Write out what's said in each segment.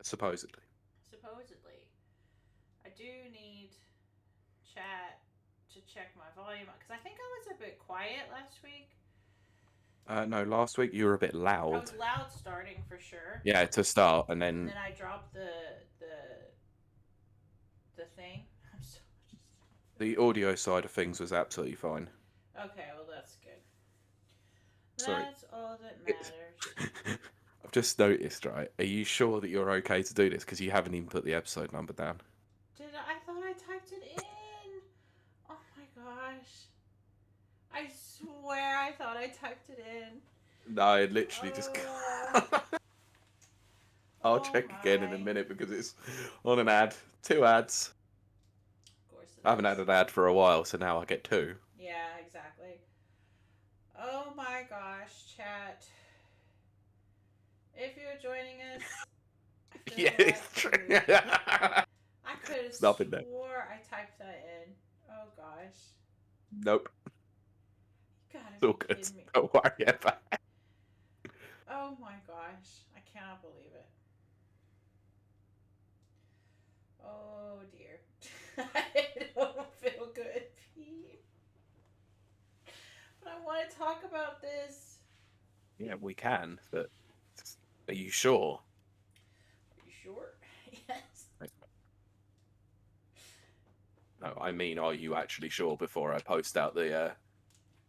Supposedly. Supposedly. I do need chat to check my volume because I think I was a bit quiet last week. No, last week you were a bit I loud. was loud starting for sure, Yeah, to start, and and then then I dropped the thing. I'm so the audio side of things was absolutely fine. okay. Well, that's good. Sorry. That's all that It's... matters. I've just noticed, right? Are you sure that you're okay to do this? Because you haven't even put the episode number down. Did I thought I typed it in? Oh my gosh! I swear I thought I typed it in. No, it literally just. Oh, I'll oh check again in a my! minute because it's on an ad. 2 ads. Of course it I haven't is. had an ad for a while, so now I get 2. Yeah, exactly. Oh my gosh, chat. If you're joining us, I feel Yeah, it's like true. I could have It's nothing there. swore I typed that in. Oh gosh. Nope. You gotta It's all be good. kidding me. Don't worry about it. Oh my gosh. I cannot believe it. Oh dear. I don't feel good, Pete. But I want to talk about this. Yeah, we can, but are you sure? Are you sure? Yes. No, I mean, are you actually sure before I post out the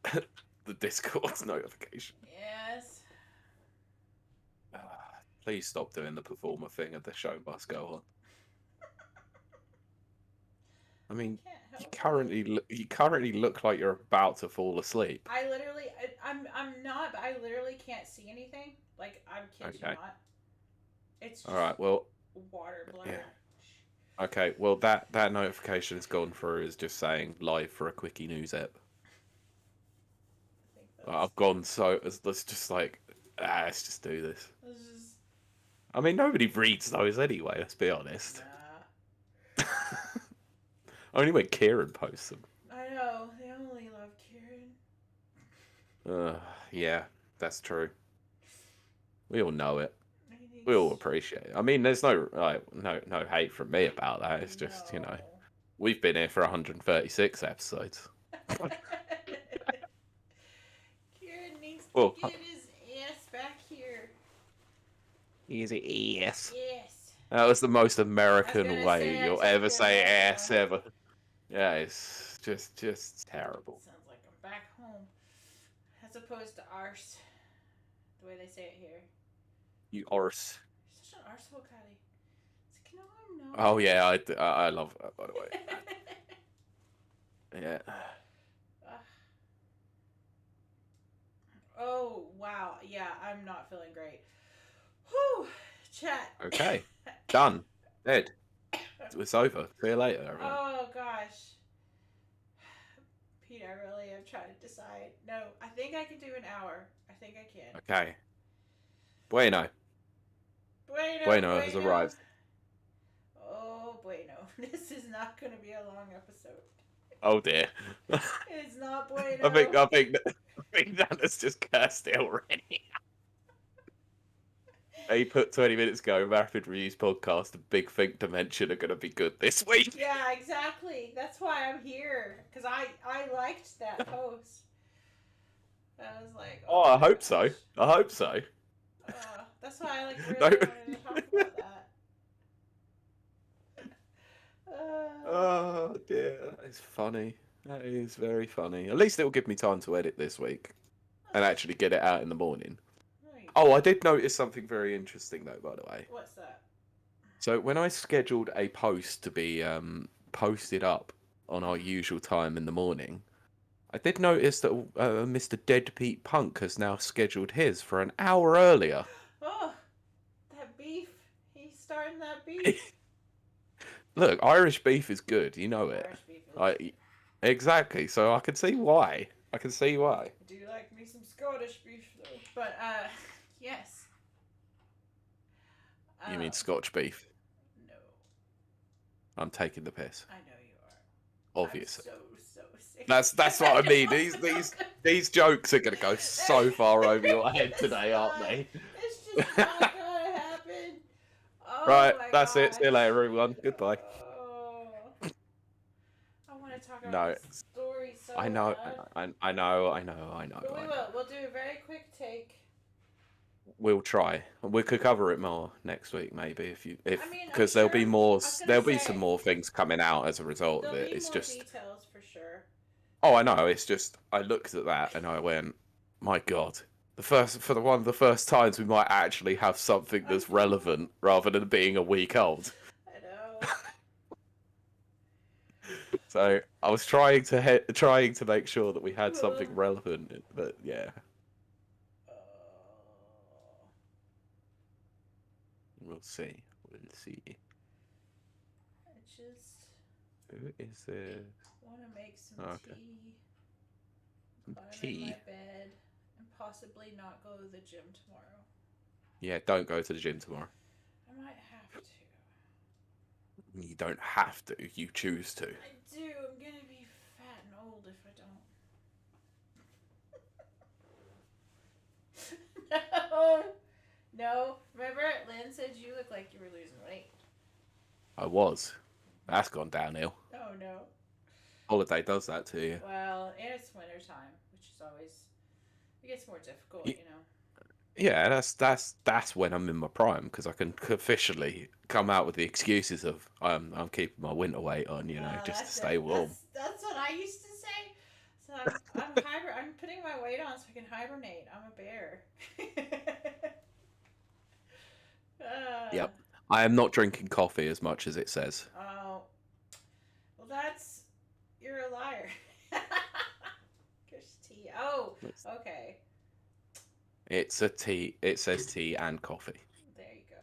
the Discord notification? Yes. Uh, please stop doing the performer thing of the show must go on. I mean, Can't you help currently it. you currently look like you're about to fall asleep. I literally, I'm not, but I literally can't see anything. Like, I kid you Okay. not. It's All just right. Well, water yeah. blurred. Okay. Well, that notification has gone through is just saying live for a quickie news app. I think that's. I've gone so let's just like let's just do this. This is. I mean, nobody reads those anyway. Let's be honest. Nah. Only when Kieran posts them. I know. They only love Kieran. Yeah, that's true. We all know it. He We all needs. appreciate it. I mean, there's no no hate from me about that. It's just No. we've been here for 136 episodes. Kieran needs to Well, get his ass back here. easy ass. Yes. That was the most I was American gonna way say I you'll typed ever it say ass also. ever. Yeah, it's just terrible. Sounds like I'm back home. As opposed to arse. The way they say it here. You arse. You're such an arsehole, Kylie. It's like, no, I'm not. Oh yeah, I love that, by the way. Yeah. Oh, wow. Yeah, I'm not feeling great. Whew. Chat. Okay. Done. Dead. It's over. See you later, everyone. Oh, gosh. Pete, I really am trying to decide. No, I think I can do an hour. I think I can. Okay. Bueno. Bueno, Bueno has bueno. arrived. Oh, bueno. This is not going to be a long episode. Oh dear. It's not bueno. I think Nana's just cursed it already. He put 20 minutes ago, Rapid Reviews podcast and Big Think Dimension are going to be good this week. Yeah, exactly. That's why I'm here. Because I liked that post. I was like, Oh, I hope so. I hope so. That's why I really No. wanted to talk about that. Oh dear, that is funny. That is very funny. At least it'll give me time to edit this week and actually get it out in the morning. Oh, I did notice something very interesting though, by the way. What's that? So when I scheduled a post to be posted up on our usual time in the morning, I did notice that Mr. Deadbeat Punk has now scheduled his for an hour earlier. Oh, that beef. He's starting that beef. Look, Irish beef is good. You know it. Irish beef is Exactly. So I can see why. I can see why. I do like me some Scottish beef though. But yes. You mean Scotch beef? No. I'm taking the piss. I know you are. Obviously. I'm so sick. That's what I mean. These jokes are gonna go so far over your head today, aren't they? It's just not gonna happen. Oh Right, my that's it. See you later, gosh. everyone. Goodbye. Oh, I want to talk about No, this story so I know, bad. I know, I know, I know, But we I know. will. We'll do a very quick take. We'll try. We could cover it more next week, maybe, I mean, I'm because there'll be sure. more. I was gonna There'll be some say more things coming out as a result of there'll it. be It's more just, details for sure. oh, I know. It's just, I looked at that and I went, my God, one of the first times we might actually have something I that's know. relevant rather than being a week old. I know. So I was trying to make sure that we had something relevant, but yeah, Oh. we'll see. We'll see. I just Who is this? want to make some Okay. tea. Some While I'm in tea. my bed and possibly not go to the gym tomorrow. Yeah, don't go to the gym tomorrow. I might have to. You don't have to. You choose to. I do. I'm gonna be fat and old if I don't. No. No. Remember, Lynn said you look like you were losing weight. I was. That's gone downhill. Oh no. Holiday does that to you. Well, and it's winter time, which is always it gets more difficult, Y- you know. Yeah, that's when I'm in my prime because I can officially come out with the excuses of I'm keeping my winter weight on, just to That's stay it. warm. That's what I used to say. So I'm putting my weight on so I can hibernate. I'm a bear. uh, Yep. I am not drinking coffee as much as it says. oh, well, you're a liar. There's tea. Oh, okay. It's a tea. It says tea and coffee. There you go.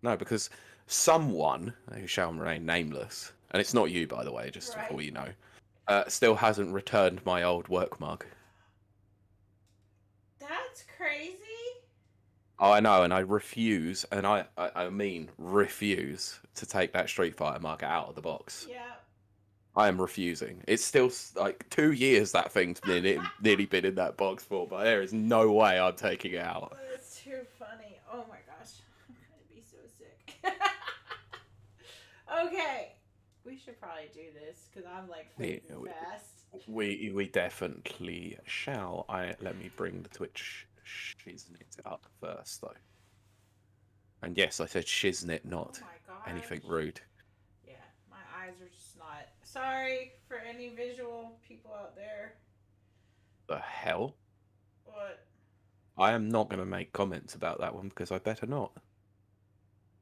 No, because someone who shall remain nameless, and it's not you, by the way, just Right. before you know, still hasn't returned my old work mug. That's crazy. Oh, I know, and I refuse, and I mean refuse to take that Street Fighter mug out of the box. Yeah. I am refusing. It's still like 2 years that thing's nearly been in that box for, but there is no way I'm taking it out. That's too funny. Oh my gosh. I'm gonna be so sick. Okay. We should probably do this because I'm like flipping fast. We definitely shall. Let me bring the Twitch shiznit up first though. And yes, I said shiznit, not Oh my gosh. anything rude. Yeah, my eyes are just not. Sorry for any visual people out there. The hell? What? I am not going to make comments about that one because I better not.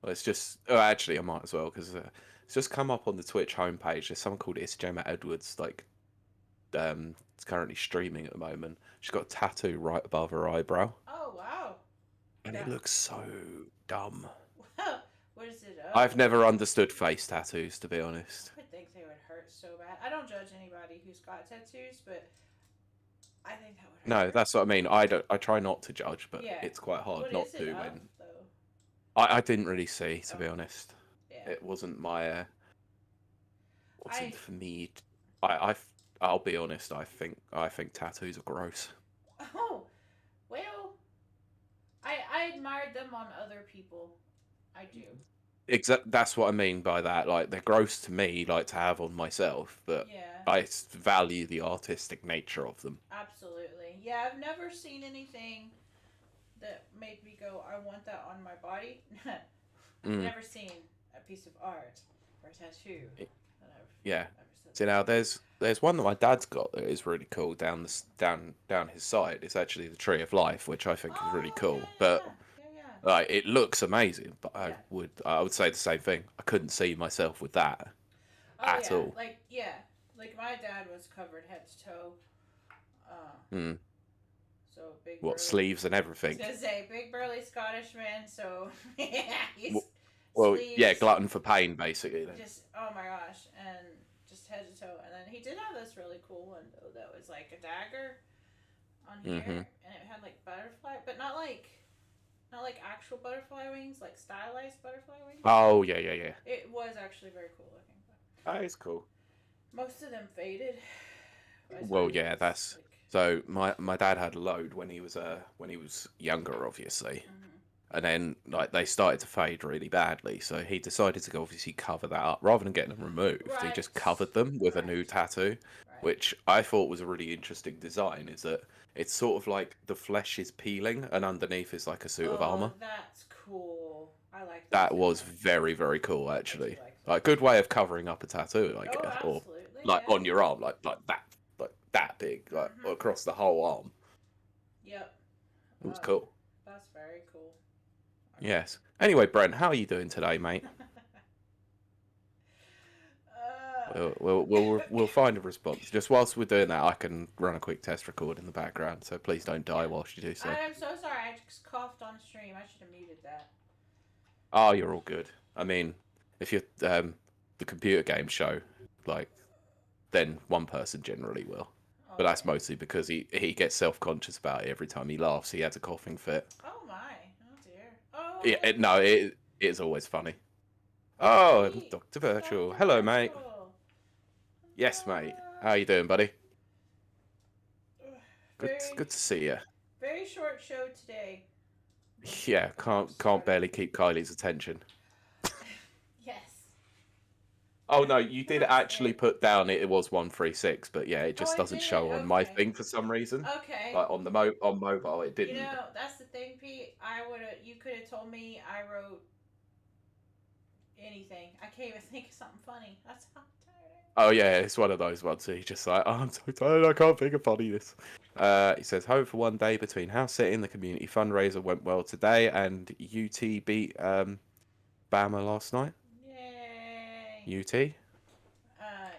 Well, it's just. Oh, actually, I might as well because it's just come up on the Twitch homepage. There's someone called It's Gemma Edwards. It's currently streaming at the moment. She's got a tattoo right above her eyebrow, Oh wow. and it looks so dumb. What is it? I've never understood face tattoos, to be honest. I would think they would hurt so bad. I don't judge anybody who's got tattoos, but I think that would hurt. No, that's what I mean. I try not to judge, but Yeah. it's quite hard What not is it to. of, When though? I didn't really see, to be Oh. honest. Yeah. It wasn't my. Wasn't I- for me. I'll be honest. I think tattoos are gross. Oh, well, I admired them on other people. I do. That's what I mean by that. Like they're gross to me, like to have on myself, but Yeah. I value the artistic nature of them. Absolutely. Yeah, I've never seen anything that made me go, I want that on my body. I've never seen a piece of art or a tattoo that I've Yeah. never said. So now there's one that my dad's got that is really cool down his side. It's actually the Tree of Life, which I think is really cool. Yeah, But yeah. like it looks amazing. But Yeah. I would say the same thing. I couldn't see myself with that at all. Like my dad was covered head to toe. So big. What burly, sleeves and I everything? was gonna say big burly Scottish man. So yeah, he's Well, sleeves, yeah, glutton for pain, basically. Then. just oh my gosh, and just head to toe. And then he did have this really cool one though that was like a dagger on here, and it had like butterfly, but not like actual butterfly wings, like stylized butterfly wings. Oh yeah. It was actually very cool looking. But That is cool. most of them faded. Well, yeah, so my dad had a load when he was younger, obviously. and then like they started to fade really badly. So he decided to go obviously cover that up rather than getting them removed. He Right. just covered them with a Right. new tattoo, Right. which I thought was a really interesting design. Is that it's sort of like the flesh is peeling, and underneath is like a suit of armor. That's cool. I like that. That was very, very cool, I do actually. like that. Like, good way of covering up a tattaoo, I Oh, guess, or absolutely. like Yeah. on your arm, like that big, like across the whole arm. Yep. It was cool. That's very cool. Yes. Anyway, Brent, how are you doing today, mate? We'll find a response. Just whilst we're doing that, I can run a quick test record in the background, so please don't die whilst you do so. I'm so sorry. I just coughed on stream. I should have muted that. Oh, you're all good. I mean, if you're the computer game show, like, then one person generally will. But that's mostly because he gets self-conscious about it every time he laughs. He has a coughing fit. Oh my! Oh dear! Oh. Yeah, no, it is always funny. Oh, Dr. Virtual. Hello, mate. Yes, mate. How you doing, buddy? Good to see you. Very short show today. Yeah, can't barely keep Kylie's attention. Yes. Oh no, you did actually put down it was 136, but yeah, it just doesn't show on my thing for some reason. Okay. Like on mobile, it didn't. You know, that's the thing, Pete. You could have told me I wrote anything. I can't even think of something funny. That's how tired I am. Oh yeah, it's one of those ones. He's just like, oh, I'm so tired, I can't think of funniness. He says, home for one day between house sitting. The community fundraiser went well today, and UT beat Bama last night. Yay! UT.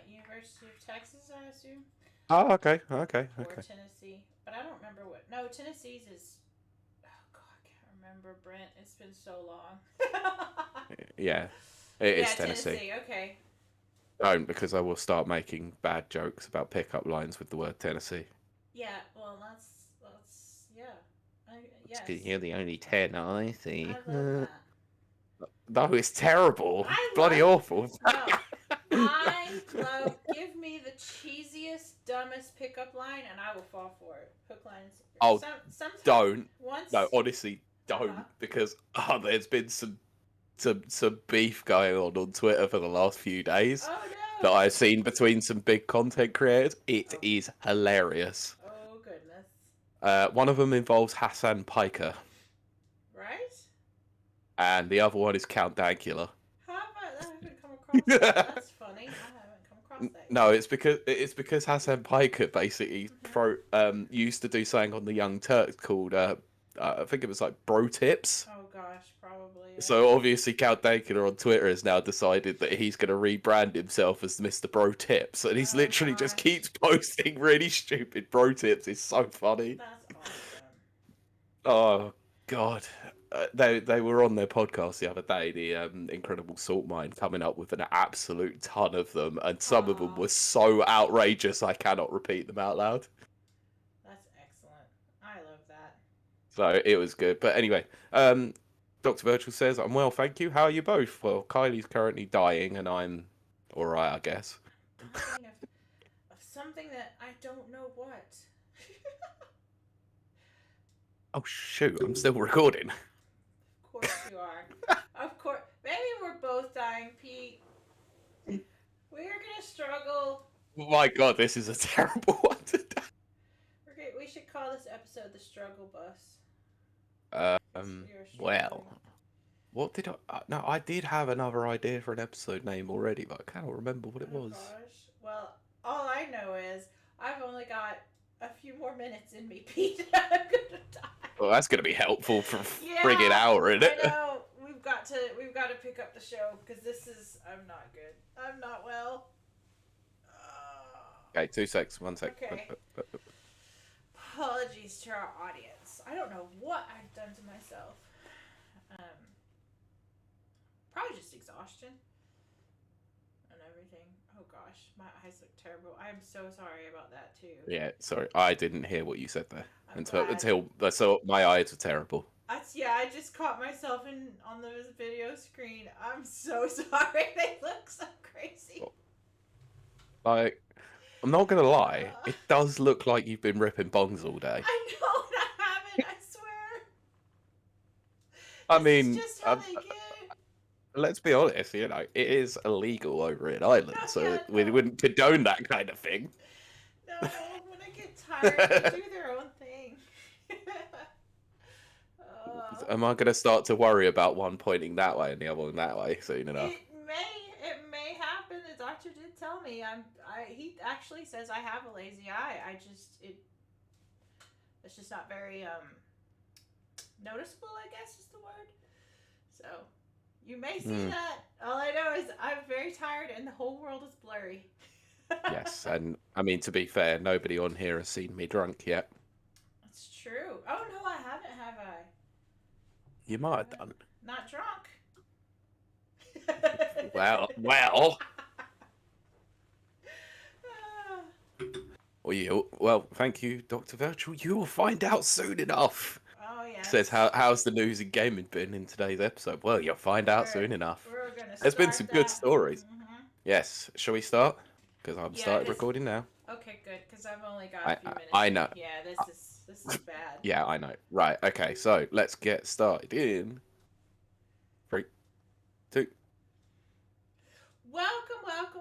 University of Texas, I assume. Oh, okay. Or Tennessee, but I don't remember what. No, Tennessee's is. Oh God, I can't remember. Brent, it's been so long. Yeah, it is Tennessee. Okay. Don't, because I will start making bad jokes about pickup lines with the word Tennessee. Yeah, well, that's yeah. Yes. You're the only 10 I see. I love that. No, it's terrible. Bloody awful. No, give me the cheesiest, dumbest pickup line, and I will fall for it. Hook, line, and sinker. Oh, don't. Once. No, honestly, don't, because there's been some beef going on Twitter for the last few days that I've seen between some big content creators. It is hilarious. Oh goodness. One of them involves Hassan Piker. Right? And the other one is Count Dankula. How about that? I haven't come across that. That's funny. I haven't come across that. No, it's because Hassan Piker basically used to do something on the Young Turks called I think it was like bro tips. Oh gosh, probably. Yeah. So obviously Count Dankula on Twitter has now decided that he's going to rebrand himself as Mr. Bro Tips, and he's literally just keeps posting really stupid bro tips. It's so funny. That's awesome. Oh God. They were on their podcast the other day, the Incredible Salt Mine, coming up with an absolute ton of them, and some of them were so outrageous I cannot repeat them out loud. That's excellent. I love that. So it was good. But anyway, Dr. Virtual says, I'm well, thank you. How are you both? Well, Kylie's currently dying, and I'm alright, I guess. I'm thinking of something that I don't know what. Oh shoot, I'm still recording. Of course you are. Of course. Maybe we're both dying, Pete. We're gonna struggle. My God, this is a terrible one to die. We should call this episode the Struggle Bus. Well, what did I? No, I did have another idea for an episode name already, but I cannot remember what it was. Gosh. Well, all I know is I've only got a few more minutes in me, Pete. I'm gonna die. Well, that's gonna be helpful for friggin' hour, isn't it? I know. We've got to pick up the show because I'm not good. I'm not well. Okay, 2 seconds. 1 sec. Okay. Apologies to our audience. I don't know what I've done to myself. Probably just exhaustion and everything. Oh gosh, my eyes look terrible. I'm so sorry about that too. Yeah, sorry, I didn't hear what you said there until so my eyes were terrible. I just caught myself on the video screen. I'm so sorry. They look so crazy. Like, I'm not gonna lie, it does look like you've been ripping bongs all day. I know, and I haven't. I swear. I This is mean, just how they get. let's be honest. It is illegal over in Ireland, No, so yeah, we no. wouldn't condone that kind of thing. No, when I get tired, they do their own thing. Oh. Am I going to start to worry about one pointing that way and the other one that way soon enough? It may happen. The doctor did tell me. He actually says I have a lazy eye. It's just not very noticeable, I guess is the word. So you may see that. All I know is I'm very tired and the whole world is blurry. Yes, and I mean, to be fair, nobody on here has seen me drunk yet. It's true. Oh no, I haven't, have I? You might have done. Not drunk. Well. Well, thank you, Dr. Virtual. You will find out soon enough. Oh yeah. Says how's the news in gaming been in today's episode? Well, you'll find out soon enough. We're gonna There's been start some good that. stories. Mm-hmm. Yes. Shall we start? Because I'm Yeah, started recording now. Okay, good. Because I've only got a few minutes. I know. Yeah, this is bad. Yeah, I know. Right. Okay. So let's get started in 3, 2.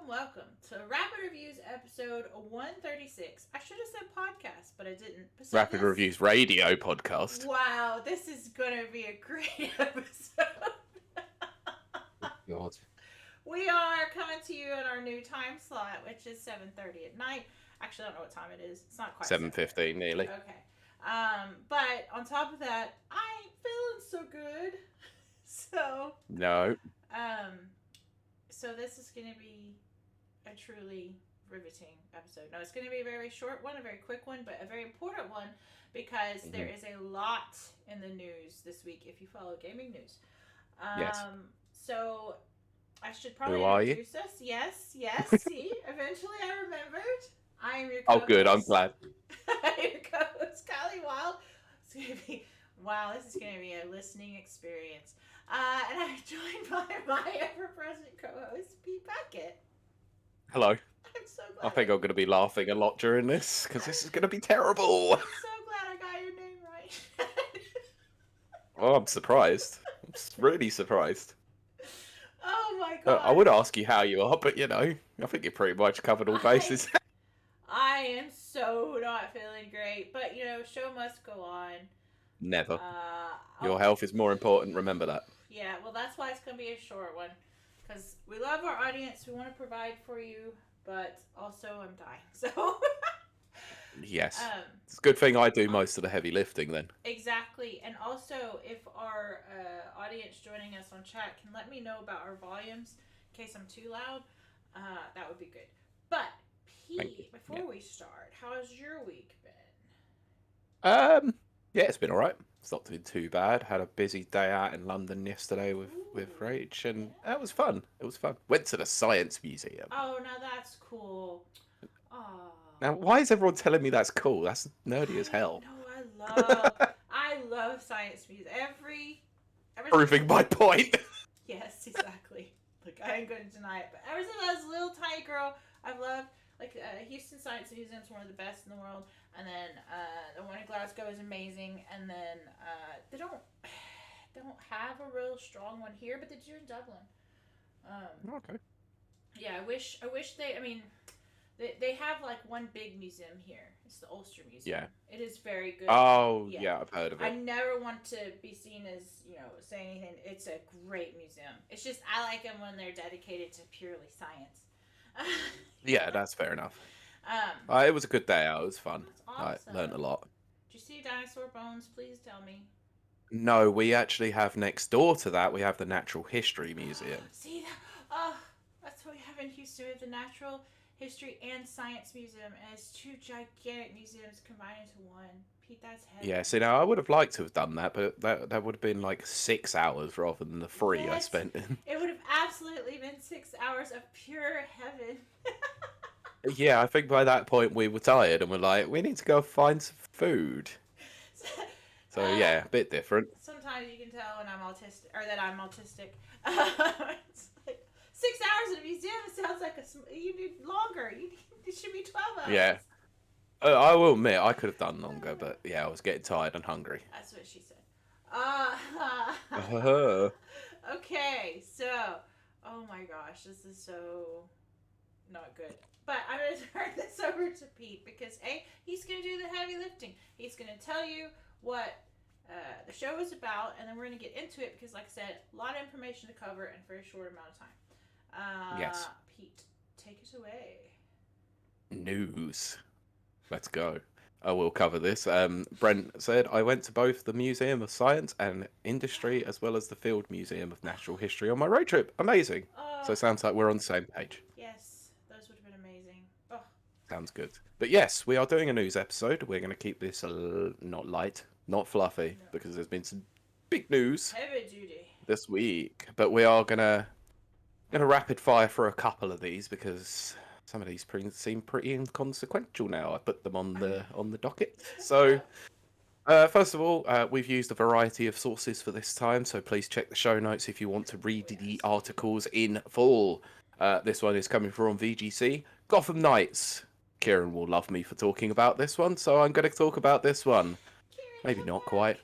Welcome to Rapid Reviews episode 136. I should have said podcast, but I didn't. Rapid Reviews radio podcast. Wow, this is gonna be a great episode. God. We are coming to you in our new time slot, which is 7:30 at night. Actually, I don't know what time it is. It's not quite 7:15 nearly. Okay. But on top of that, I ain't feeling so good. So. No. So this is going to be a truly riveting episode. No, it's going to be a very short one, a very quick one, but a very important one because there is a lot in the news this week if you follow gaming news. Yes. So I should probably introduce us. Yes. See, eventually I remembered. I am your co-host. Oh, good. I'm glad. Your co-host, Kiley Wilde. It's going to be, wow, this is going to be a listening experience. And I'm joined by my ever-present co-host, Pete Beckett. Hello. I'm so glad. I think I'm going to be laughing a lot during this because this is going to be terrible. I'm so glad I got your name right. Oh, I'm surprised. I'm really surprised. Oh my god. I would ask you how you are, but I think you pretty much covered all bases. I am so not feeling great, but show must go on. Never. Your health is more important, remember that. Yeah, well, that's why it's going to be a short one. Because we love our audience, we want to provide for you, but also I'm dying, so... Yes. It's a good thing I do most of the heavy lifting then. Exactly. And also, if our audience joining us on chat can let me know about our volumes, in case I'm too loud, that would be good. But, Pete, before we start, how has your week been? Yeah, it's been alright. It's not been too bad. Had a busy day out in London yesterday with Rach, and it was fun. Went to the Science Museum. Oh, now that's cool. Oh. Now, why is everyone telling me that's cool? That's nerdy as hell. No, I love Science Museum. Every Proving my point. Yes, exactly. Look, I ain't going to deny it. But ever since I was a little tiny girl, I've loved, Houston Science Museum is one of the best in the world. And then the one in Glasgow is amazing. And then they don't have a real strong one here, but they do in Dublin. Okay. Yeah, I wish they. I mean, they have one big museum here. It's the Ulster Museum. Yeah. It is very good. Oh yeah, I've heard of it. I never want to be seen as saying anything. It's a great museum. It's just I like them when they're dedicated to purely science. Yeah, that's fair enough. It was a good day out. It was fun. Awesome. I learned a lot. Did you see dinosaur bones? Please tell me. No, we actually have next door to that. We have the Natural History Museum. See that? Oh, that's what we have in Houston. We have the Natural History and Science Museum, and it's two gigantic museums combined into one. Pete, that's heavy. Yeah, see, now I would have liked to have done that, but that would have been 6 hours rather than the 3 I spent in. It would have absolutely been 6 hours of pure heaven. Yeah, I think by that point we were tired and we're like, we need to go find some food. So yeah, a bit different. Sometimes you can tell when I'm autistic, or that I'm autistic. It's 6 hours in a museum. It sounds like you need longer. It should be 12 hours. Yeah. I will admit I could have done longer, but yeah, I was getting tired and hungry. That's what she said. Uh, Okay, so, oh my gosh, this is so not good. But I'm going to turn this over to Pete because he's going to do the heavy lifting. He's going to tell you what the show is about, and then we're going to get into it because, like I said, a lot of information to cover in a very short amount of time. yes. Pete, take it away. News. Let's go. I will cover this. Brent said, I went to both the Museum of Science and Industry as well as the Field Museum of Natural History on my road trip. Amazing. So it sounds like we're on the same page. Yes, those would have been amazing. Oh. Sounds good. But yes, we are doing a news episode. We're going to keep this not light, not fluffy, because there's been some big news Heavy duty this week. But we are gonna rapid fire for a couple of these because some of these seem pretty inconsequential now. I put them on the docket. So first of all, we've used a variety of sources for this time, so please check the show notes if you want to read the articles in full. This one is coming from VGC. Gotham Knights. Kieran will love me for talking about this one, so I'm going to talk about this one. Maybe not quite.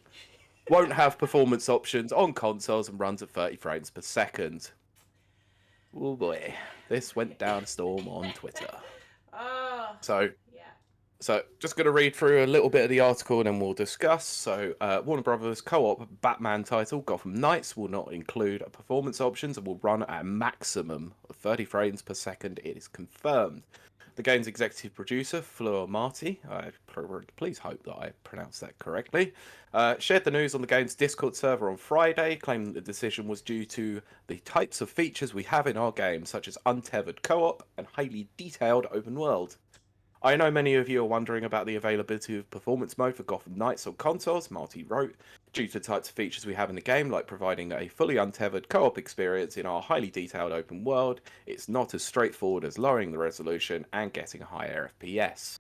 Won't have performance options on consoles and runs at 30 frames per second. Oh boy, this went down a storm on Twitter. Oh. So Yeah. So, just going to read through a little bit of the article and then we'll discuss. So, Warner Brothers co-op Batman title Gotham Knights will not include performance options and will run at a maximum of 30 frames per second. It is confirmed. The game's executive producer, Fleur Marty, I please hope that I pronounced that correctly, shared the news on the game's Discord server on Friday, claiming that the decision was due to the types of features we have in our game, such as untethered co-op and highly detailed open world. I know many of you are wondering about the availability of performance mode for Gotham Knights on consoles, Marty wrote, due to the types of features we have in the game, like providing a fully untethered co-op experience in our highly detailed open world. It's not as straightforward as lowering the resolution and getting a higher FPS.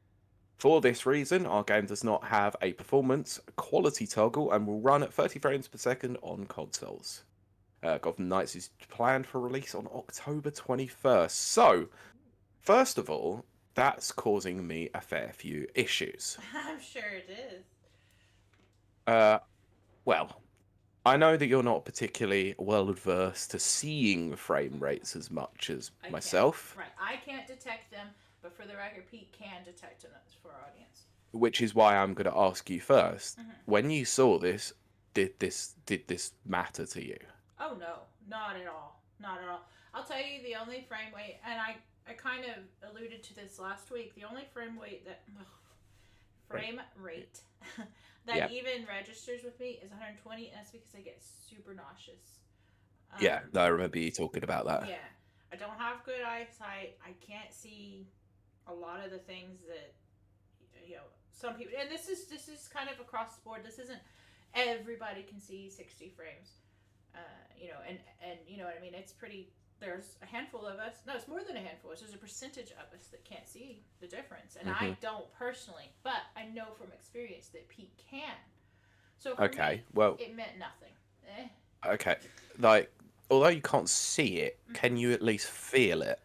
For this reason, our game does not have a performance quality toggle and will run at 30 frames per second on consoles. Gotham Knights is planned for release on October 21st. So, first of all, that's causing me a fair few issues. I'm sure it is. Well, I know that you're not particularly well adverse to seeing frame rates as much as myself. Right, I can't detect them, but for the record, Pete can detect them for our audience. Which is why I'm going to ask you first. Mm-hmm. When you saw this, did this matter to you? Oh no, not at all. Not at all. I'll tell you the only frame rate, and I kind of alluded to this last week. The only frame rate that Yep. even registers with me is 120, and that's because I get super nauseous. Yeah, I remember you talking about that. Yeah, I don't have good eyesight. I can't see a lot of the things that some people. And this is kind of across the board. This isn't everybody can see 60 frames. And you know what I mean. It's pretty. There's a handful of us. No, it's more than a handful. There's a percentage of us that can't see the difference, and I don't personally. But I know from experience that Pete can. So for me, well, it meant nothing. Okay, like although you can't see it, can you at least feel it?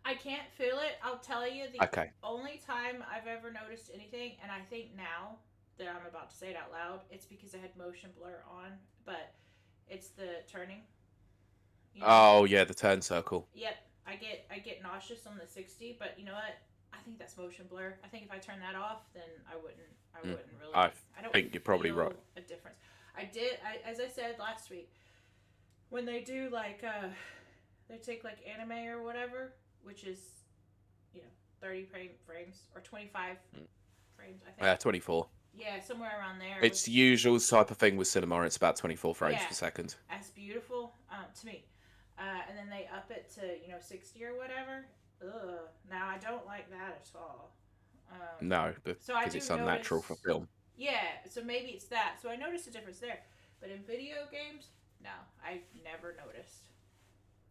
I can't feel it. I'll tell you the only time I've ever noticed anything, and I think now that I'm about to say it out loud, it's because I had motion blur on, but it's the turning. Oh yeah, the turn circle. Yep, I get nauseous on the 60, but you know what? I think that's motion blur. I think if I turn that off, then I wouldn't really. I don't think you're probably right. A difference. As I said last week, when they do like they take like anime or whatever, which is 30 frames or 25 frames. I think. 24. Yeah, somewhere around there. It's the usual type of thing with cinema. It's about 24 frames per second. That's beautiful to me. And then they up it to 60 or whatever. Ugh. Now I don't like that at all. No, because it's unnatural for film. Yeah, so maybe it's that. So I noticed a difference there. But in video games, no, I never noticed.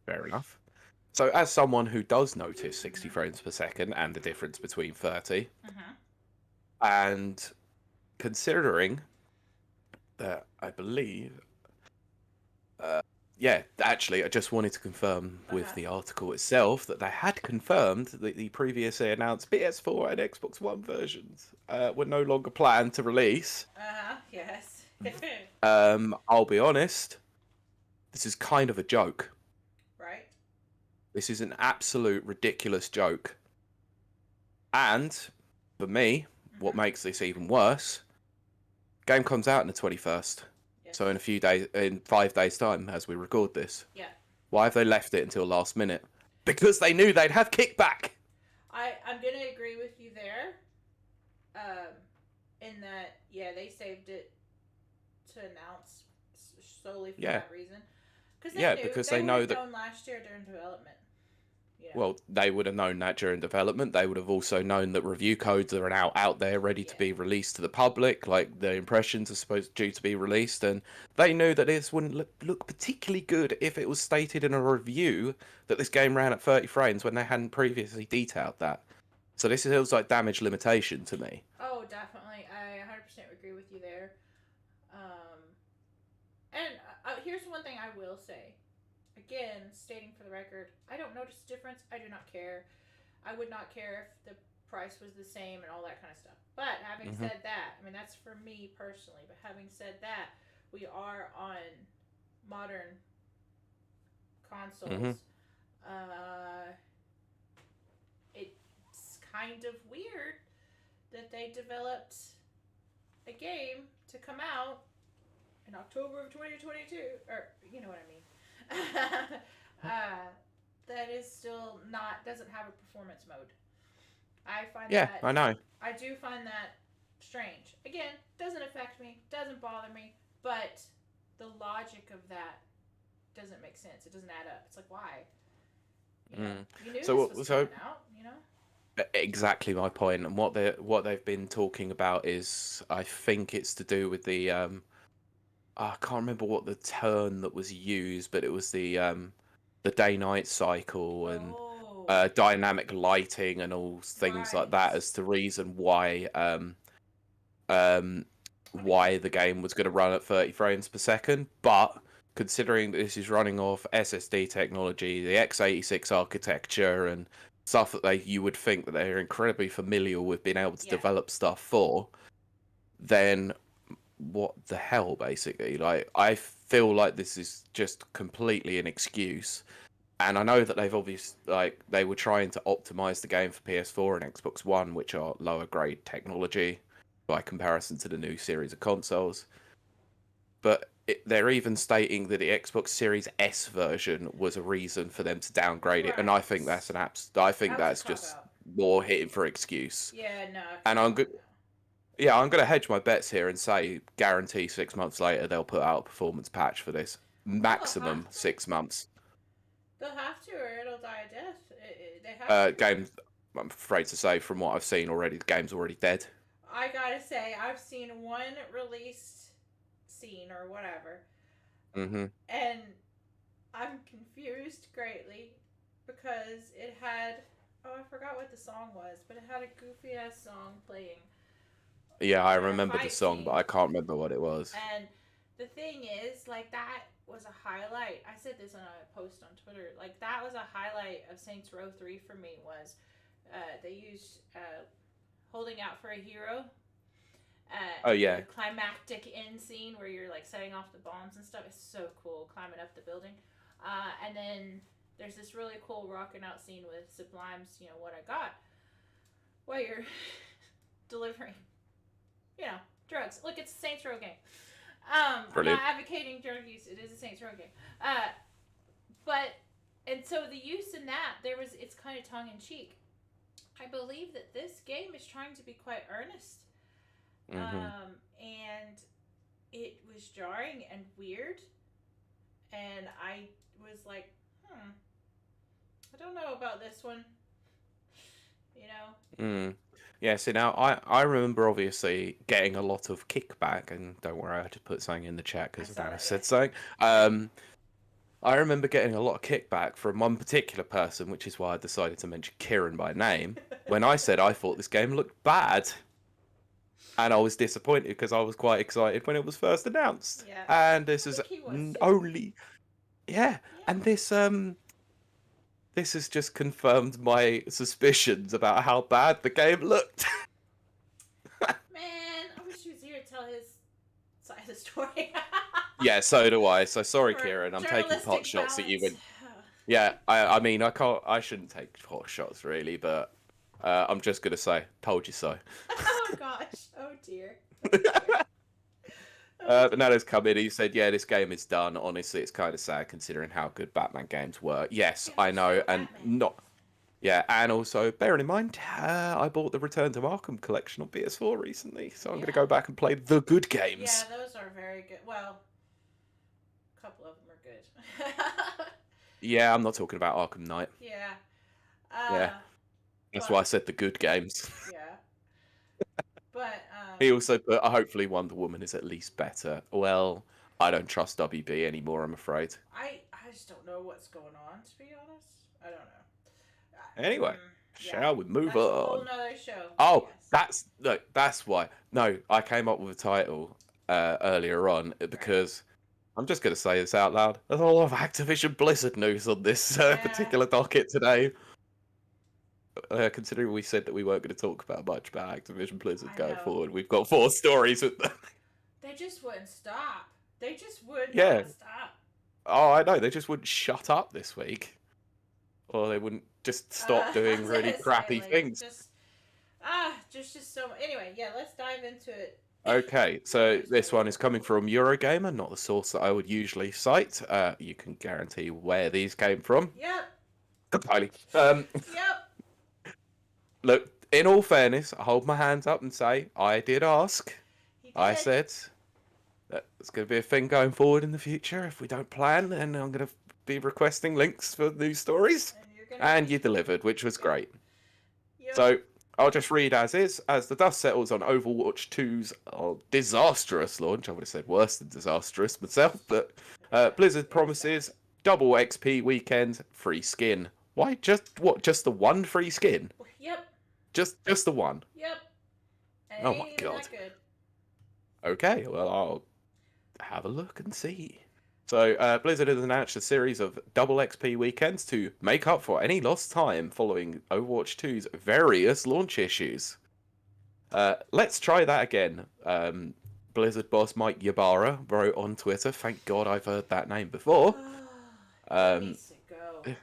Fair enough. So as someone who does notice 60 frames per second and the difference between 30, and considering that I believe... actually, I just wanted to confirm with the article itself that they had confirmed that the previously announced PS4 and Xbox One versions were no longer planned to release. Yes. I'll be honest, this is kind of a joke. Right? This is an absolute ridiculous joke. And for me, what makes this even worse, game comes out on the 21st. Yes. So in 5 days time, as we record this. Yeah. Why have they left it until last minute? Because they knew they'd have kickback. I'm gonna agree with you there. In that, yeah, they saved it to announce solely for that reason. Because they know that known last year during development. Yeah. Well, they would have known that during development. They would have also known that review codes are now out there ready to be released to the public. Like, the impressions are due to be released, and they knew that this wouldn't look particularly good if it was stated in a review that this game ran at 30 frames when they hadn't previously detailed that. So this feels like damage limitation to me. Oh, definitely. I 100% agree with you there. And here's one thing I will say. Again, stating for the record, I don't notice a difference. I do not care. I would not care if the price was the same and all that kind of stuff. But having said that, I mean, that's for me personally. But having said that, we are on modern consoles. It's kind of weird that they developed a game to come out in October of 2022, or you know what I mean. That is still doesn't have a performance mode. I find that. I know. I do find that strange. Again, doesn't affect me, doesn't bother me, but the logic of that doesn't make sense. It doesn't add up. It's like, why? You know, you knew this was coming out, you know? Exactly my point. And what they've been talking about is, I think it's to do with the I can't remember what the term that was used, but it was the day-night cycle and dynamic lighting and all things like that as the reason why the game was going to run at 30 frames per second. But considering that this is running off SSD technology, the x86 architecture, and stuff that you would think that they're incredibly familiar with being able to develop stuff for, then what the hell, basically? Like, I feel like this is just completely an excuse. And I know that they've obviously, they were trying to optimize the game for PS4 and Xbox One, which are lower grade technology by comparison to the new series of consoles. But they're even stating that the Xbox Series S version was a reason for them to downgrade it, and I think that's that's just more hitting for excuse. Yeah, no. And I'm good. Yeah, I'm going to hedge my bets here and say, guarantee 6 months later they'll put out a performance patch for this. Maximum 6 months. They'll have to, or it'll die a death. They have to. Game, I'm afraid to say, from what I've seen already, the game's already dead. I gotta say, I've seen one released scene or whatever. And I'm confused greatly because it had... Oh, I forgot what the song was, but it had a goofy-ass song playing. Yeah, I remember the song, but I can't remember what it was. And the thing is, like, that was a highlight. I said this on a post on Twitter. Like, that was a highlight of Saints Row 3 for me, was they used Holding Out for a Hero. The climactic end scene where you're, like, setting off the bombs and stuff. It's so cool, climbing up the building. And then there's this really cool rocking out scene with Sublime's, you know, What I Got, while you're delivering, you know, drugs. Look, it's a Saints Row game. I'm not advocating drug use. It is a Saints Row game. And so the use in that, it's kind of tongue-in-cheek. I believe that this game is trying to be quite earnest. And it was jarring and weird. And I was like, I don't know about this one. You know? Yeah, see, now, I remember, obviously, getting a lot of kickback, and don't worry, I had to put something in the chat, because I said something. I remember getting a lot of kickback from one particular person, which is why I decided to mention Kieran by name, when I said I thought this game looked bad. And I was disappointed, because I was quite excited when it was first announced. Yeah. And this is only... Yeah, and this has just confirmed my suspicions about how bad the game looked. Man, I wish he was here to tell his side the story. Yeah, so do I. So sorry, For Kieran. I'm taking journalistic pot shots at you. balance. Yeah, I mean, I can't. I shouldn't take pot shots really, but I'm just gonna say, told you so. Oh gosh. Oh dear. Oh dear. Oh But Nano's come in. He said, "Yeah, this game is done. Honestly, it's kind of sad considering how good Batman games were." Yes, dear. I know, So and Batman. not. Yeah, and also bearing in mind, I bought the Return to Arkham collection on PS4 recently, so I'm gonna go back and play the good games. Yeah, those are very good. Well, a couple of them are good. Yeah, I'm not talking about Arkham Knight. Yeah. Yeah, that's why I said the good games. Yeah. But He also put, hopefully Wonder Woman is at least better. Well, I don't trust WB anymore, I'm afraid. I just don't know what's going on, to be honest. I don't know. Anyway, shall we move That's on? a whole nother show. Oh, yes. that's why. No, I came up with a title earlier on because I'm just going to say this out loud. There's a lot of Activision Blizzard news on this particular docket today. Considering we said that we weren't going to talk about much about Activision Blizzard going forward, we've got 4 stories with them. They just wouldn't stop. They just would Yeah. not stop. Oh, I know. They just wouldn't shut up this week. Or they wouldn't just stop doing really crappy things. Just so... Anyway, yeah, let's dive into it. Okay, so this one is coming from Eurogamer, not the source that I would usually cite. You can guarantee where these came from. Yep. Kiley. Yep. Look, in all fairness, I hold my hands up and say, I did ask. I said that it's going to be a thing going forward in the future. If we don't plan, then I'm going to be requesting links for news stories. And you delivered, which was great. Yep. So I'll just read as is. As the dust settles on Overwatch 2's disastrous launch, I would have said worse than disastrous myself, but Blizzard promises double XP weekend, free skin. Why? Just the one free skin? Yep. Just the one? Yep. And oh my god. Okay, well, I'll have a look and see. So, Blizzard has announced a series of double XP weekends to make up for any lost time following Overwatch 2's various launch issues. Let's try that again. Blizzard boss Mike Ybarra wrote on Twitter, thank God I've heard that name before. Needs to go.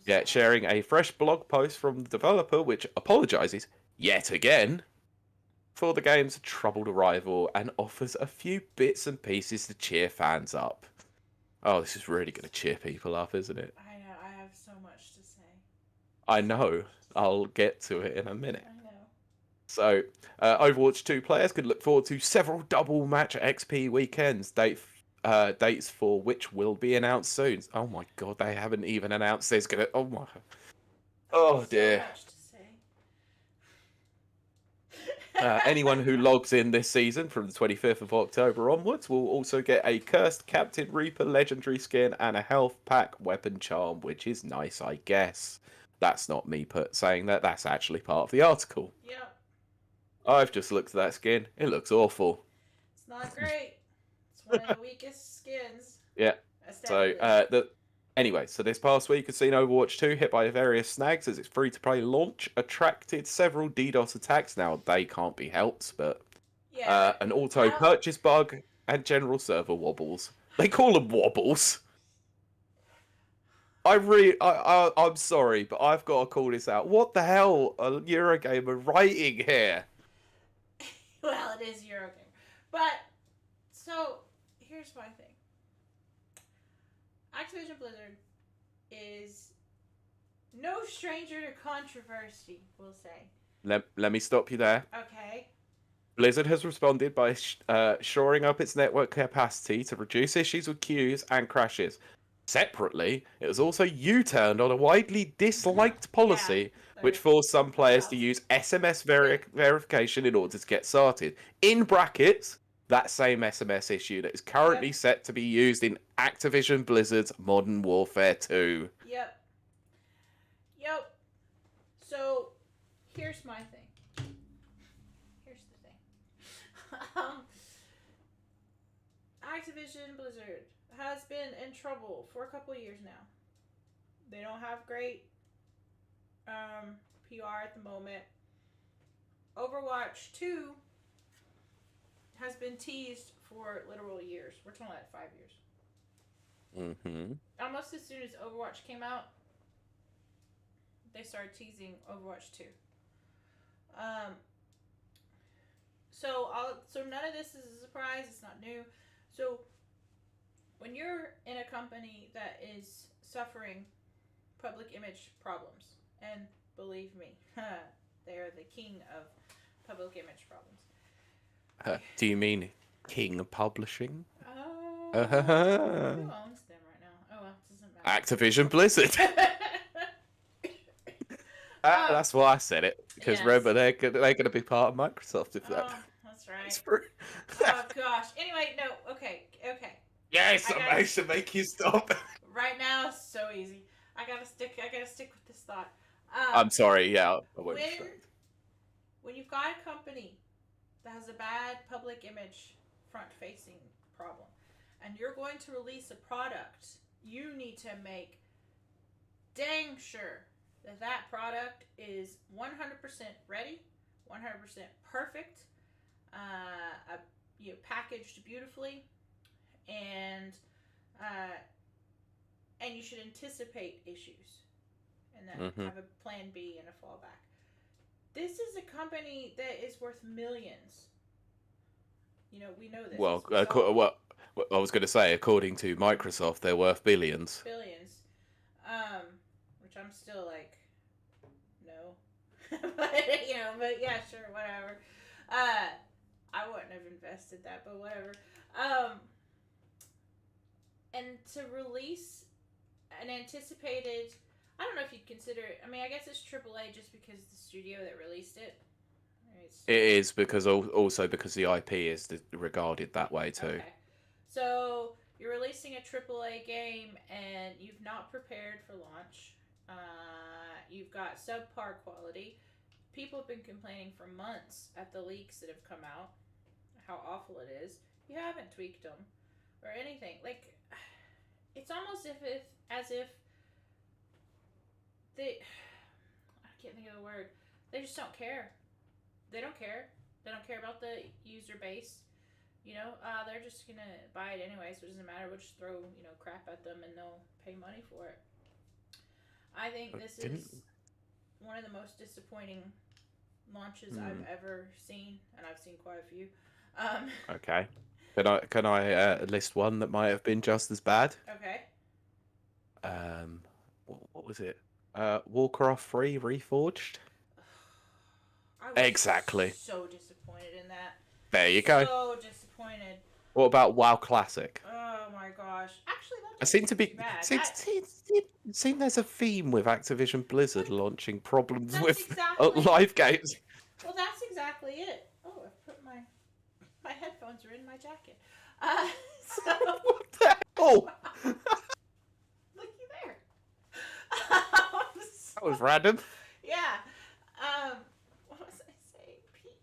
Yeah, sharing a fresh blog post from the developer, which apologizes, yet again, for the game's troubled arrival and offers a few bits and pieces to cheer fans up. Oh, this is really going to cheer people up, isn't it? I know. I have so much to say. I know. I'll get to it in a minute. I know. So, Overwatch 2 players could look forward to several double match XP weekends. Dates for which will be announced soon. Oh my god, they haven't even announced there's going to... Oh my... Oh dear. So much to say. Anyone who logs in this season from the 25th of October onwards will also get a Cursed Captain Reaper legendary skin and a health pack weapon charm, which is nice, I guess. That's not me saying that, that's actually part of the article. Yep. I've just looked at that skin. It looks awful. It's not great. It's one of the weakest skins. Yeah. So, anyway, so this past week has seen Overwatch 2 hit by various snags as its free-to-play launch attracted several DDoS attacks. Now, they can't be helped, but an auto-purchase bug and general server wobbles. They call them wobbles. I'm sorry, but I've got to call this out. What the hell are Eurogamer writing here? Well, it is Eurogamer. But, so, here's my thing. Activision Blizzard is no stranger to controversy, we'll say. Let me stop you there. Okay. Blizzard has responded by shoring up its network capacity to reduce issues with queues and crashes. Separately, it was also U-turned on a widely disliked policy which forced some players to use SMS verification in order to get started. In brackets, that same SMS issue that is currently set to be used in Activision Blizzard's Modern Warfare 2. Yep. So, here's my thing. Here's the thing. Activision Blizzard has been in trouble for a couple of years now. They don't have great PR at the moment. Overwatch 2 has been teased for literal years. We're talking like 5 years. Mm-hmm. Almost as soon as Overwatch came out, they started teasing Overwatch 2. Um, so none of this is a surprise. It's not new. So when you're in a company that is suffering public image problems, and believe me, they are the king of public image problems. Do you mean King Publishing? Who owns them right now? Oh well, it doesn't matter. Activision Blizzard. That's why I said it, because yes. remember they're going to be part of Microsoft if that. That's right. It's true. Oh gosh. Anyway, no. Okay. Yes, I managed to make you stop. Right now, it's so easy. I gotta stick with this thought. I'm sorry. Yeah, I won't distract. When you've got a company that has a bad public image front-facing problem, and you're going to release a product, you need to make dang sure that product is 100% ready, 100% perfect, packaged beautifully, and you should anticipate issues, and then have a plan B and a fallback. This is a company that is worth millions. We know this. Well, I was going to say, according to Microsoft, they're worth billions. Billions. Which I'm still like, no. but yeah, sure, whatever. I wouldn't have invested that, but whatever. And to release an anticipated, I don't know if you'd consider it, I guess it's AAA just because the studio that released it. It is because the IP is regarded that way too. Okay. So you're releasing a AAA game and you've not prepared for launch. You've got subpar quality. People have been complaining for months at the leaks that have come out how awful it is. You haven't tweaked them or anything. Like, it's almost as if they, I can't think of the word. They just don't care. They don't care. They don't care about the user base. They're just gonna buy it anyway, so it doesn't matter. We'll just throw crap at them and they'll pay money for it. I think this is one of the most disappointing launches I've ever seen, and I've seen quite a few. Okay. Can I list one that might have been just as bad? Okay. What was it? Warcraft 3 Reforged. I was exactly. So disappointed in that. There you go. So disappointed. What about WoW Classic? Oh my gosh! Actually, that seem to be. bad. Seem there's a theme with Activision Blizzard launching problems with exactly... live games. Well, that's exactly it. Oh, I've put my headphones are in my jacket. So what the hell? Looky there. That was random. Yeah. What was I saying, Pete?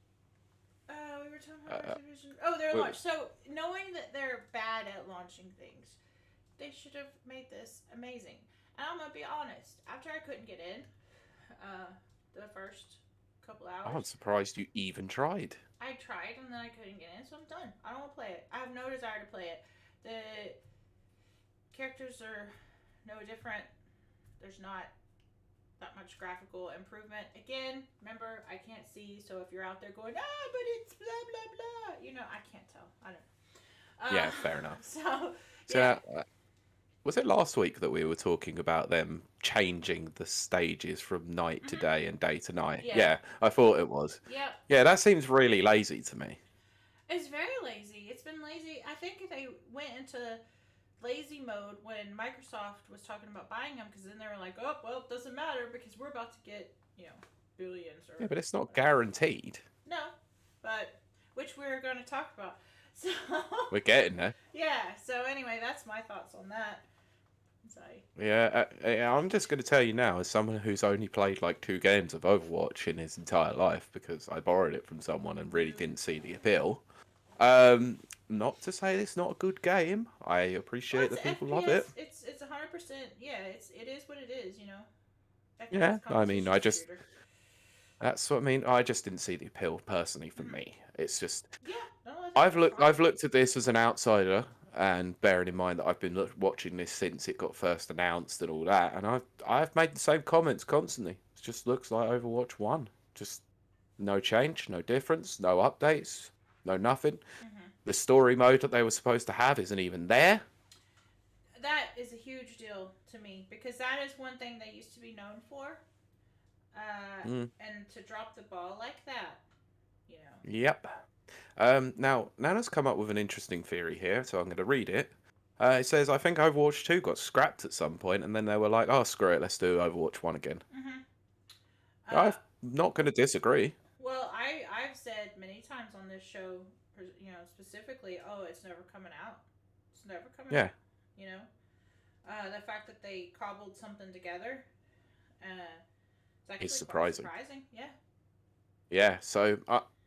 We were talking about Activision. Their launch. So knowing that they're bad at launching things, they should have made this amazing. And I'm gonna be honest. After I couldn't get in, the first couple hours. I'm surprised you even tried. I tried and then I couldn't get in, so I'm done. I don't want to play it. I have no desire to play it. The characters are no different. There's not that much graphical improvement. Again, remember, I can't see, so if you're out there going, but it's blah, blah, blah, I can't tell. I don't know. Yeah, fair enough. So yeah. Was it last week that we were talking about them changing the stages from night to day and day to night? Yeah, I thought it was. Yeah. Yeah, that seems really lazy to me. It's very lazy. It's been lazy. I think they went into lazy mode when Microsoft was talking about buying them, because then they were like, oh, well, it doesn't matter because we're about to get, billions. Yeah, but it's not guaranteed. No, but which we're going to talk about. So we're getting there. Yeah, so anyway, that's my thoughts on that. Yeah, I'm just going to tell you now, as someone who's only played like 2 games of Overwatch in his entire life, because I borrowed it from someone and really didn't see the appeal. Not to say it's not a good game. I appreciate that people love it. It's 100%. Yeah, it is what it is. Yeah, I mean, that's what I mean. I just didn't see the appeal personally for me. It's just Don't let that destroy I've you. looked at this as an outsider, and bearing in mind that I've been watching this since it got first announced and all that, and I've made the same comments constantly. It just looks like Overwatch 1. Just no change, no difference, no updates, no nothing. Hmm. The story mode that they were supposed to have isn't even there. That is a huge deal to me because that is one thing they used to be known for. Mm, And to drop the ball like that, you know. yep. Now, Nana's come up with an interesting theory here, so I'm going to read it. It says, I think Overwatch 2 got scrapped at some point, and then they were like, oh, screw it, let's do Overwatch 1 again. Hmm. I'm Uh, not going to disagree. well, I've said many times on this show, you know, specifically, oh, it's never coming out. It's never coming Yeah, out. You know, the fact that they cobbled something together, it's it's actually quite surprising. surprising. Yeah. Yeah, so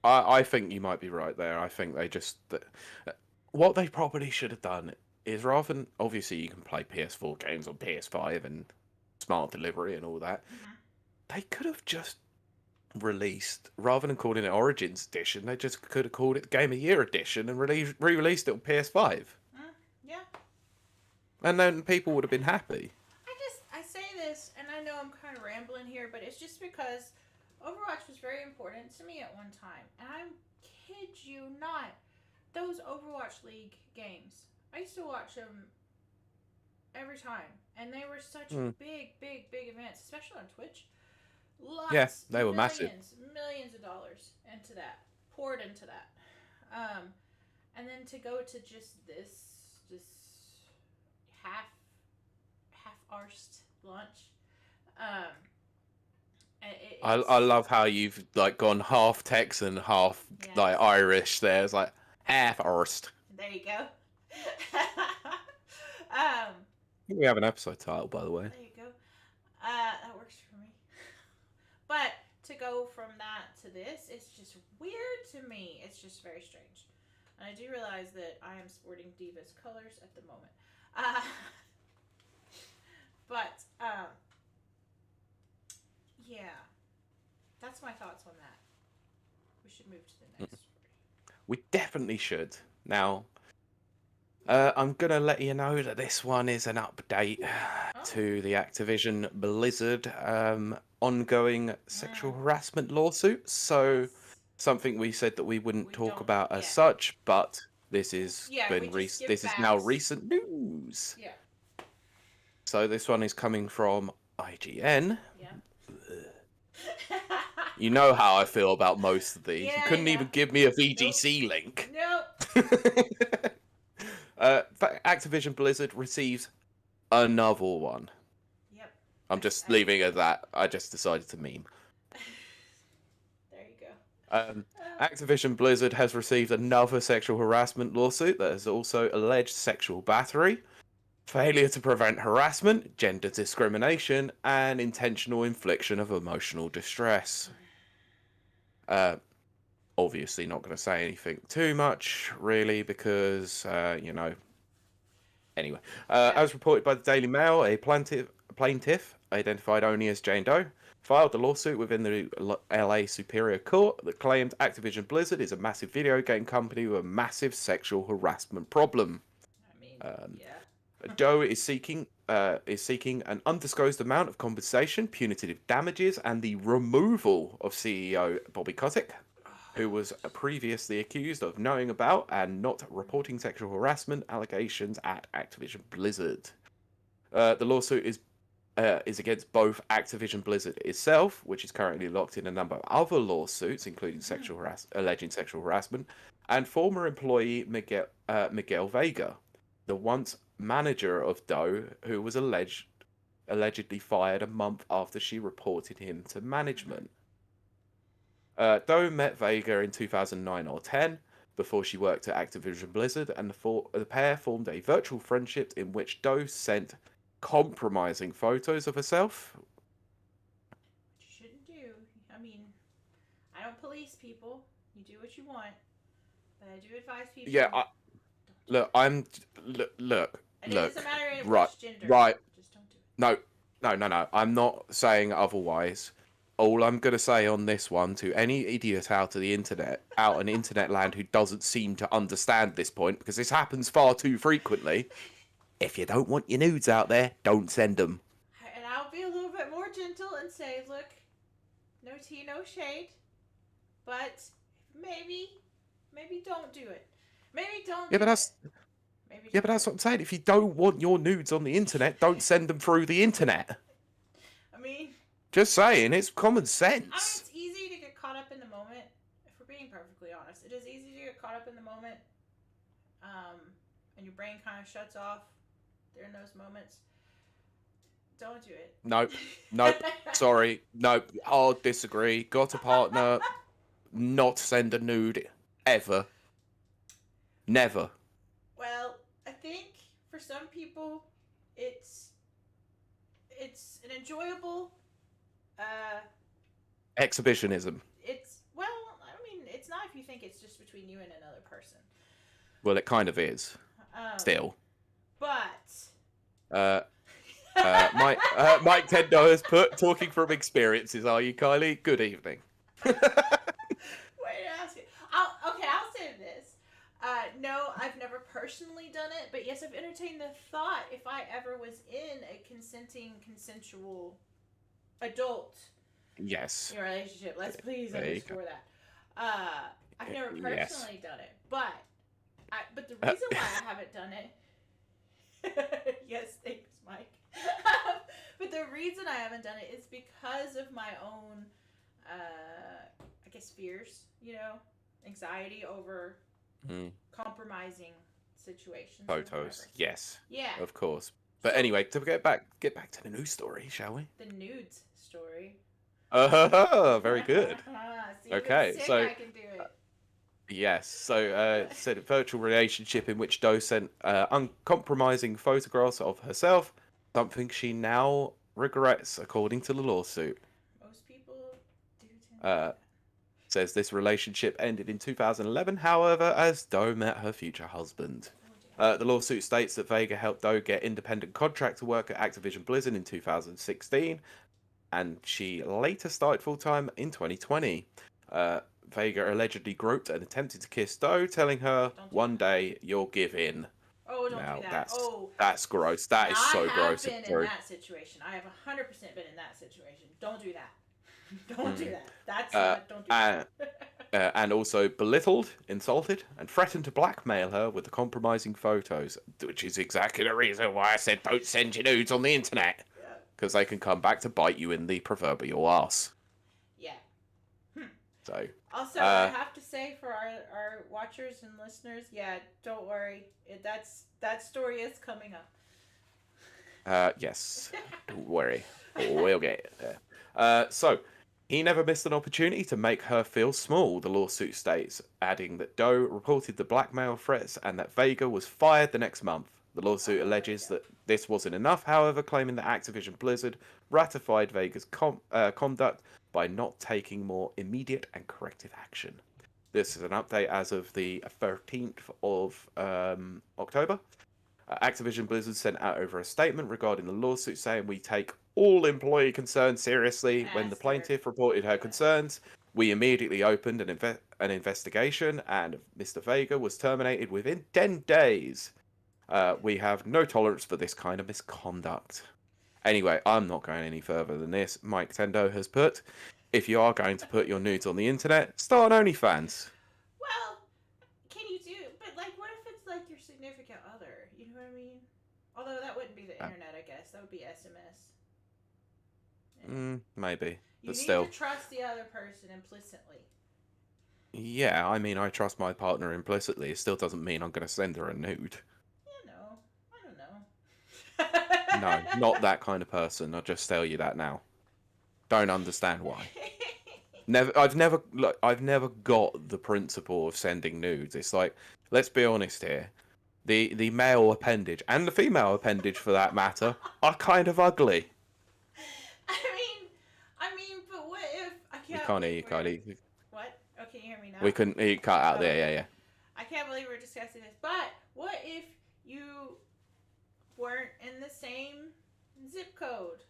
I think you might be right there. I think they just... What they probably should have done is rather than... Obviously, you can play PS4 games on PS5 and smart delivery and all that. Hmm. They could have just released, rather than calling it Origins Edition, they just could have called it Game of Year Edition and re-released it on PS5. Yeah. And then people would have been happy. I say this, and I know I'm kind of rambling here, but it's just because Overwatch was very important to me at one time, and I kid you not, those Overwatch League games, I used to watch them every time, and they were such Mm. big events, especially on Twitch. Yeah, Lots, they were massive. millions of dollars into that, poured into that, um, and then to go to just this half arsed launch, um, I it's love how you've like gone half Texan, half yes. like Irish. There, it's like half Arst. There you go. um, I think we have an episode title, by the way. there you go. That works for me. But to go from that to this, it's just weird to me. It's just very strange. And I do realize that I am sporting Divas colors at the moment. Uh, but, yeah. That's my thoughts on that. We should move to the next story. We definitely should. Now, I'm gonna let you know that this one is an update Oh. to the Activision Blizzard ongoing sexual harassment lawsuit. So Yes. something we said that we wouldn't We talk don't- about as yeah. such, but this is Yeah, we just skip this is now facts. recent news. Yeah. So this one is coming from IGN. Yeah. You know how I feel about most of these. Yeah, You I couldn't know. even give me a VGC link. Nope. Activision Blizzard receives another one. Yep. I'm just leaving it at that. I just decided to meme. There you go. Activision Blizzard has received another sexual harassment lawsuit that has also alleged sexual battery, failure to prevent harassment, gender discrimination, and intentional infliction of emotional distress. Obviously not going to say anything too much, really, because, you know... Anyway, as reported by the Daily Mail, a plaintiff, identified only as Jane Doe, filed a lawsuit within the LA Superior Court that claimed Activision Blizzard is a massive video game company with a massive sexual harassment problem. I mean, yeah. Doe is seeking an undisclosed amount of compensation, punitive damages, and the removal of CEO Bobby Kotick, who was previously accused of knowing about and not reporting sexual harassment allegations at Activision Blizzard. The lawsuit is against both Activision Blizzard itself, which is currently locked in a number of other lawsuits, including alleging sexual harassment, and former employee Miguel Vega, the once manager of Doe, who was allegedly fired a month after she reported him to management. Doe met Vega in 2009 or 10 before she worked at Activision Blizzard, and the pair formed a virtual friendship in which Doe sent compromising photos of herself. Which you shouldn't do. I mean, I don't police people. You do what you want. But I do advise people. Yeah, look. And it doesn't matter which gender. Right. Just don't do it. No. I'm not saying otherwise. all I'm gonna say on this one to any idiot out in internet land who doesn't seem to understand this point, because this happens far too frequently. If you don't want your nudes out there, don't send them. And I'll be a little bit more gentle and say, look, no tea, no shade, but maybe don't do it. Maybe don't. Yeah, but that's what I'm saying. If you don't want your nudes on the internet, don't send them through the internet. I mean, Just saying, it's common sense. it's easy to get caught up in the moment. If we're being perfectly honest, it is easy to get caught up in the moment, and your brain kind of shuts off during those moments. Don't do it. Nope. Sorry. Nope. I'll disagree. Got a partner. Not send a nude ever. Never. Well, I think for some people, it's an enjoyable. Exhibitionism. It's not if you think it's just between you and another person. Well, it kind of is. Still. But. Mike Tendo has put, talking from experiences, are you, Kylie? Good evening. Way to ask it. I'll say this. No, I've never personally done it, but yes, I've entertained the thought if I ever was in a consensual adult relationship. Let's please underscore that. I've never personally done it, but the reason why I haven't done it. Yes, thanks, Mike. But the reason I haven't done it is because of my own, I guess, fears. Anxiety over compromising situations. Photos, yes. Yeah. Of course. But anyway, to get back to the news story, shall we? The nudes story. Very good. See, okay, so I can do it. Yes, so said a virtual relationship in which Doe sent uncompromising photographs of herself, something she now regrets, according to the lawsuit. Most people do tend to. Says this relationship ended in 2011, however, as Doe met her future husband. The lawsuit states that Vega helped Doe get independent contractor work at Activision Blizzard in 2016, and she later started full-time in 2020. Vega allegedly groped and attempted to kiss Doe, telling her, "One day you'll give in." Oh, don't do that. That's gross. That is so gross. I have been in that situation. I have 100% been in that situation. Don't do that. Don't do that. Don't do that. And also belittled, insulted, and threatened to blackmail her with the compromising photos, which is exactly the reason why I said don't send your nudes on the internet. Because they can come back to bite you in the proverbial arse. Yeah. So. Also, I have to say for our watchers and listeners, don't worry. That story is coming up. Yes. Don't worry. We'll get it there. So, he never missed an opportunity to make her feel small, the lawsuit states, adding that Doe reported the blackmail threats and that Vega was fired the next month. The lawsuit alleges that this wasn't enough, however, claiming that Activision Blizzard ratified Vega's conduct by not taking more immediate and corrective action. This is an update as of the 13th of October. Activision Blizzard sent out over a statement regarding the lawsuit saying, "We take all employee concerns seriously. When the plaintiff reported her concerns, we immediately opened an investigation and Mr. Vega was terminated within 10 days. We have no tolerance for this kind of misconduct." Anyway, I'm not going any further than this. Mike Tendo has put, if you are going to put your nudes on the internet, start an OnlyFans. Well, can you do... But, what if it's, your significant other? You know what I mean? Although that wouldn't be the internet, I guess. That would be SMS. Yeah. Maybe. You but need still. to trust the other person implicitly. Yeah, I mean, I trust my partner implicitly. It still doesn't mean I'm going to send her a nude. No, not that kind of person. I'll just tell you that now. Don't understand why. I've never got the principle of sending nudes. It's like, let's be honest here. The male appendage and the female appendage, for that matter, are kind of ugly. I mean, but what if I can't? We can't hear you, Kylie. What? Oh, can you hear me now? We couldn't. You cut out there. Yeah. I can't believe we're discussing this. But what if you weren't in the same zip code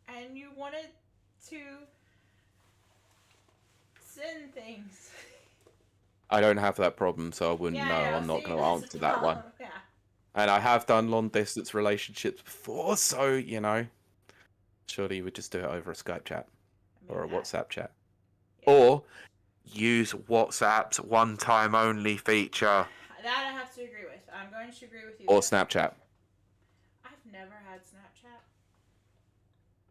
and you wanted to send things. I don't have that problem, so I wouldn't Yeah, know. I know. I'm not See, going to that's answer the that one. problem. Yeah. And I have done long distance relationships before, so you know, surely you would just do it over a Skype chat or a WhatsApp chat, Yeah. or use WhatsApp's one-time only feature, That I have to agree with. I'm going to agree with you or there. Snapchat. I've never had Snapchat.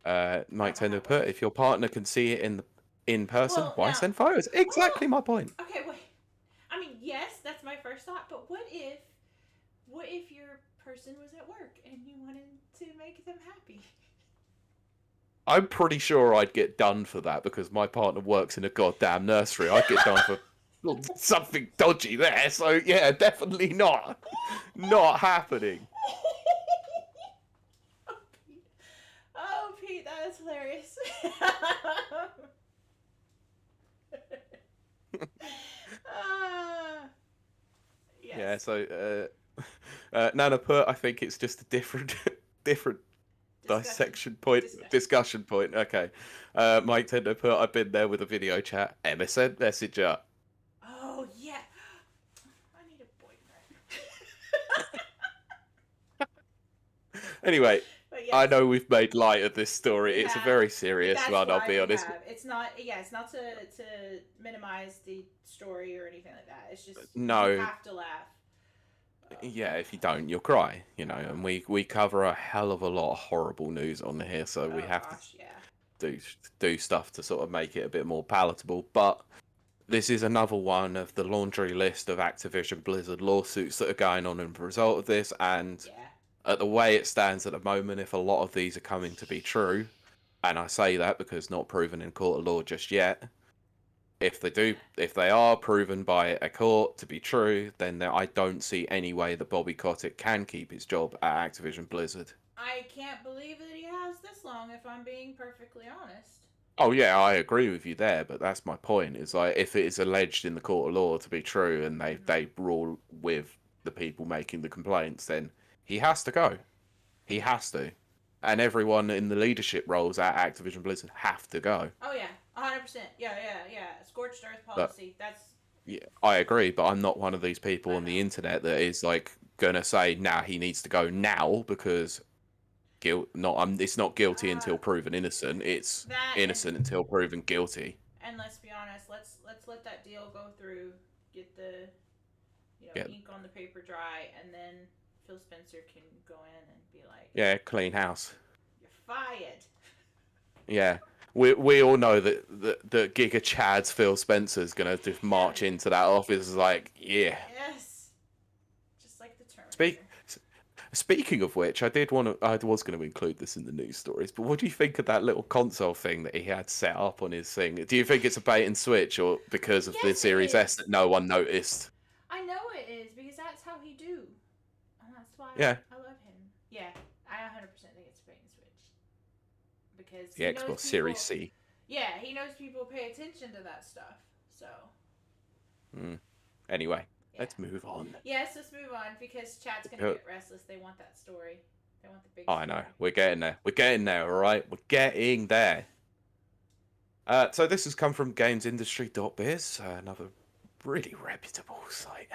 Mike Don't know how Tender it put, works. if your partner can see it in person, Well, why now, send photos? Exactly my point. okay, wait. I mean, yes, that's my first thought, but what if your person was at work and you wanted to make them happy? I'm pretty sure I'd get done for that because my partner works in a goddamn nursery. I'd get done for something dodgy there. So yeah, definitely not. Not happening. Oh, Pete, that is hilarious. Yes. Yeah, so Nana put, I think it's just a different discussion point. Okay. Mike Tendo put, I've been there with a video chat. MSN Messenger. Oh, yeah. I need a boyfriend. Anyway, But yes, I know we've made light of this story. we It's a have. very But serious that's one, I'll why be we honest. have. It's not. Yeah, it's not to minimize the story or anything like that. It's just No. you have to laugh. Yeah, if you don't, you'll cry, you know, and we cover a hell of a lot of horrible news on here, so we have to do stuff to sort of make it a bit more palatable. But this is another one of the laundry list of Activision Blizzard lawsuits that are going on as a result of this, and at the way it stands at the moment, if a lot of these are coming to be true, and I say that because not proven in court of law just yet, if they are proven by a court to be true, then I don't see any way that Bobby Kotick can keep his job at Activision Blizzard. I can't believe that he has this long, if I'm being perfectly honest. Oh yeah, I agree with you there, but that's my point. Is like if it is alleged in the court of law to be true, and they rule with the people making the complaints, then he has to go. He has to, and everyone in the leadership roles at Activision Blizzard have to go. Oh yeah, 100%. Yeah. Scorched earth policy. That's. Yeah, I agree, but I'm not one of these people on the internet that is like gonna say, "Nah, he needs to go now," because it's not guilty until proven innocent. It's innocent until proven guilty. And let's be honest, let's let that deal go through, get the ink on the paper dry, and then Phil Spencer can go in and be like, yeah, clean house. You're fired. Yeah. We all know that Giga Chad's Phil Spencer's gonna just march into that office like, yeah. Yes. Just like the Terminator. Speaking of which, I was going to include this in the news stories, but what do you think of that little console thing that he had set up on his thing? Do you think it's a bait and switch, or because of the Series S that no one noticed? I know it is, because that's how he do. And that's why I love him. Yeah, I 100% think it's a bait and switch. Because the Xbox Series C. Yeah, he knows people pay attention to that stuff, so. Anyway. Let's move on. Yes, let's move on, because chat's going to get restless. They want that story. They want the big story. I know. We're getting there. We're getting there, all right? We're getting there. So this has come from gamesindustry.biz, another really reputable site.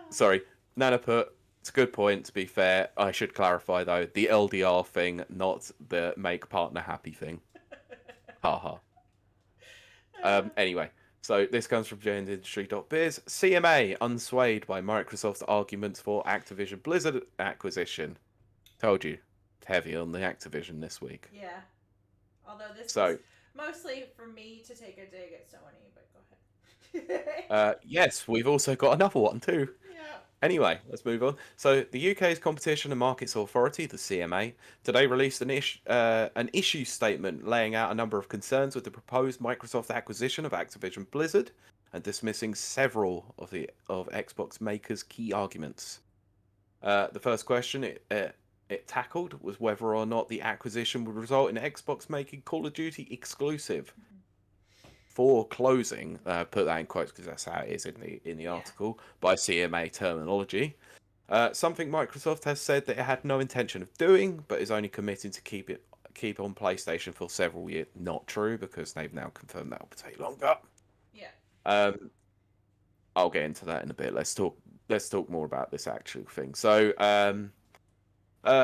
Sorry. Nana put, it's a good point, to be fair. I should clarify, though, the LDR thing, not the make partner happy thing. Haha. Anyway, so this comes from gamesindustry.biz. CMA unswayed by Microsoft's arguments for Activision Blizzard acquisition. Told you, it's heavy on the Activision this week. Yeah. Although this is mostly for me to take a dig at Sony, but go ahead. Yes, we've also got another one too. Yeah. Anyway, let's move on. So, the UK's Competition and Markets Authority, the CMA, today released an issue statement laying out a number of concerns with the proposed Microsoft acquisition of Activision Blizzard and dismissing several of Xbox makers' key arguments. The first question it tackled was whether or not the acquisition would result in Xbox making Call of Duty exclusive. For closing, put that in quotes because that's how it is in the article, by CMA terminology. Something Microsoft has said that it had no intention of doing, but is only committing to keep on PlayStation for several years. Not true, because they've now confirmed that will take longer. Yeah. Um, I'll get into that in a bit. Let's talk more about this actual thing. So,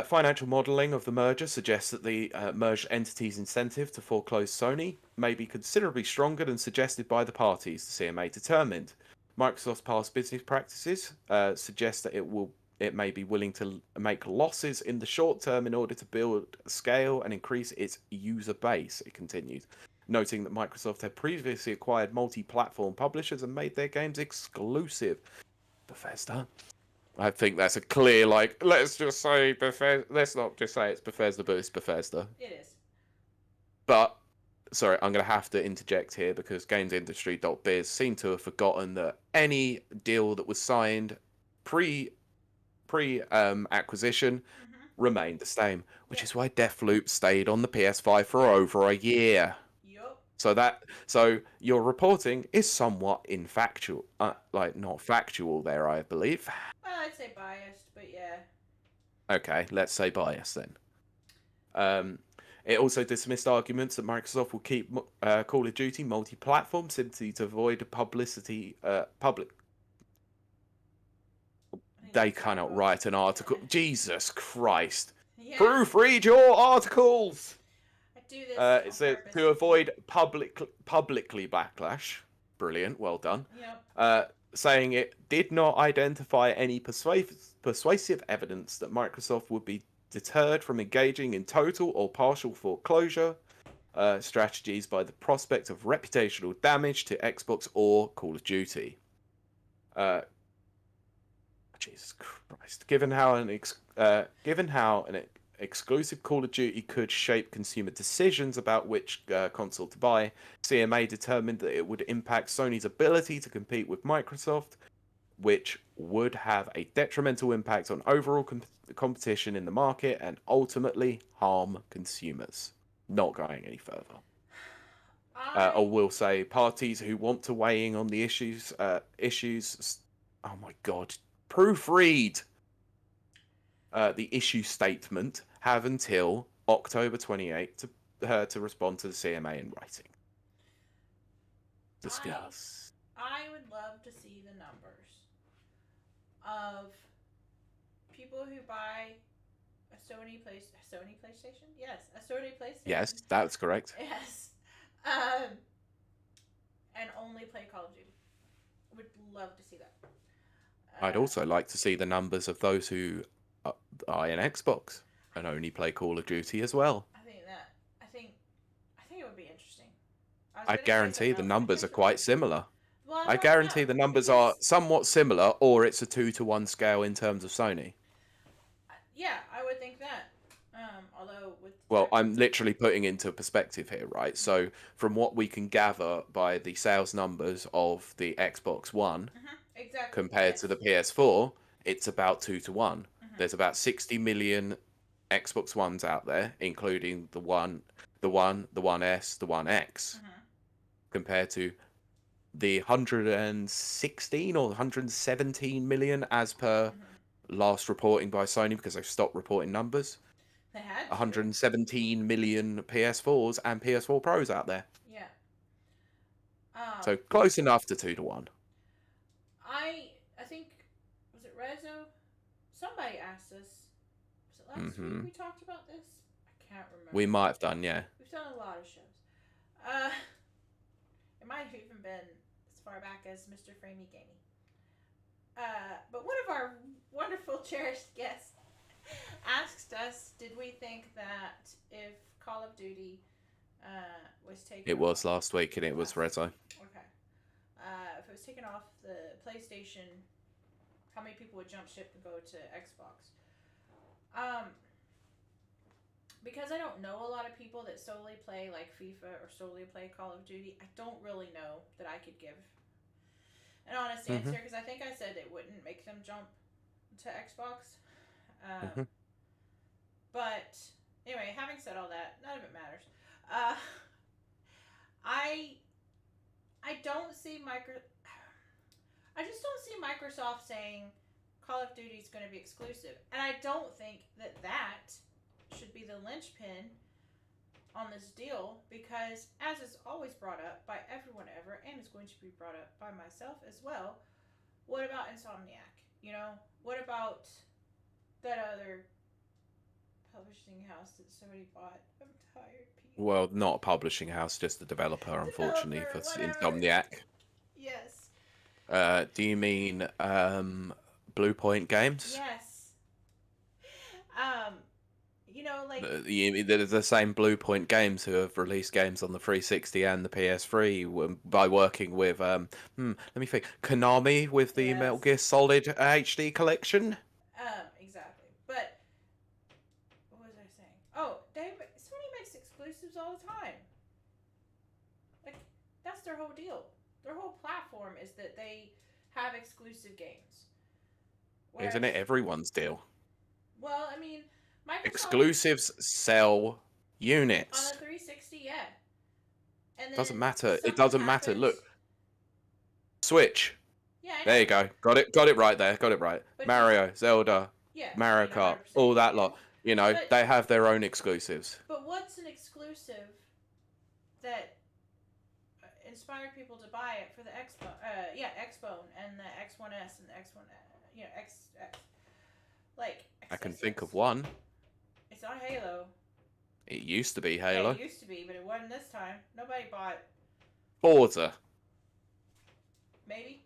financial modelling of the merger suggests that the merged entity's incentive to foreclose Sony may be considerably stronger than suggested by the parties, the CMA determined. Microsoft's past business practices suggest that it may be willing to make losses in the short term in order to build scale and increase its user base, it continued, noting that Microsoft had previously acquired multi-platform publishers and made their games exclusive. Bethesda. I think that's a clear, like, let's just say Bethesda. Let's not just say it's Bethesda, but it's Bethesda. It is. But, sorry, I'm going to have to interject here because GamesIndustry.biz seem to have forgotten that any deal that was signed pre acquisition Mm-hmm. remained the same, which Yeah. is why Deathloop stayed on the PS5 for over a year. Yup. So your reporting is somewhat infactual, like not factual there, I believe. Well, I'd say biased, but yeah. Okay, let's say biased then. It also dismissed arguments that Microsoft will keep Call of Duty multi-platform simply to avoid publicity. They cannot write an article. Yeah. Jesus Christ! Yeah. Proofread your articles. I do this It on says purpose. to avoid publicly backlash. Brilliant, well done. Yep. Saying it did not identify any persuasive evidence that Microsoft would be deterred from engaging in total or partial foreclosure strategies by the prospect of reputational damage to Xbox or Call of Duty. Jesus Christ! Given how an exclusive Call of Duty could shape consumer decisions about which console to buy, CMA determined that it would impact Sony's ability to compete with Microsoft, which would have a detrimental impact on overall competition in the market and ultimately harm consumers. Not going any further. I will say parties who want to weigh in on the issues. Oh my God! Proofread. The issue statement have until October 28th to respond to the CMA in writing. Discuss. I would love to see the numbers of people who buy a Sony PlayStation? Yes, a Sony PlayStation. Yes, that's correct. Yes. And only play Call of Duty. Would love to see that. I'd also like to see the numbers of those who buy an Xbox and only play Call of Duty as well. I think it would be interesting. I guarantee the numbers are quite similar. Well, I guarantee the numbers are somewhat similar, or it's a 2-to-1 scale in terms of Sony. Yeah, I would think that. Although with well, I'm literally putting into perspective here, right? So from what we can gather by the sales numbers of the Xbox One exactly. compared to the PS4, it's about 2-to-1. Mm-hmm. There's about 60 million Xbox Ones out there, including the One, the 1S, the One X, compared to the 116 or 117 million as per last reporting by Sony, because they've stopped reporting numbers. They had 117 million PS4s and PS4 Pros out there. Yeah. So close enough to 2-to-1. I think, was it Rezo? Somebody asked us. Was it last week we talked about this? I can't remember. We might have done, yeah. We've done a lot of shows. It might have even been as far back as Mr. Framey Gamey. But one of our wonderful cherished guests asked us, did we think that if Call of Duty was taken It was last week, and it was Rezo. Okay. If it was taken off the PlayStation, how many people would jump ship and go to Xbox? Because I don't know a lot of people that solely play like FIFA or solely play Call of Duty, I don't really know that I could give an honest answer, because I think I said it wouldn't make them jump to Xbox. But anyway, having said all that, none of it matters. I don't see I just don't see Microsoft saying Call of Duty is going to be exclusive. And I don't think that that should be the linchpin on this deal, because as is always brought up by everyone ever, and is going to be brought up by myself as well, what about Insomniac? You know, what about that other publishing house that somebody bought? I'm tired, Pete. Well, not a publishing house, just a developer, unfortunately, Developer, for whatever. Insomniac. Yes. Do you mean Blue Point Games? Yes. You know, like, They're the same Blue Point Games who have released games on the 360 and the PS3 by working with let me think, Konami with the Metal yes. Gear Solid HD collection. Exactly. But what was I saying? Oh, Sony makes exclusives all the time. Like, that's their whole deal. Their whole platform is that they have exclusive games. Isn't it everyone's deal? Well, I mean, Microsoft Exclusives sell on units. the 360, yeah. And then Doesn't matter. It something doesn't matter. happens. Look, Switch. Yeah, I know. There you go. Got it right there. Got it right. But Mario, Zelda, yeah, Mario I mean, Kart, 100%, all that yeah. lot. You know, But- they have their own exclusives. But what's an exclusive that inspired people to buy it for the Xbone and the X1S and the X1, X. Like, I can XSS. think of one. It's not Halo. It used to be Yeah, Halo. it used to be, but it wasn't this time. Nobody bought. Forza. Maybe.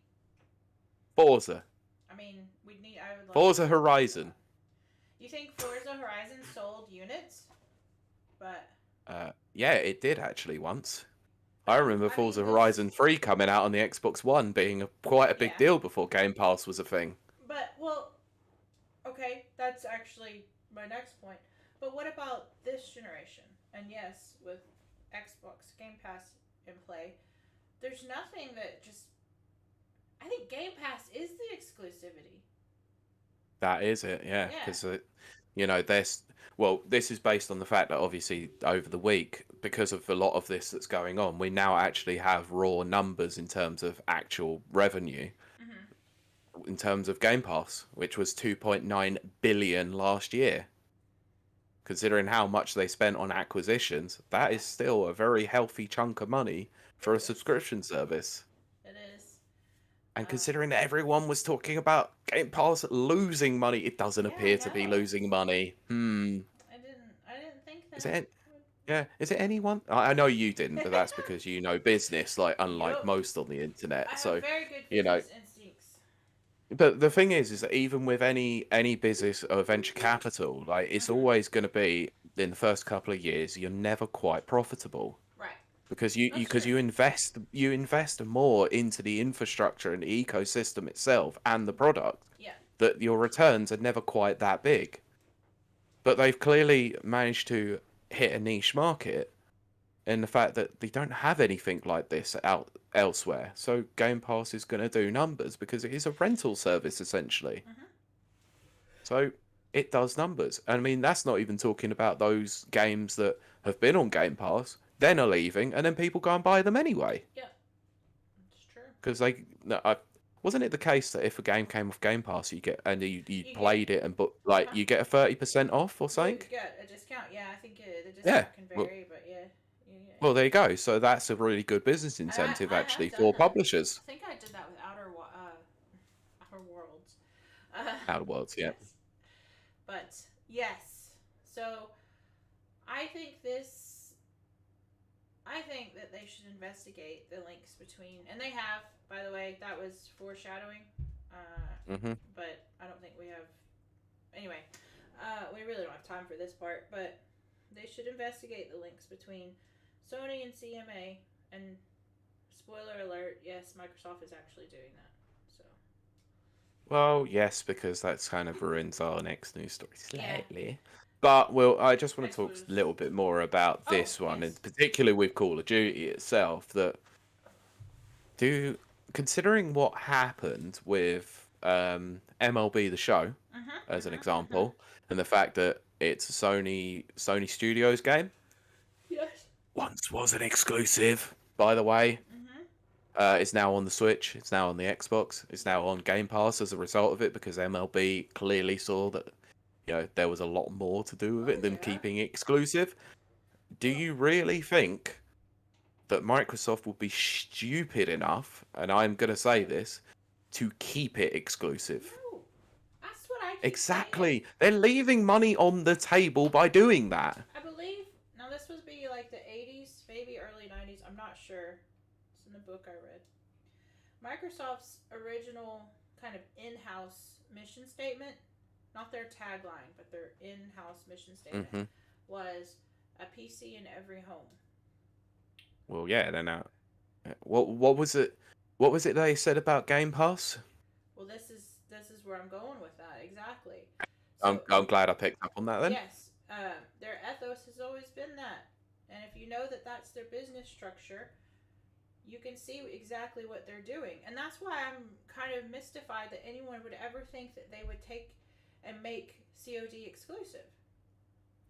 Forza. I mean, we'd need. I would. Love Forza Horizon. You think Forza Horizon sold units? But. Yeah, it did actually once. I remember I mean, Forza this- Horizon 3 coming out on the Xbox One being quite a big Yeah. deal before Game Pass was a thing. But, well, okay, that's actually my next point. But what about this generation? And yes, with Xbox Game Pass in play, there's nothing that just. I think Game Pass is the exclusivity. That is it, yeah. Yeah. Because, this is based on the fact that obviously over the week, because of a lot of this that's going on, we now actually have raw numbers in terms of actual revenue. In terms of Game Pass, which was 2.9 billion last year. Considering how much they spent on acquisitions, that is still a very healthy chunk of money for a subscription service. It is. And considering that everyone was talking about Game Pass losing money, it doesn't Yeah, appear I to be know. losing money. I didn't think that. Is it? Yeah, is it anyone? I know you didn't, but that's because you know business, like unlike Yup. most on the internet. I have So, very good you know, business instincts. but the thing is that even with any business or venture capital, like it's always going to be in the first couple of years, you're never quite profitable Right. because That's you invest more into the infrastructure and the ecosystem itself and the product Yeah. that your returns are never quite that big. But they've clearly managed to hit a niche market in the fact that they don't have anything like this out elsewhere. So Game Pass is going to do numbers because it is a rental service essentially. So it does numbers. And I mean, that's not even talking about those games that have been on Game Pass, then are leaving, and then people go and buy them anyway. Yeah. It's true. Because wasn't it the case that if a game came off Game Pass, you played it and you get a 30% off or You something? get a discount. Yeah, I think the discount Yeah, can well- vary, but yeah. Well, there you go. So that's a really good business incentive I have actually done for that. publishers. I think I did that with Outer Worlds. Outer Worlds, yeah. Yes. But yes, so I think that they should investigate the links between, and they have, by the way, that was foreshadowing. Hmm. But I don't think we have. Anyway, we really don't have time for this part, but they should investigate the links between Sony and CMA. And spoiler alert, yes, Microsoft is actually doing that. So. Well, yes, because that's kind of ruins our next news story Yeah. slightly. But I just want I to talk suppose. a little bit more about Oh, this one, yes. and particularly with Call of Duty itself. Considering what happened with MLB The Show, as an example, and the fact that it's a Sony Studios game, Yes. once was an exclusive, by the way. It's now on the Switch. It's now on the Xbox. It's now on Game Pass as a result of it because MLB clearly saw that there was a lot more to do with Oh it than yeah. keeping it exclusive. Do Well, you really think that Microsoft would be stupid enough, and I'm going to say this, to keep it exclusive? no. That's what I keep saying. Exactly. They're leaving money on the table by doing that. I believe now this would be like the 80s, maybe early 90s. I'm not sure. It's in the book I read. Microsoft's original kind of in-house mission statement, not their tagline, but their in-house mission statement Hmm. was a PC in every home. Well, yeah, they're now. What was it? What was it they said about Game Pass? Well, this is where I'm going with that exactly. I'm So I'm glad I picked up on that then. yes, their ethos has always been that, and if you know that that's their business structure, you can see exactly what they're doing, and that's why I'm kind of mystified that anyone would ever think that they would take and make COD exclusive,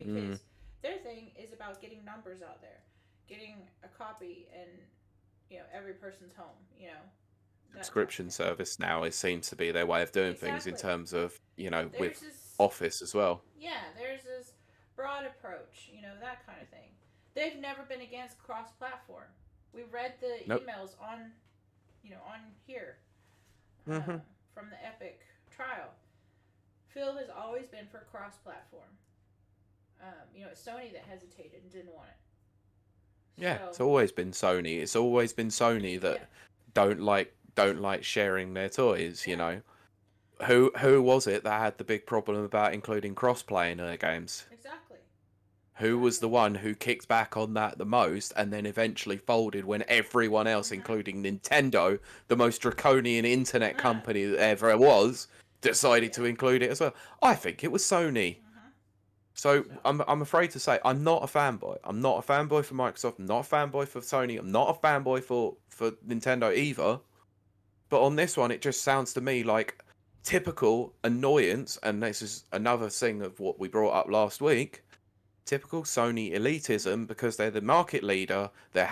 Mm. because their thing is about getting numbers out there, getting a copy in every person's home, that type of Subscription thing. service now it seems to be their way of doing things in Exactly. terms of There's with this Office as well. Yeah, there's this broad approach, that kind of thing. They've never been against cross-platform. We read the Nope. emails on here Hmm. from the Epic trial. Phil has always been for cross-platform. It's Sony that hesitated and didn't want it. Yeah, So it's always been Sony. It's always been Sony yeah, that don't like sharing their toys. yeah, Who was it that had the big problem about including crossplay in their games? exactly, Who was the exactly. one who kicked back on that the most and then eventually folded when everyone else, Mhm. including Nintendo, the most draconian internet Uh, company that ever was, decided yeah. to include it as well? I think it was Sony. Mhm. So So I'm afraid to say I'm not a fanboy. I'm not a fanboy for Microsoft. I'm not a fanboy for Sony. I'm not a fanboy for Nintendo either. But on this one, it just sounds to me like typical annoyance, and this is another thing of what we brought up last week. Typical Sony elitism because they're the market leader. They've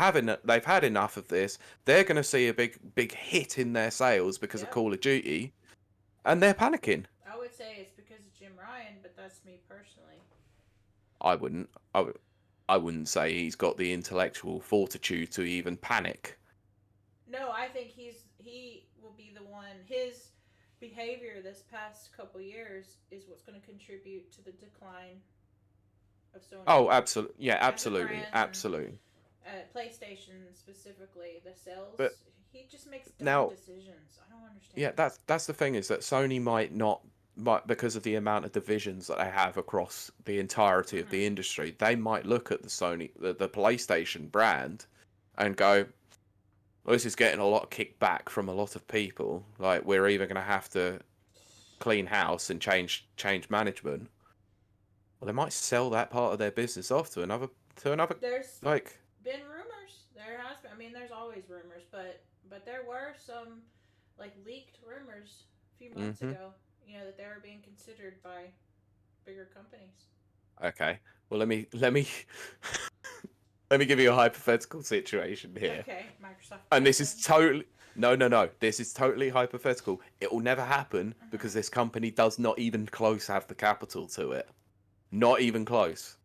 had enough of this. They're going to see a big hit in their sales because of yep. Call of Duty, and they're panicking. I would say it's because of Jim Ryan, but that's me personally. I wouldn't. I wouldn't say he's got the intellectual fortitude to even panic. No, I think he will be the one. His behavior this past couple years is what's going to contribute to the decline of Sony Oh, absolutely. Yeah, as a absolutely, brand and absolutely. PlayStation specifically. The But sales, he just makes dumb now, decisions. I don't yeah, understand. that's the thing is that Sony might because of the amount of divisions that they have across the entirety of Mm-hmm. the industry, they might look at the PlayStation brand and go, well, this is getting a lot of kickback from a lot of people. Like we're either going to have to clean house and change management, or they might sell that part of their business off to another There's like. been rumors. There has been. I mean, there's always rumors, but there were some like leaked rumors a few months Hmm. ago. That they were being considered by bigger companies. Okay. Well, let me let me give you a hypothetical situation here. Okay, Microsoft And this Franklin. is totally no, no, no. This is totally hypothetical. It will never happen Mm-hmm. because this company does not even close have the capital to it. Not even close.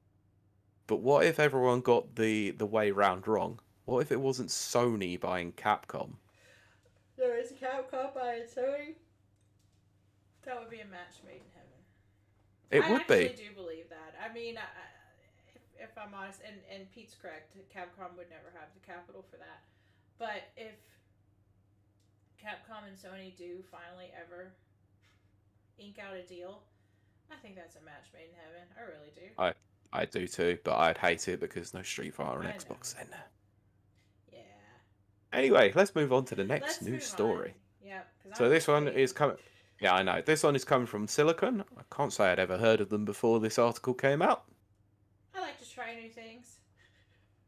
But what if everyone got the way round wrong? What if it wasn't Sony buying Capcom? There is a Capcom by Sony. That would be a match made in heaven. It I would actually be. do believe that. I mean, if I'm honest, and Pete's correct, Capcom would never have the capital for that. But if Capcom and Sony do finally ever ink out a deal, I think that's a match made in heaven. I really do. I I do too, but I'd hate it because no Street Fighter on I Xbox then. know. Yeah. Anyway, let's move on to the next Let's news move on. story. Yeah, because So I'm this just one waiting. is coming. Yeah, I know. This one is coming from Silicon. I can't say I'd ever heard of them before this article came out. I like to try new things,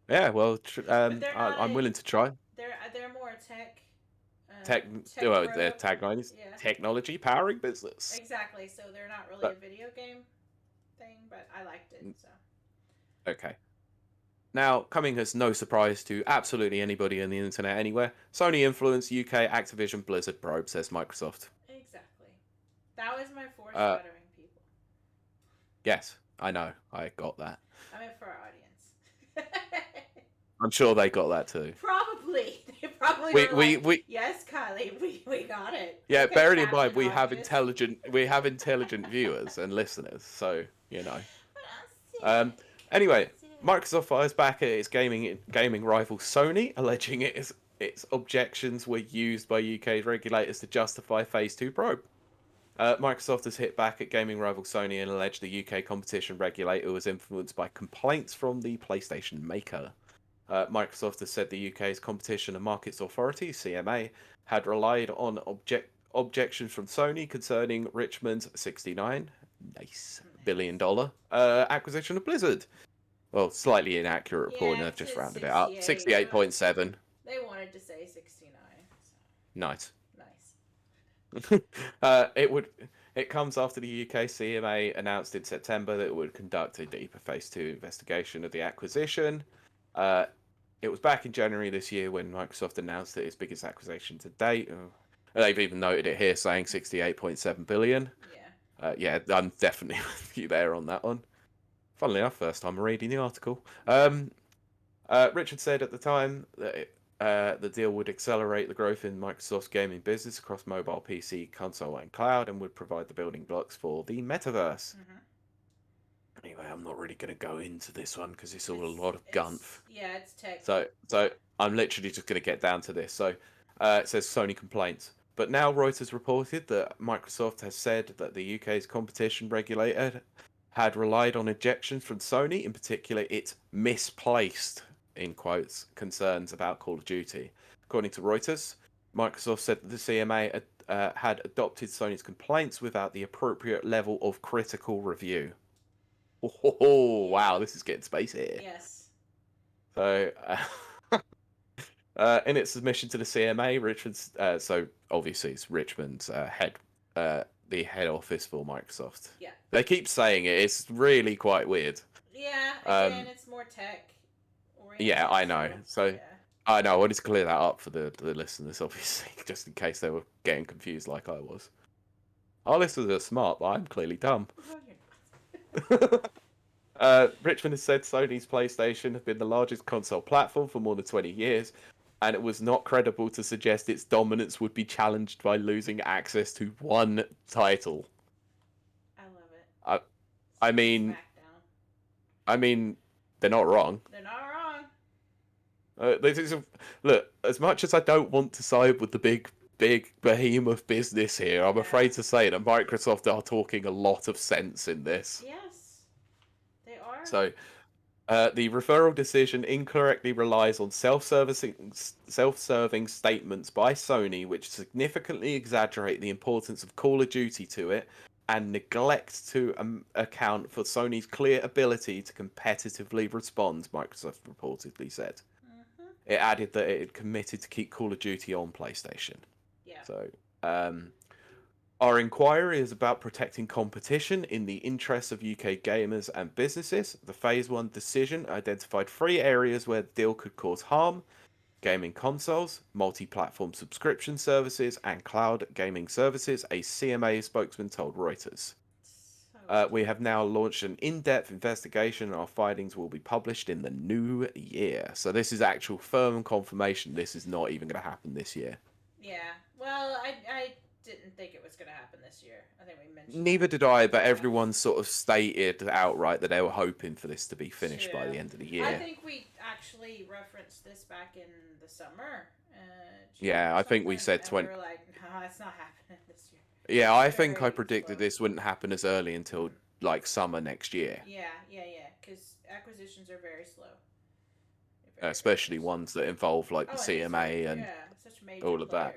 Yeah, well, but they're not I'm a. willing to try. They're more a tech, Tech, tech well, their bro. tagline is Yeah. technology powering business. Exactly. So they're not really a But video game thing, but I liked it. So okay, Now, coming as no surprise to absolutely anybody on the internet anywhere, Sony influenced UK Activision Blizzard probe, says Microsoft. Exactly. That was my Uh, foreshadowing, people. yes, I know. I got that. I meant for our audience. I'm sure they got that too. Probably. They probably We were we like, we yes, Kylie, we got it. yeah. Okay, Bearing in mind, Captain Obvious. we have intelligent viewers and listeners, so you know. But Um. Anyway, Microsoft fires back at its gaming rival Sony, alleging its objections were used by UK's regulators to justify Phase 2 probe. Microsoft has hit back at gaming rival Sony and alleged the UK competition regulator was influenced by complaints from the PlayStation maker. Microsoft has said the UK's Competition and Markets Authority, CMA, had relied on objections from Sony concerning Richmond's $69 billion acquisition of Blizzard. Well, slightly inaccurate reporting. Yeah, I've just it's rounded it up. 68, 68.7. they wanted to say 69. So. Nice. Nice. It comes after the UK CMA announced in September that it would conduct a deeper Phase 2 investigation of the acquisition. It was back in January this year when Microsoft announced that its biggest acquisition to date. They've even noted it here saying 68.7 billion. Yeah. Yeah, I'm definitely with you there on that one. Funnily enough, first time reading the article. Richard said at the time that the deal would accelerate the growth in Microsoft's gaming business across mobile, PC, console, and cloud, and would provide the building blocks for the metaverse. Mm-hmm. Anyway, I'm not really going to go into this one because it's all a lot of gumph. Yeah, it's tech. So I'm literally just going to get down to this. So it says Sony complaints. But now Reuters reported that Microsoft has said that the UK's competition regulator had relied on objections from Sony, in particular its misplaced, in quotes, concerns about Call of Duty. According to Reuters, Microsoft said that the CMA had adopted Sony's complaints without the appropriate level of critical review. Oh, wow, this is getting spicy. Yes. So, in its submission to the CMA, Richmond's so obviously it's Richmond's the head office for Microsoft. Yeah. They keep saying it. It's really quite weird. Yeah. Again, it's more tech. Yeah, I know. So yeah. I know. I wanted to clear that up for the listeners, obviously, just in case they were getting confused like I was. Our listeners are smart, but I'm clearly dumb. Richmond has said Sony's PlayStation has been the largest console platform for more than 20 years, and it was not credible to suggest its dominance would be challenged by losing access to one title. I love it. I mean, they're not wrong. They're not wrong. Look, as much as I don't want to side with the big behemoth business here, I'm afraid to say that Microsoft are talking a lot of sense in this. Yes, they are. So, the referral decision incorrectly relies on self-serving statements by Sony, which significantly exaggerate the importance of Call of Duty to it, and neglect to account for Sony's clear ability to competitively respond, Microsoft reportedly said. Mm-hmm. It added that it had committed to keep Call of Duty on PlayStation. Yeah. So, our inquiry is about protecting competition in the interests of UK gamers and businesses. The Phase 1 decision identified 3 areas where the deal could cause harm: gaming consoles, multi-platform subscription services, and cloud gaming services, a CMA spokesman told Reuters. We have now launched an in-depth investigation, and our findings will be published in the new year. So this is actual firm confirmation this is not even going to happen this year. Yeah. Well, I didn't think it was going to happen this year. I think we mentioned. Neither did I, but everyone sort of stated outright that they were hoping for this to be finished by the end of the year. I think we actually referenced this back in the summer. Yeah, I think we said we were like, no, it's not happening this year. Yeah, I think I predicted this wouldn't happen as early until like summer next year. Yeah, because acquisitions are very slow. Especially ones that involve like the CMA and such major all of that.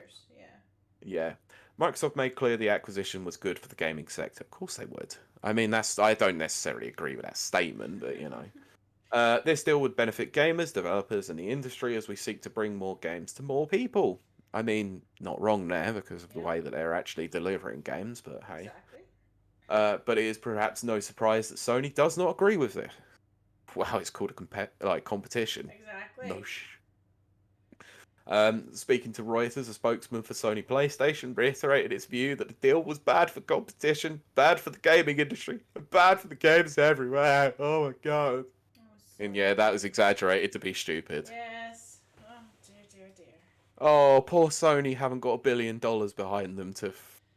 Yeah. Microsoft made clear the acquisition was good for the gaming sector. Of course they would. I mean, I don't necessarily agree with that statement, but you know. This deal would benefit gamers, developers, and the industry as we seek to bring more games to more people. I mean, not wrong there because of the way that they're actually delivering games, but hey. Exactly. But it is perhaps no surprise that Sony does not agree with this. Wow, it's called a competition. Exactly. No Speaking to Reuters, a spokesman for Sony PlayStation reiterated its view that the deal was bad for competition, bad for the gaming industry, and bad for the games everywhere. Oh my god. Oh, And so yeah, that was exaggerated to be stupid. yes. Oh dear. Oh, poor Sony haven't got $1 billion behind them to.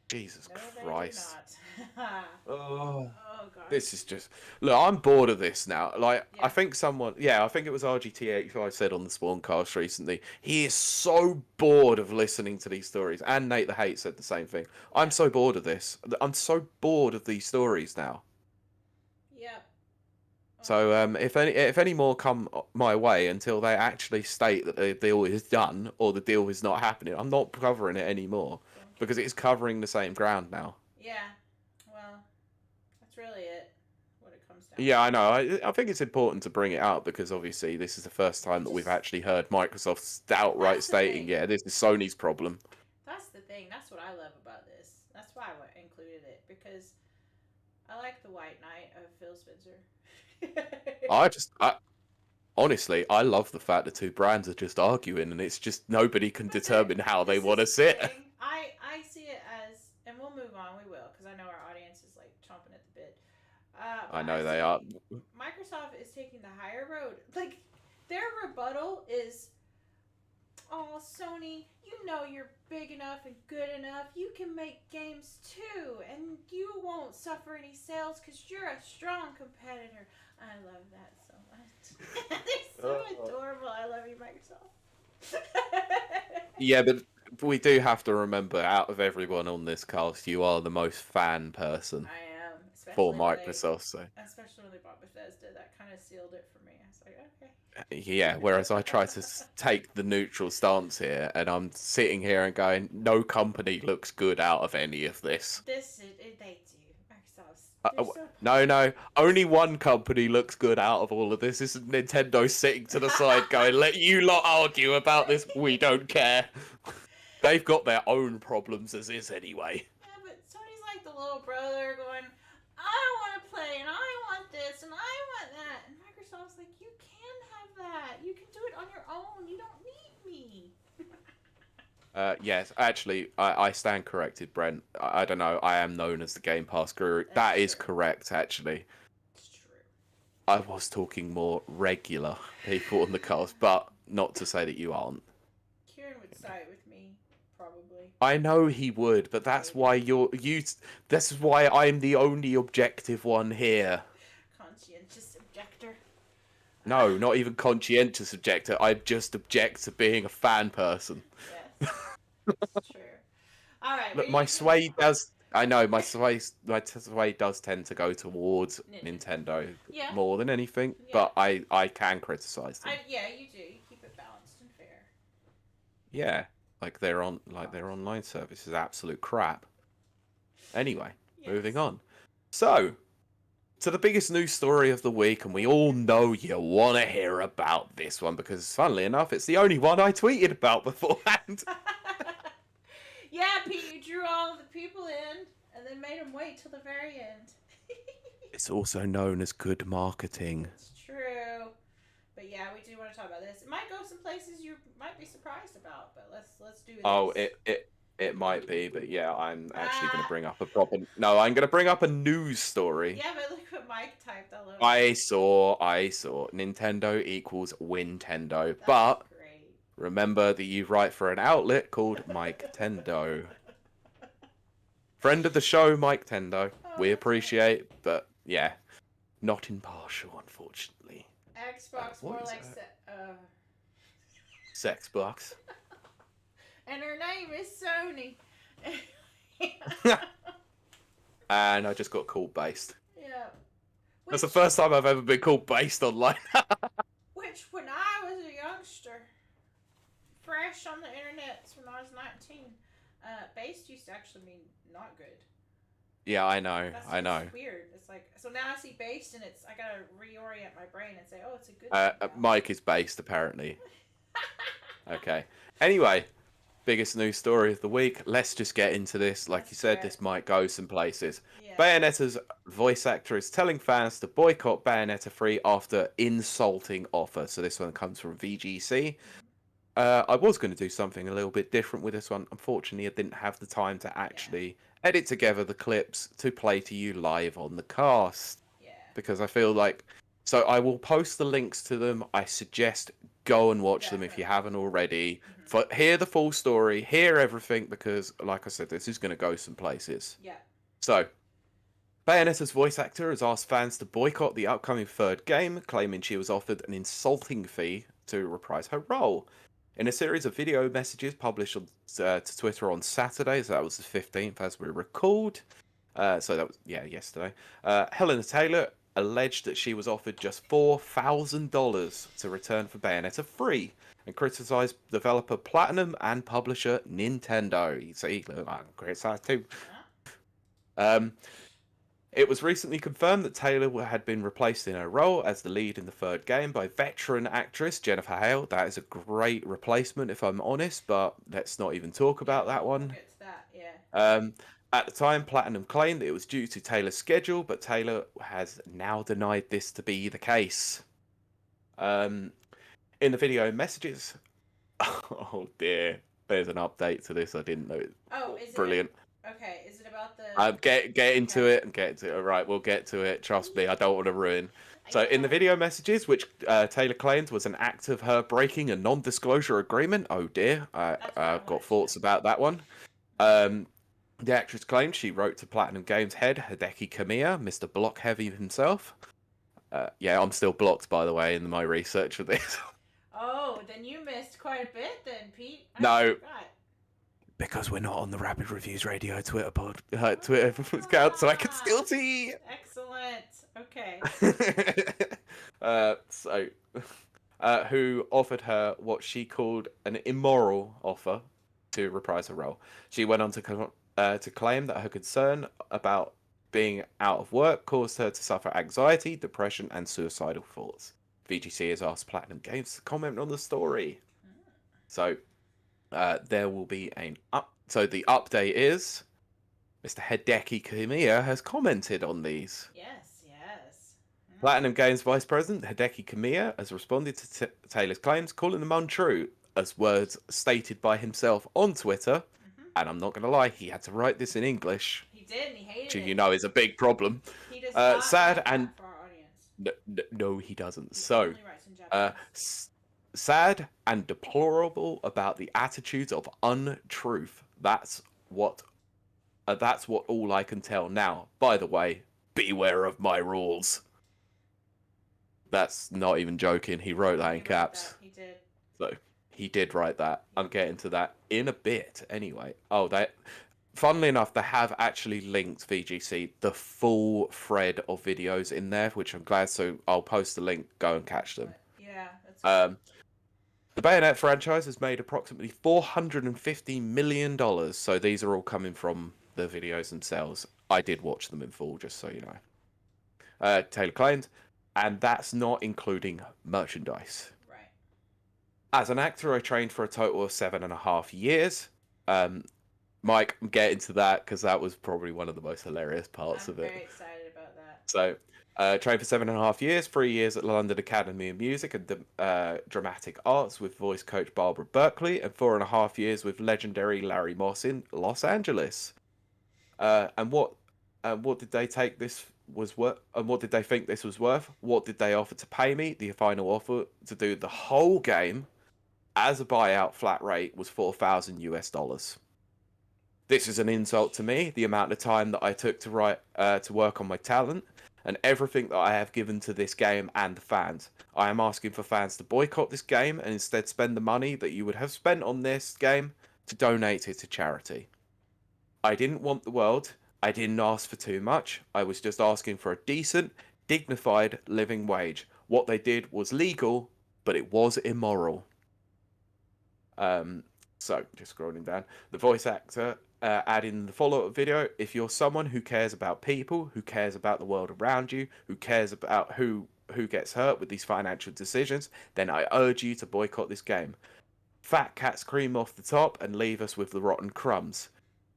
Jesus No, they Christ. do not. Oh. Oh gosh. This is just look. I'm bored of this now. Like Yeah. I think I think it was RGT85 said on the Spawncast recently. He is so bored of listening to these stories, and Nate the Hate said the same thing. I'm so bored of this. I'm so bored of these stories now. Yep. So if any more come my way until they actually state that the deal is done or the deal is not happening, I'm not covering it anymore because it's covering the same ground now. Yeah. Well, that's really it. What it comes down Yeah, to. I know. I think it's important to bring it out because obviously this is the first time that we've actually heard Microsoft outright That's the stating, thing. yeah, this is Sony's problem. That's the thing. That's what I love about this. That's why I included it because I like the White Knight of Phil Spencer. I honestly, I love the fact the two brands are just arguing and it's just nobody can determine how they This want to is the sit. thing. I see it as, and we'll move on. We will because I know our audience is like chomping at the bit. I But know they see are. Microsoft is taking the higher road. Like their rebuttal is, "Oh, Sony, you know you're big enough and good enough. You can make games too, and you won't suffer any sales because you're a strong competitor." I love that so much. They're so adorable. I love you, Microsoft. Yeah, but we do have to remember, out of everyone on this cast, you are the most fan person I am, for especially Microsoft. So especially when they bought Bethesda. That kind of sealed it for me. I was like, okay. yeah, whereas I try to take the neutral stance here, and I'm sitting here and going, no company looks good out of any of this. They do. Microsoft's. They're so No, only one company looks good out of all of this. This is Nintendo sitting to the side going, let you lot argue about this, we don't care. They've got their own problems as is anyway. Yeah, but Sony's like the little brother going, I want to play, and I want this, and I want that. And Microsoft's like, you can have that. You can do it on your own. You don't need me. Yes, actually, I stand corrected, Brent. I don't know. I am known as the Game Pass guru. That's That is true. correct, actually. It's true. I was talking more regular people on the cast, but not to say that you aren't. Kieran would side with me, probably. I know he would, but that's why This is why I'm the only objective one here. Conscientious objector. No, not even conscientious objector. I just object to being a fan person. Yes. It's true. All right. Look, my sway does. I know my sway does tend to go towards Nintendo Yeah. more than anything, Yeah. but I can criticize them. Yeah, you do. You keep it balanced and fair. Yeah, their online service is absolute crap. Anyway, moving on. So, to the biggest news story of the week, and we all know you want to hear about this one because, funnily enough, it's the only one I tweeted about beforehand. Yeah, Pete, you drew all the people in and then made them wait till the very end. It's also known as good marketing. It's true. But yeah, we do want to talk about this. It might go some places you might be surprised about, but let's do this. Oh, it might be, but yeah, I'm actually going to bring up a proper. No, I'm going to bring up a news story. Yeah, but look what Mike typed all over. I saw. Nintendo equals Wintendo, but great. remember that you write for an outlet called Mike Tendo. Friend of the show, Mike Tendo. We appreciate, but yeah, not impartial, unfortunately. Xbox more like Sexbox. And her name is Sony. And I just got called based. Yeah. That's the first time I've ever been called based online. Which, when I was a youngster, fresh on the internet when I was 19, based used to actually mean not good. Yeah, I know. That's weird. It's like, so now I see based and I gotta reorient my brain and say, oh, it's a good thing. Mike is based, apparently. Okay. Anyway, biggest news story of the week. Let's just get into this. Like Let's you do said, it. this might go some places. Yeah. Bayonetta's voice actor is telling fans to boycott Bayonetta 3 after insulting offer. So this one comes from VGC. I was going to do something a little bit different with this one. Unfortunately, I didn't have the time to actually edit together the clips to play to you live on the cast. Yeah. Because I feel like... So I will post the links to them. I suggest go and watch them if you haven't already. Hear the full story, hear everything, because, like I said, this is going to go some places. Yeah. So, Bayonetta's voice actor has asked fans to boycott the upcoming third game, claiming she was offered an insulting fee to reprise her role. In a series of video messages published on, to Twitter on Saturday, so that was the 15th as we record, so that was, yesterday, Helena Taylor alleged that she was offered just $4,000 to return for Bayonetta 3 and criticised developer Platinum and publisher Nintendo. You see, look, I can criticise too. It was recently confirmed that Taylor had been replaced in her role as the lead in the third game by veteran actress Jennifer Hale. That is a great replacement, if I'm honest, but let's not even talk about that one. We'll get to that, yeah. At the time, Platinum claimed that it was due to Taylor's schedule, but Taylor has now denied this to be the case. In the video messages... Oh dear, there's an update to this. I didn't know it. Oh, is Brilliant. Okay, is it about the... Get into it and get to it. All right, we'll get to it. Trust me, I don't want to ruin. So in the video messages, which Taylor claimed was an act of her breaking a non-disclosure agreement. Oh dear, I've got thoughts about that one. The actress claimed she wrote to Platinum Games head Hideki Kamiya, Mr. Blockheavy himself. Yeah, I'm still blocked, by the way, in my research for this. Oh, then you missed quite a bit then, Pete. No. Forgot. Because we're not on the Rapid Reviews Radio Twitter account, so I can still see. Excellent. Okay. Who offered her what she called an immoral offer to reprise her role. She went on to claim that her concern about being out of work caused her to suffer anxiety, depression, and suicidal thoughts. VGC has asked Platinum Games to comment on the story. So, there will be So the update is, Mr. Hideki Kamiya has commented on these. Yes. Platinum Games Vice President Hideki Kamiya has responded to Taylor's claims, calling them untrue, as words stated by himself on Twitter. And I'm not going to lie, he had to write this in English. He did, and he hated which, it. you know, is a big problem. He does not sad write and that for our audience. No, he doesn't. He So, only writes in Japanese. sad and deplorable about the attitudes of untruth. That's what all I can tell. Now, by the way, beware of my rules. That's not even joking. He wrote that in caps. He did. So he did write that. I'm getting to that in a bit. Anyway, funnily enough, they have actually linked VGC the full thread of videos in there, which I'm glad. So I'll post the link. Go and catch them. Yeah, that's. The Bayonetta franchise has made approximately $450 million. So these are all coming from the videos themselves. I did watch them in full, just so you know. Taylor claimed, and that's not including merchandise. Right. As an actor, I trained for a total of 7.5 years. Mike, get into that because that was probably one of the most hilarious parts of it. I'm very excited about that. So, trained for 7.5 years, 3 years at the London Academy of Music and Dramatic Arts with voice coach Barbara Berkeley, and 4.5 years with legendary Larry Moss in Los Angeles. And what did they take this was worth? And what did they think this was worth? What did they offer to pay me? The final offer to do the whole game as a buyout flat rate was $4,000 US. This is an insult to me, the amount of time that I took to work on my talent, and everything that I have given to this game and the fans. I am asking for fans to boycott this game and instead spend the money that you would have spent on this game to donate it to charity. I didn't want the world. I didn't ask for too much. I was just asking for a decent, dignified living wage. What they did was legal, but it was immoral. So, just scrolling down. The voice actor added in the follow-up video, if you're someone who cares about people, who cares about the world around you, who cares about who gets hurt with these financial decisions, then I urge you to boycott this game. Fat cats cream off the top and leave us with the rotten crumbs.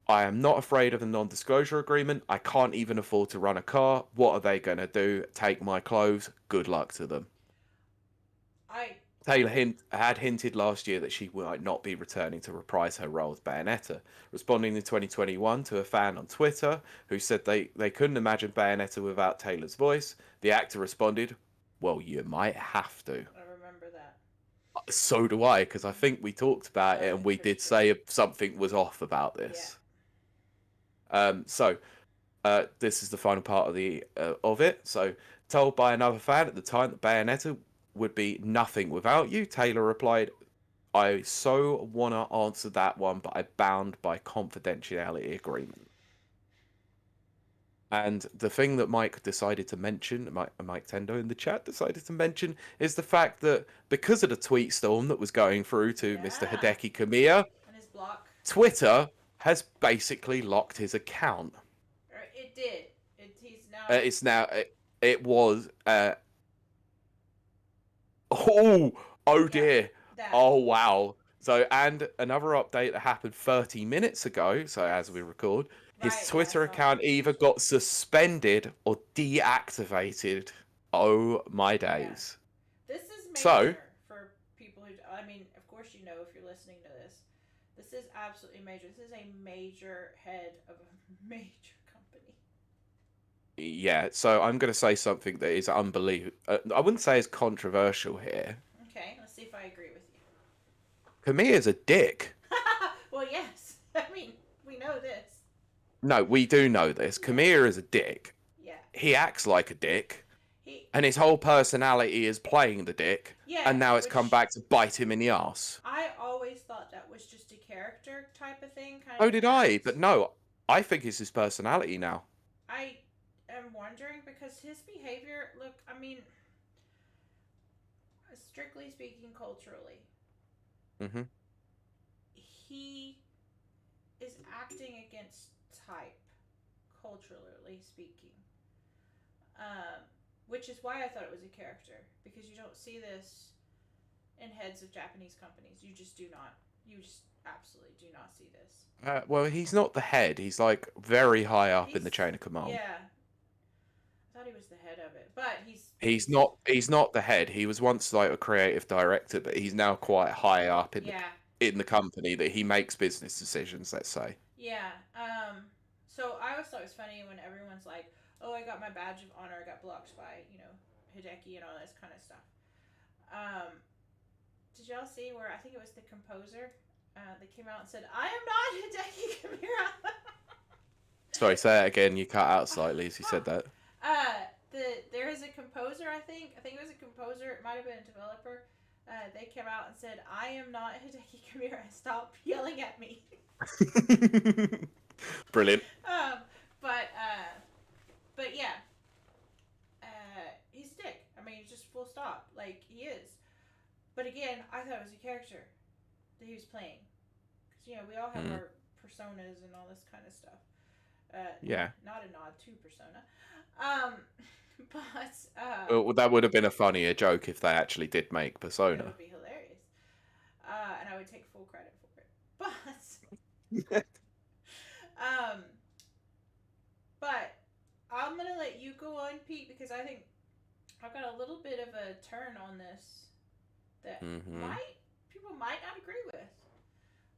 I am not afraid of the non-disclosure agreement. I can't even afford to run a car. What are they going to do? Take my clothes? Good luck to them. I Taylor had hinted last year that she might not be returning to reprise her role as Bayonetta, responding in 2021 to a fan on Twitter who said they couldn't imagine Bayonetta without Taylor's voice. The actor responded, well, you might have to. I remember that. So do I, because I think we talked about it and we For did sure. say something was off about this. So this is the final part of it. So, told by another fan at the time that Bayonetta would be nothing without you, Taylor replied, I so want to answer that one, but I'm bound by confidentiality agreement. And the thing that Mike decided to mention, Mike Tendo in the chat decided to mention, is the fact that because of the tweet storm that was going through to Mr. Hideki Kamiya, And his block. Twitter has basically locked his account. It did. He's now. It's now. It was. Oh dear. That. Oh wow. So, and another update that happened 30 minutes ago. So, as we record, his Twitter account either got suspended or deactivated. Oh my days. This is major So, for people who. I mean, of course, you know if you're listening to this. This is absolutely major. This is a major head of a major company. yeah. So, I'm going to say something that is unbelievable. I wouldn't say it's controversial here. Okay, let's see if I agree with you. Kamiya's a dick. Well, yes. I mean, we know this. No, we do know this. Kamiya is a dick. Yeah. He acts like a dick. And his whole personality is playing the dick. Yeah. And now it's come back to bite him in the ass. I always thought that was just a character type of thing. So did I, but no, I think it's his personality now. I am wondering because his behavior, look, I mean, strictly speaking, culturally, he is acting against type, culturally speaking. Which is why I thought it was a character, because you don't see this in heads of Japanese companies. You just do not. You just absolutely do not see this. Well, he's not the head. He's like very high up in the chain of command. Yeah. I thought he was the head of it, but He's not. He's not the head. He was once like a creative director, but he's now quite high up in the company that he makes business decisions. Let's say. Yeah. So I always thought it was funny when everyone's like, "Oh, I got my badge of honor. I got blocked by Hideki and all this kind of stuff." Did y'all see where I think it was the composer that came out and said, "I am not Hideki Kamiya." Sorry, say it again. You cut out slightly as you said that. There is a composer, I think it was a composer, it might have been a developer, they came out and said, I am not Hideki Kamiya, stop yelling at me. Brilliant. But yeah, he's a dick. I mean, just full stop, like, he is. But again, I thought it was a character that he was playing. Because, we all have our personas and all this kind of stuff. Yeah. Not a nod to Persona. Well, that would have been a funnier joke if they actually did make Persona. That would be hilarious. And I would take full credit for it. But but I'm gonna let you go on, Pete, because I think I've got a little bit of a turn on this that people might not agree with.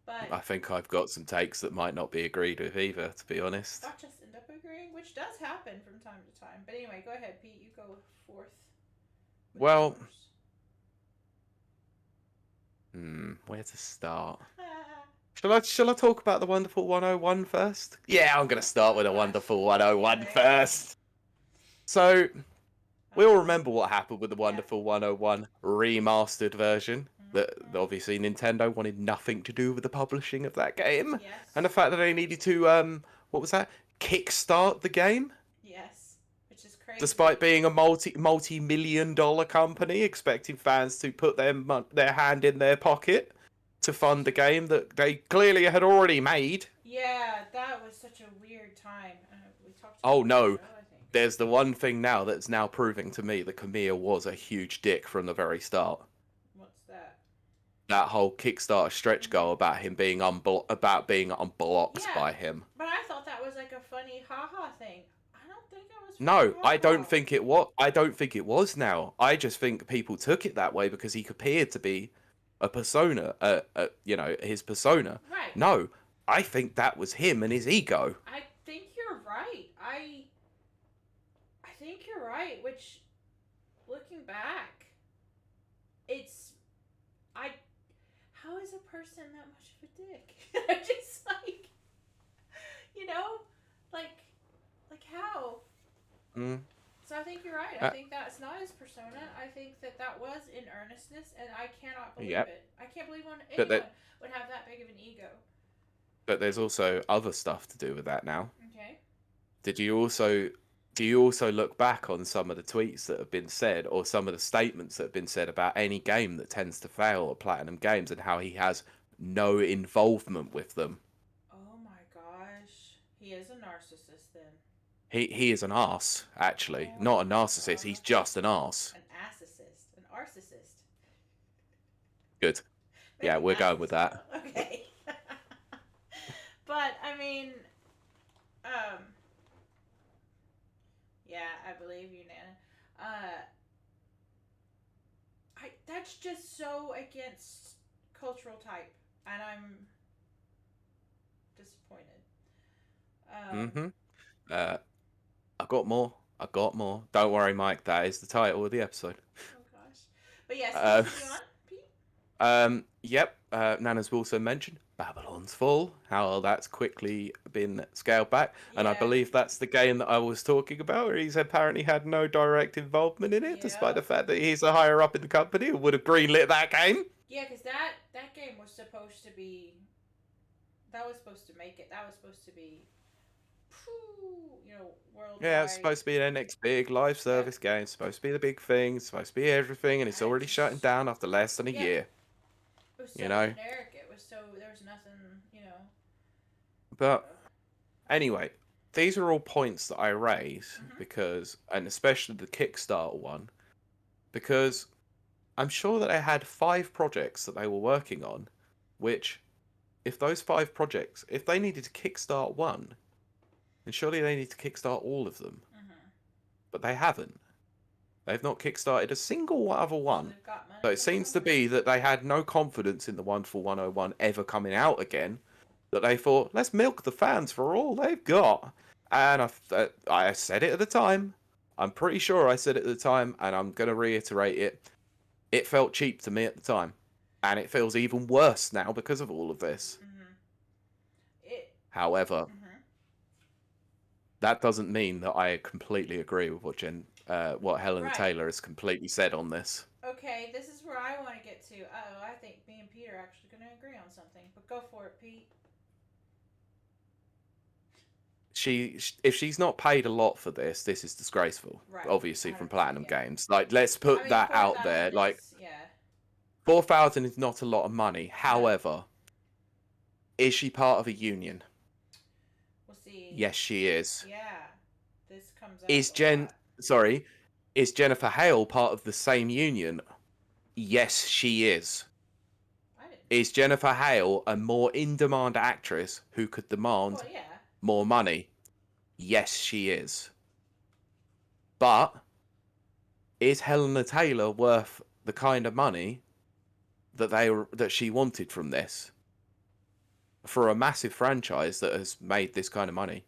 But I think I've got some takes that might not be agreed with either, to be honest. Not just end up agreeing, which does happen from time to time. But anyway, go ahead, Pete. You go forth. Well, where to start? Shall I talk about the Wonderful 101 first? Yeah, I'm going to start with the Wonderful 101 first. So, we all remember what happened with the Wonderful 101 remastered version. That obviously Nintendo wanted nothing to do with the publishing of that game. Yes. And the fact that they needed to, what was that? Kickstart the game? Yes. Which is crazy. Despite being a multi-million-dollar company, expecting fans to put their hand in their pocket to fund the game that they clearly had already made. Yeah, that was such a weird time. We talked about Oh no, show, I think. There's the one thing now that's now proving to me that Kamiya was a huge dick from the very start. What's that? that whole Kickstarter stretch goal about him being being unblocked Yeah, by him. but I thought that was like a funny haha thing. I don't think it was funny No, I don't haha. think it was. I don't think it was. Now, I just think people took it that way because he appeared to be a persona. His persona. Right. No, I think that was him and his ego. I think you're right. I think you're right. Which, looking back, it's I. How is a person that much of a dick? I just like, you know, like, how? Mm. So I think you're right. I think that's not his persona. I think that was in earnestness, and I cannot believe Yep. it. I can't believe But anyone would have that big of an ego. but there's also other stuff to do with that now. Okay. Did you also do you also look back on some of the tweets that have been said or some of the statements that have been said about any game that tends to fail at Platinum Games and how he has no involvement with them? Oh my gosh, he is a narcissist then. He is an arse, actually. Oh Not a my narcissist, he's gosh. just an arse. An assicist, an arseacisst. Good. Yeah, Maybe we're going with assist, that. though. Okay. But I mean, um, yeah, I believe you, Nana. That's just so against cultural type, and I'm disappointed. Mm-hmm. Uh, I got more. I got more. Don't worry, Mike. That is the title of the episode. Oh gosh, but yes, Uh, continue on, Pete. yep. Nana's also mentioned Babylon's Fall. How that's quickly been scaled back, and I Yeah. believe that's the game that I was talking about, where he's apparently had no direct involvement in it, despite the Yep. fact that he's a higher up in the company who would have greenlit that game. Yeah, because that game was supposed to be. That was supposed to make it. That was supposed to be. Worldwide. Yeah, it's supposed to be the next big live Yeah. service game. It's supposed to be the big thing. It's supposed to be everything, and it's I already just- shutting down after less than a Yeah. year. It was so You know? generic. It was so there was nothing. But anyway, these are all points that I raise Mhm. because, and especially the Kickstarter one, because I'm sure that they had 5 projects that they were working on, which, if those 5 projects, if they needed to kickstart one, then surely they need to kickstart all of them. Mhm. But they haven't. They've not kickstarted a single other So one. they've got money So it from seems to somewhere. be that they had no confidence in the Wonderful 101 ever coming out again. That they thought, let's milk the fans for all they've got. And I said it at the time. I'm pretty sure I said it at the time, and I'm going to reiterate it. It felt cheap to me at the time. And it feels even worse now because of all of this. However, that doesn't mean that I completely agree with what Helena Right. Taylor has completely said on this. Okay, this is where I want to get to. I think me and Pete are actually going to agree on something. But go for it, Pete. If she's not paid a lot for this is disgraceful. Right. Obviously, from 100%, Platinum yeah. Games. Like, let's put that out there. 4,000 Like, is- yeah. 4,000 is not a lot of money. However, is she part of a union? We'll see. Yes, she is. Yeah. This comes up Is is Jennifer Hale part of the same union? Yes, she is. I didn't. Is Jennifer Hale a more in-demand actress who could demand Well, yeah. more money? Yes, she is. But is Helena Taylor worth the kind of money that she wanted from this for a massive franchise that has made this kind of money?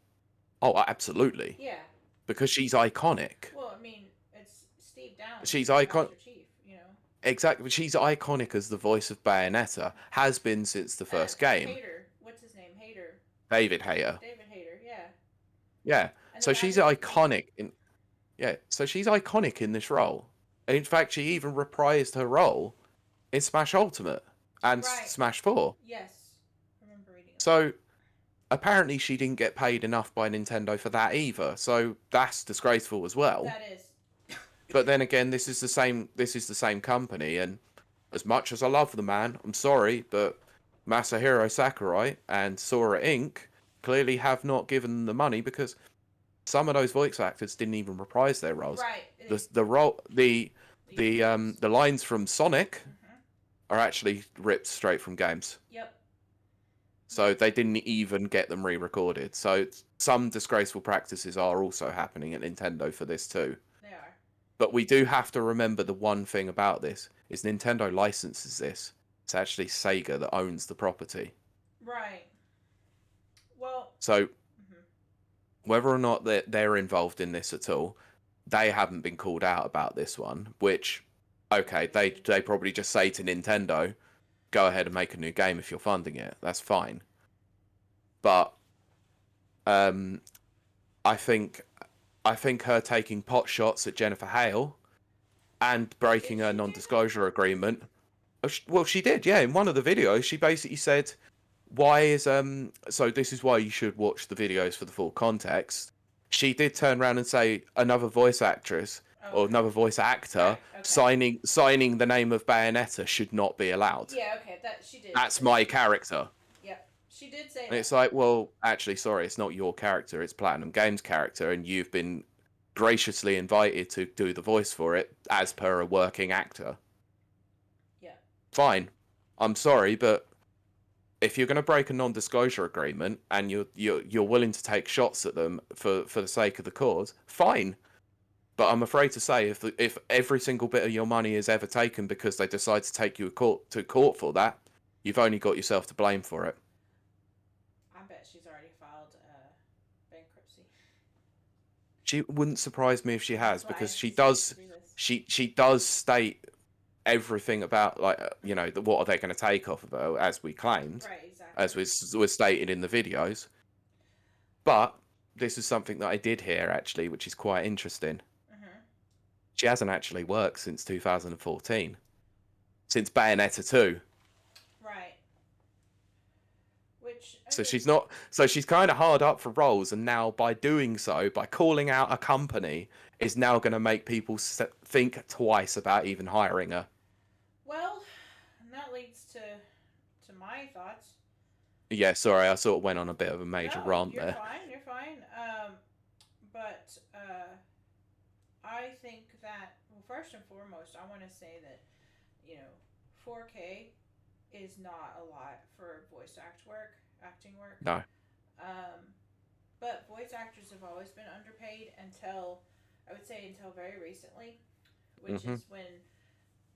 Oh, absolutely. Yeah. Because she's iconic. Well, I mean, it's Steve Downes. She's Master Chief, Exactly. She's iconic as the voice of Bayonetta. Has been since the first game. Hayter. What's his name? Hayter. David Hayter. David Hayter, yeah. Yeah. And So the she's Batman- iconic in. Yeah. So she's iconic in this role. In fact, she even reprised her role in Smash Ultimate and Right. Smash 4. Yes. I remember reading that. So apparently she didn't get paid enough by Nintendo for that either. So that's disgraceful as well. That is. But then again, this is the same company, and as much as I love the man, I'm sorry, but Masahiro Sakurai and Sora Inc. clearly have not given them the money because some of those voice actors didn't even reprise their roles. Right. The lines from Sonic are actually ripped straight from games. Yep. So Yep. they didn't even get them re-recorded. So some disgraceful practices are also happening at Nintendo for this too. They are. But we do have to remember the one thing about this is Nintendo licenses this. It's actually Sega that owns the property. Right. Well. So Mhm. whether or not they're involved in this at all, they haven't been called out about this one, which, okay, they probably just say to Nintendo, go ahead and make a new game if you're funding it. That's fine. But um, I think I think her taking pot shots at Jennifer Hale and Did breaking her she do that? non-disclosure agreement. Well, she did, yeah. In one of the videos, she basically said, "Why is So this is why you should watch the videos for the full context." She did turn around and say another voice actress or Okay. another voice actor Right. Okay. signing the name of Bayonetta should not be allowed. Yeah. Okay. That she did. That's my character. Yep. She did say And that. it's like, well, actually, sorry, it's not your character. It's Platinum Games' character, and you've been graciously invited to do the voice for it as per a working actor. Yeah. Fine. I'm sorry, but if you're going to break a non-disclosure agreement and you're willing to take shots at them for the sake of the cause, fine. But I'm afraid to say, if every single bit of your money is ever taken because they decide to take you to court for that, you've only got yourself to blame for it. I bet she's already filed bankruptcy. She wouldn't surprise me if she has, That's why I because she anticipated does. through this. She does state everything about, like, what are they going to take off of her, as we claimed, Right. Exactly. as was stated in the videos. But this is something that I did hear actually, which is quite interesting. Mhm. She hasn't actually worked since 2014, since Bayonetta 2. Right. Which I So mean, she's not. So she's kind of hard up for roles, and now by doing so, by calling out a company, is now going to make people think twice about even hiring her. well, and that leads to my thoughts. Yeah, sorry, I sort of went on a bit of a major No, rant you're there. fine. You're fine. But I think that, well, first and foremost, I want to say that 4K is not a lot for acting work. No. Um, but voice actors have always been underpaid until, I would say, until very recently, which Mhm. is when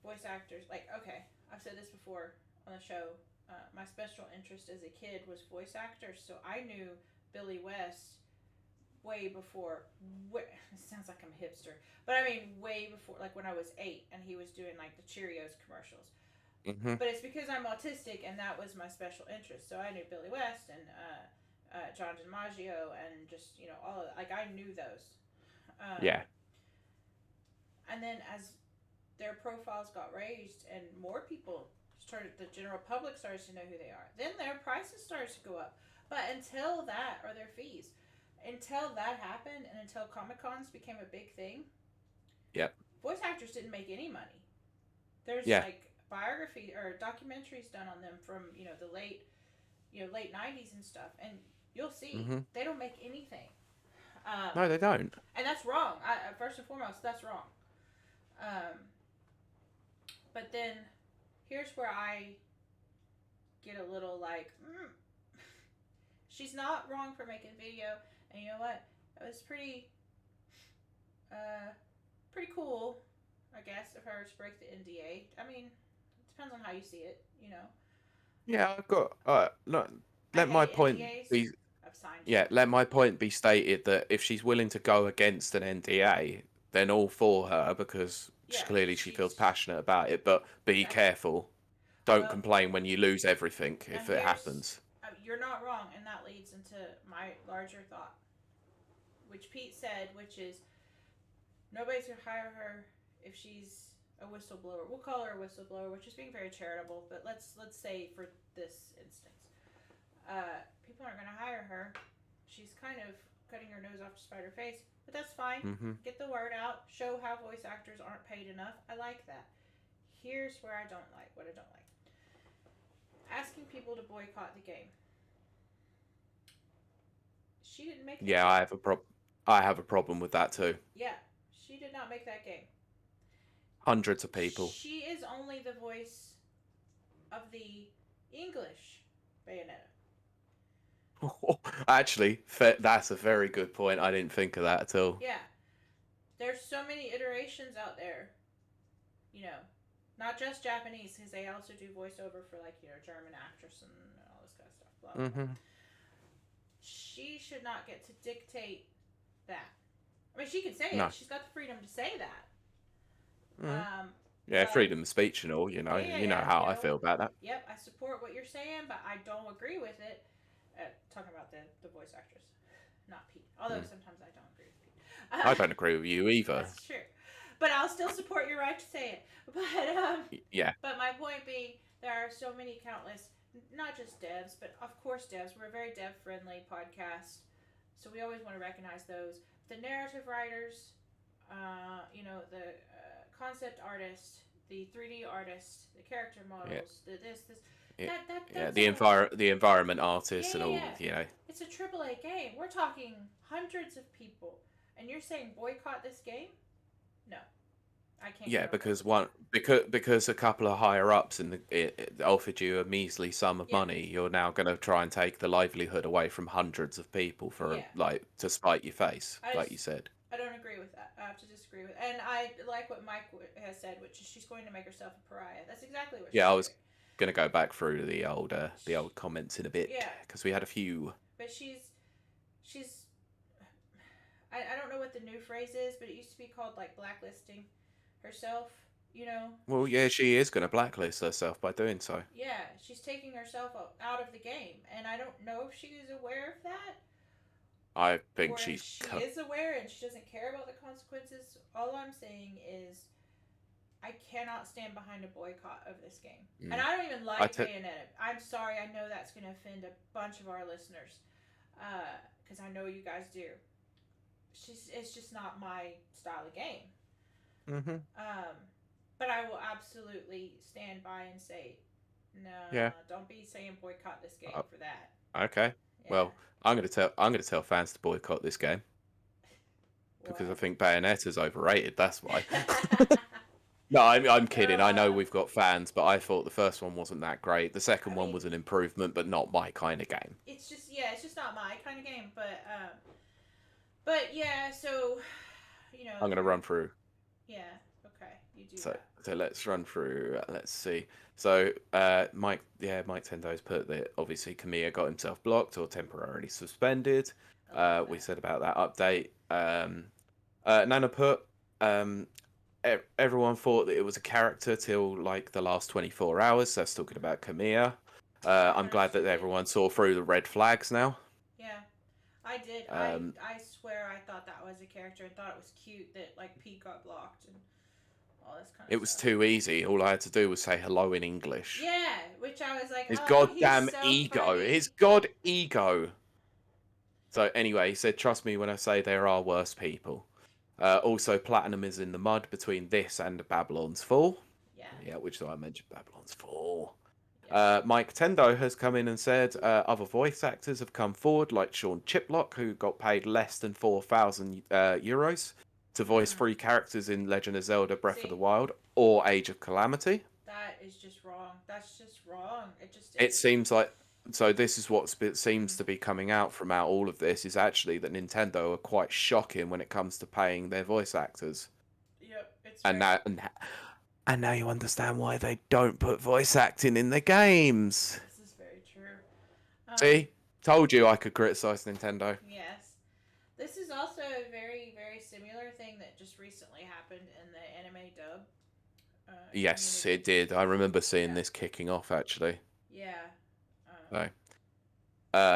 voice actors, like, okay, I've said this before on the show. My special interest as a kid was voice actors, so I knew Billy West way before. It sounds like I'm a hipster, but I mean way before, like when I was 8, and he was doing like the Cheerios commercials. Mhm. But it's because I'm autistic, and that was my special interest. So I knew Billy West and John DiMaggio, and just all of that. Like I knew those. Yeah. And then as their profiles got raised and more people started, the general public starts to know who they are, then their prices starts to go up. But until that, or their fees, until that happened, and until Comic Cons became a big thing, Yep. voice actors didn't make any money. There's Yeah. like biography or documentaries done on them from the late '90s and stuff, and you'll see Mhm. they don't make anything. No, they don't. And that's wrong. First and foremost, that's wrong. Um, but then here's where I get a little like, she's not wrong for making video, and you know what? It was pretty cool, I guess, of her to break the NDA. I mean, it depends on how you see it. Yeah, I've got. No, I let my hate point NDAs. be. I've signed Yeah, two. let my point be stated that if she's willing to go against an NDA, then all for her, because Yeah, clearly she feels she's passionate about it. But be exactly. careful. Don't Well, complain when you lose everything and if it happens. you're not wrong, and that leads into my larger thought, which Pete said, which is nobody's gonna hire her if she's a whistleblower. We'll call her a whistleblower, which is being very charitable, but let's say for this instance, people aren't gonna hire her. She's kind of cutting her nose off to spite her face, but that's fine. Mhm. Get the word out. Show how voice actors aren't paid enough. I like that. Here's where I don't like what I don't like. Asking people to boycott the game. She didn't make that Yeah, game. I have a problem with that too. Yeah, she did not make that game. Hundreds of people. She is only the voice of the English Bayonetta. Actually, that's a very good point. I didn't think of that at all. Yeah, there's so many iterations out there. You know, not just Japanese, because they also do voiceover for like German actress and all this kind of stuff. Blah blah blah. Hmm. She should not get to dictate that. I mean, she can say No. it. She's got the freedom to say that. Mm. Um, Yeah, but freedom of speech and all. yeah, yeah, You know yeah. how I feel about that. Yep, I support what you're saying, but I don't agree with it. Talking about the voice actress, not Pete. Although sometimes I don't agree with Pete. I don't agree with you either. That's true, but I'll still support your right to say it. Yeah. But my point being, there are so many countless, not just devs, but of course devs. We're a very dev friendly podcast, so we always want to recognize those. The narrative writers, the concept artist, the 3D artist, the character models, the this. Yeah, That's the environment artists and all. yeah. It's a AAA game. We're talking hundreds of people, and you're saying boycott this game? No, I can't. Yeah, because a couple of higher ups it offered you a measly sum of money, you're now going to try and take the livelihood away from hundreds of people for to spite your face, like you said. I don't agree with that. I have to disagree with, and I like what Mike has said, which is she's going to make herself a pariah. That's exactly what. Yeah, I was going to go back through the old comments in a bit because we had a few. But she's I don't know what the new phrase is, but it used to be called like blacklisting herself. Well, yeah, she is going to blacklist herself by doing so. Yeah, she's taking herself out of the game, and I don't know if she is aware of that. I think she is aware and she doesn't care about the consequences. All I'm saying is I cannot stand behind a boycott of this game. And I don't even like Bayonetta. I'm sorry, I know that's going to offend a bunch of our listeners, because I know you guys do. It's just not my style of game. Mm-hmm. But I will absolutely stand by and say, no, don't be saying boycott this game for that. Okay. Yeah. Well, I'm going to tell fans to boycott this game because I think Bayonetta's overrated. That's why. No, I'm kidding. I know we've got fans, but I thought the first one wasn't that great. The second one was an improvement, but not my kind of game. It's just not my kind of game. But yeah, so I'm going to run through. Yeah. Okay. You do that. So let's run through. Let's see. So Mike Tendo's put that obviously Kamiya got himself blocked or temporarily suspended. We said about that update. Nana put everyone thought that it was a character till like the last 24 hours. So that's talking about Kamiya. I'm glad that everyone saw through the red flags now. Yeah, I did. I swear I thought that was a character. I thought it was cute that like Pete got blocked and all this kind of stuff. It was too easy. All I had to do was say hello in English. Yeah, which I was like, his goddamn ego. Funny. His god ego. So anyway, he said, trust me when I say there are worse people. Also, Platinum is in the mud between this and Babylon's Fall. Yeah, which I mentioned Babylon's Fall. Yeah. Mike Tendo has come in and said other voice actors have come forward, like Sean Chiplock, who got paid less than 4,000 euros to voice 3 characters in Legend of Zelda Breath of the Wild or Age of Calamity. That is just wrong. That's just wrong. It seems like... So this is what seems to be coming out from all of this, is actually that Nintendo are quite shocking when it comes to paying their voice actors. Yep, it's and now you understand why they don't put voice acting in their games. This is very true. See? Told you I could criticize Nintendo. Yes. This is also a very, very similar thing that just recently happened in the anime dub. Yes, it did. I remember seeing this kicking off, actually. Yeah.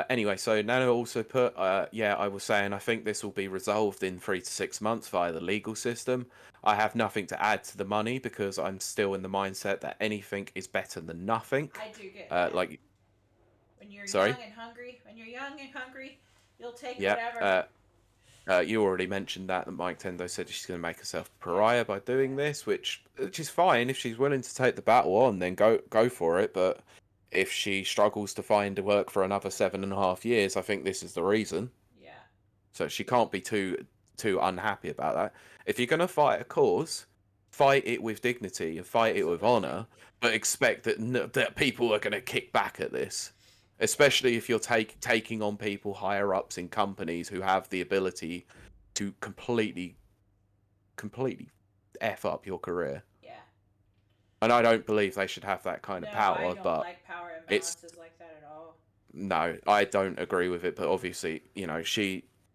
Anyway, so Nano also put, I was saying I think this will be resolved in 3 to 6 months via the legal system. I have nothing to add to the money because I'm still in the mindset that anything is better than nothing. I do get like when you're young and hungry, you'll take whatever. You already mentioned that Mike Tendo said she's going to make herself a pariah by doing this, which is fine. If she's willing to take the battle on, then go for it. But if she struggles to find work for another 7.5 years, I think this is the reason. Yeah. So she can't be too unhappy about that. If you're going to fight a cause, fight it with dignity and fight it with Absolutely. honor, but expect that people are going to kick back at this, especially if you're taking on people higher ups in companies who have the ability to completely f up your career. Yeah. And I don't believe they should have that kind No, of I power, don't but like power it's imbalances like that at all. no, I don't agree with it. But obviously,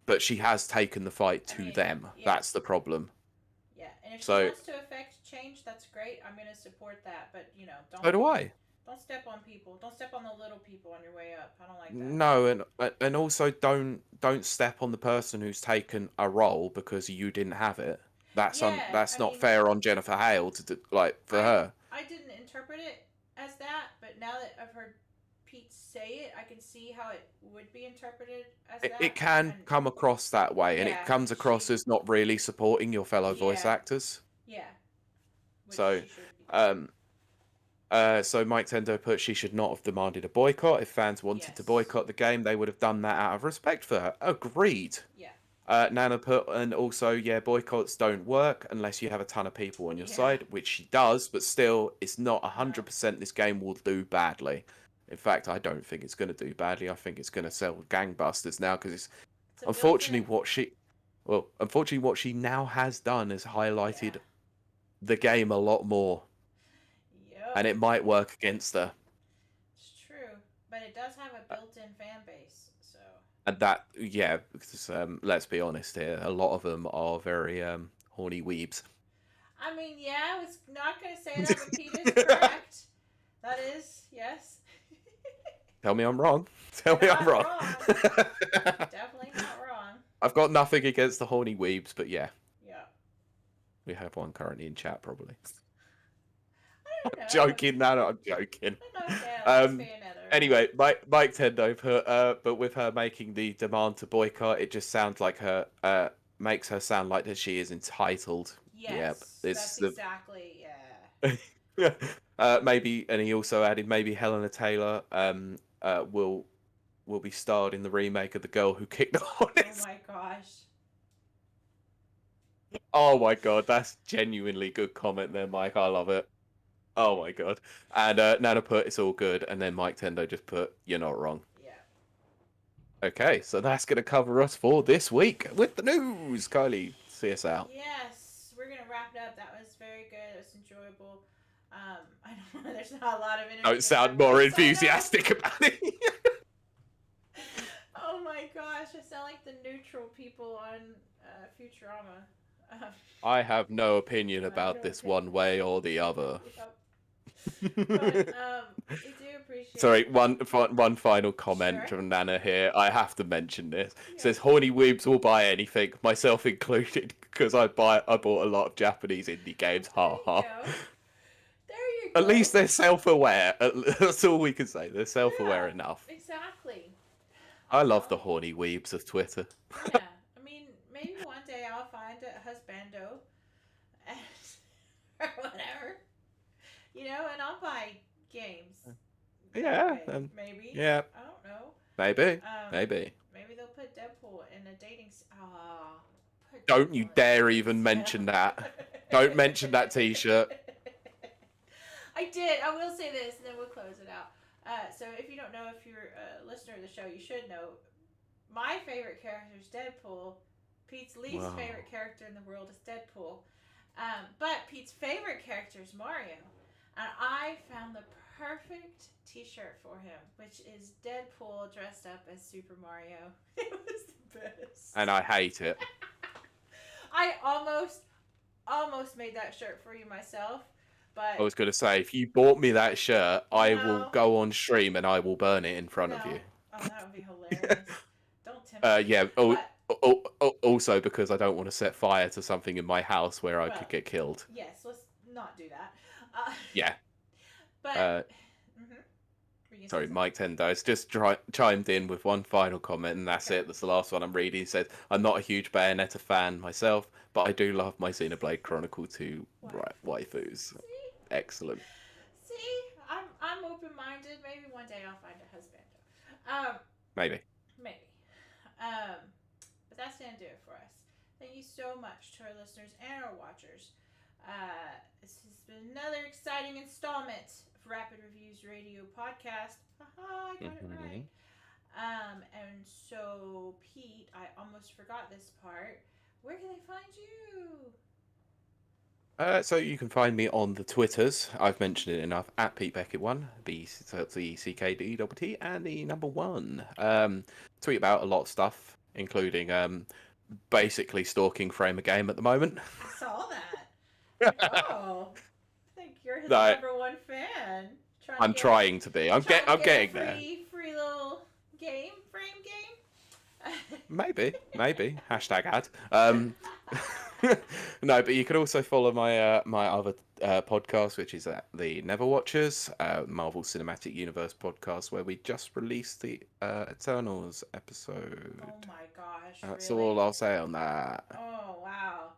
but she has taken the fight I to mean, them. yeah. That's the problem. Yeah, and if she So wants to affect change, that's great. I'm gonna support that. But so do I. don't step on people. Don't step on the little people on your way up. I don't like that. No, and also don't step on the person who's taken a role because you didn't have it. Yeah, That's I not mean, fair on Jennifer Hale to do, like for her. I didn't interpret it as that, but now that I've heard Pete say it, I can see how it would be interpreted as It, that. it can And come across that way, and it yeah, comes across as not really supporting your fellow voice yeah, actors. yeah, which So, she should be doing. um, so Mike Tendo put she should not have demanded a boycott. If fans wanted to Yes. boycott the game, they would have done that out of respect for her. Agreed. Yeah. Nana put, and also, yeah, boycotts don't work unless you have a ton of people on your Yeah. side, which she does, but still, it's not No. 100% this game will do badly. In fact, I don't think it's going to do badly. I think it's going to sell gangbusters now because it's It's a unfortunately built-in. unfortunately what she now has done is highlighted Yeah. the game a lot more, and Yep. it might work against her. It's true, but it does have a built-in fan base, so. And that, yeah, because let's be honest here, a lot of them are very horny weebs. I mean, yeah, I was not gonna say that, but Pete is correct. That is, yes. Tell me I'm wrong. Tell You're me I'm not wrong. wrong. Definitely not wrong. I've got nothing against the horny weebs, but yeah, Yeah. we have one currently in chat probably. I don't know. Joking, no, I'm joking. I don't know. Yeah, let's be another. Anyway, Mike Tendo put, but with her making the demand to boycott, it just sounds like her, makes her sound like that she is entitled. Yes, Yep, that's the exactly, yeah. maybe, and he also added maybe Helena Taylor will be starred in the remake of The Girl Who Kicked the Oh Hornets. my gosh. Oh my god, that's genuinely good comment there, Mike. I love it. Oh my god. And Nana put it's all good, and then Mike Tendo just put you're not wrong. Yeah. Okay, so that's gonna cover us for this week with the news. Kylie, see us out. Yes, we're gonna wrap it up. That was very good. It was enjoyable. I don't know. There's not a lot of energy. Don't sound more enthusiastic about it. Oh my gosh, I sound like the neutral people on Futurama. I have no opinion about this one way or the other. Yep. But we do appreciate. Sorry, one final comment Sure. from Nana here. I have to mention this. Yeah. It says horny weebs will buy anything, myself included, because I bought a lot of Japanese indie games. Ha ha. There you go. At least they're self-aware. That's all we can say. They're self-aware Yeah, enough. Exactly. I love the horny weebs of Twitter. Yeah, I mean, maybe one day I'll find a husbando, and, or whatever, and I'll buy games. Yeah. Maybe. Yeah. I don't know. Maybe. Maybe. Maybe they'll put Deadpool in a dating. Don't you dare even mention that. Don't mention that T-shirt. I did. I will say this, and then we'll close it out. So if you don't know, if you're a listener of the show, you should know. My favorite character is Deadpool. Pete's least favorite character in the world is Deadpool. But Pete's favorite character is Mario. And I found the perfect t-shirt for him, which is Deadpool dressed up as Super Mario. It was the best. And I hate it. I almost made that shirt for you myself. But I was going to say, if you bought me that shirt, I will go on stream and I will burn it in front of you. Oh, that would be hilarious. Don't tempt me. Yeah. But, Also, because I don't want to set fire to something in my house where I could get killed. Yes, let's not do that. Yeah. But. Sorry, Mike Tendo's just chimed in with one final comment, and that's it. That's the last one I'm reading. He said, I'm not a huge Bayonetta fan myself, but I do love my Xenoblade Chronicle 2 waifus. See? Excellent. See? I'm open-minded. Maybe one day I'll find a husband. Maybe. But that's going to do it for us. Thank you so much to our listeners and our watchers. This has been another exciting installment of Rapid Reviews Radio Podcast. Haha, I got it right. And so, Pete, I almost forgot this part. Where can they find you? So you can find me on the Twitters. I've mentioned it enough. At Pete Beckett1, BCKDWT, and the number one. Tweet about a lot of stuff, including basically stalking Frame a Game at the moment. I saw that. Oh, I think you're his No, number one fan. I'm trying to be. I'm getting there. Free little game, frame game. Maybe. Hashtag ad. No, but you can also follow my my other podcast, which is the Never Watchers, Marvel Cinematic Universe podcast, where we just released the Eternals episode. Oh my gosh! That's really? all I'll say on that. Oh wow!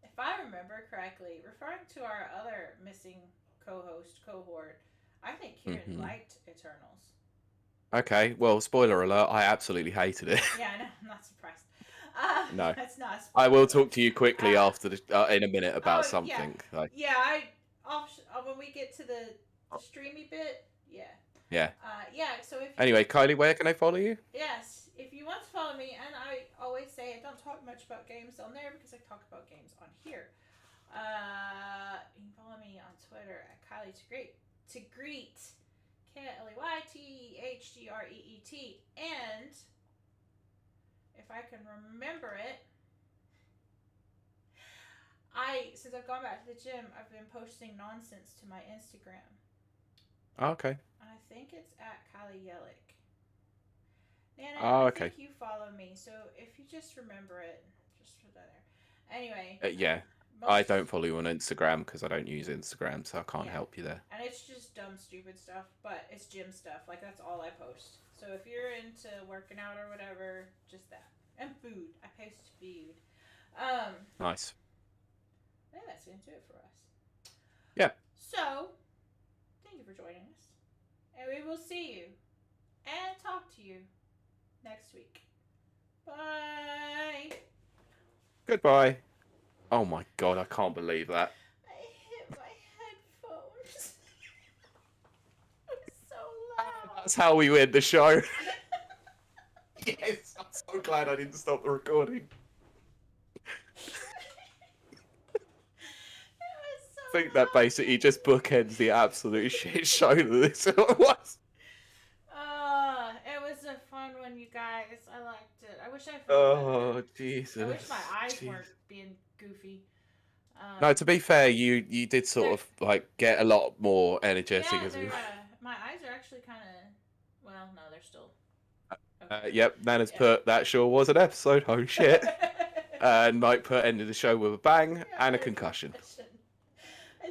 If I remember correctly, referring to our other missing co-host cohort, I think Kieran liked Eternals. Okay, well, spoiler alert, I absolutely hated it. Yeah, I know. I'm not surprised. No, that's not. I will talk to you quickly after in a minute about something. Yeah, when we get to the streamy bit, yeah. Yeah. So anyway, Kylie, where can I follow you? Yes, if you want to follow me, and I always say I don't talk much about games on there because I talk about games on here. You can follow me on Twitter at Kiley to greet. KLEYTHGREET, and if I can remember it, since I've gone back to the gym, I've been posting nonsense to my Instagram. Okay. And I think it's at Kylie Yellick. Nana, I think you follow me, so if you just remember it, just put that there. Anyway. Yeah. I don't follow you on Instagram because I don't use Instagram, so I can't help you there. And it's just dumb, stupid stuff, but it's gym stuff. Like, that's all I post. So if you're into working out or whatever, just that. And food. I post food. Nice. Yeah, that's going to do it for us. Yeah. So, thank you for joining us. And we will see you and talk to you next week. Bye. Goodbye. Oh my god, I can't believe that. I hit my headphones. It was so loud. That's how we win the show. Yes, I'm so glad I didn't stop the recording. I think that basically just bookends the absolute shit show that this was. It was a fun one, you guys. I liked it. I wish I felt Oh, Jesus. I wish my eyes weren't being goofy. No, to be fair, you did sort of like get a lot more energetic as we. My eyes are actually kind of. Well, no, they're still. Okay. Yep, Nana's put that sure was an episode. Oh shit. And Mike put ended the show with a bang and a concussion.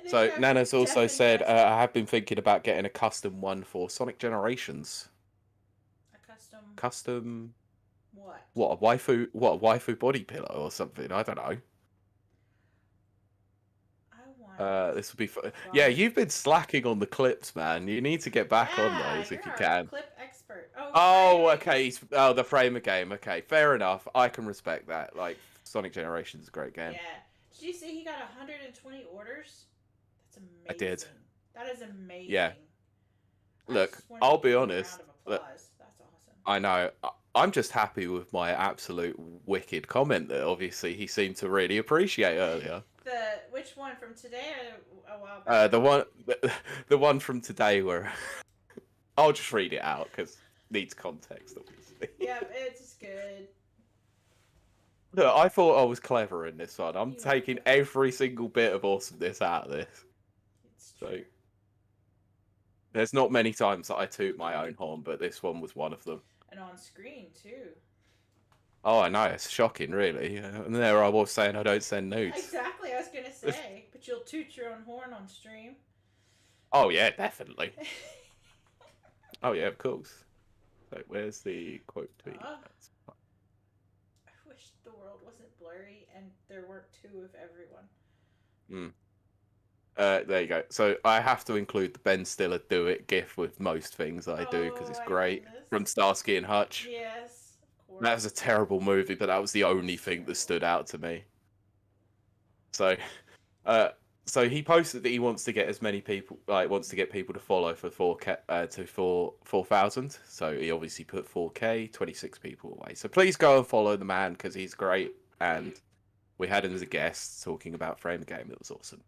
So Nana's also said, I have been thinking about getting a custom one for Sonic Generations. A custom. What? What a waifu body pillow or something? I don't know. This would be fun. Yeah, you've been slacking on the clips, man. You need to get back on those if you can. Clip expert. Okay. The Framer game. Okay, fair enough. I can respect that. Like, Sonic Generations is a great game. Yeah. Did you see he got 120 orders? That's amazing. I did. That is amazing. Yeah. Look, I'll be honest. That's awesome. I know. I'm just happy with my absolute wicked comment that obviously he seemed to really appreciate earlier. Which one from today or a while back? The one from today where I'll just read it out because it needs context, obviously. Yeah, it's good. Look, I thought I was clever in this one. I'm taking every single bit of awesomeness out of this. It's true. So there's not many times that I toot my own horn, but this one was one of them. And on screen too. Oh, I know. It's shocking, really. And there I was saying I don't send nudes. Exactly, I was going to say. But you'll toot your own horn on stream. Oh, yeah, definitely. Oh, yeah, of course. So, where's the quote tweet? I wish the world wasn't blurry and there weren't two of everyone. There you go. So, I have to include the Ben Stiller Do It gif with most things that I do because it's great. From Starsky and Hutch. Yes. That was a terrible movie, but that was the only thing that stood out to me. So, So he posted that he wants to get as many people, like wants to get people to follow for 4K to 4,000. So he obviously put 4K, 26 people away. So please go and follow the man because he's great. And we had him as a guest talking about Frame Game. It was awesome.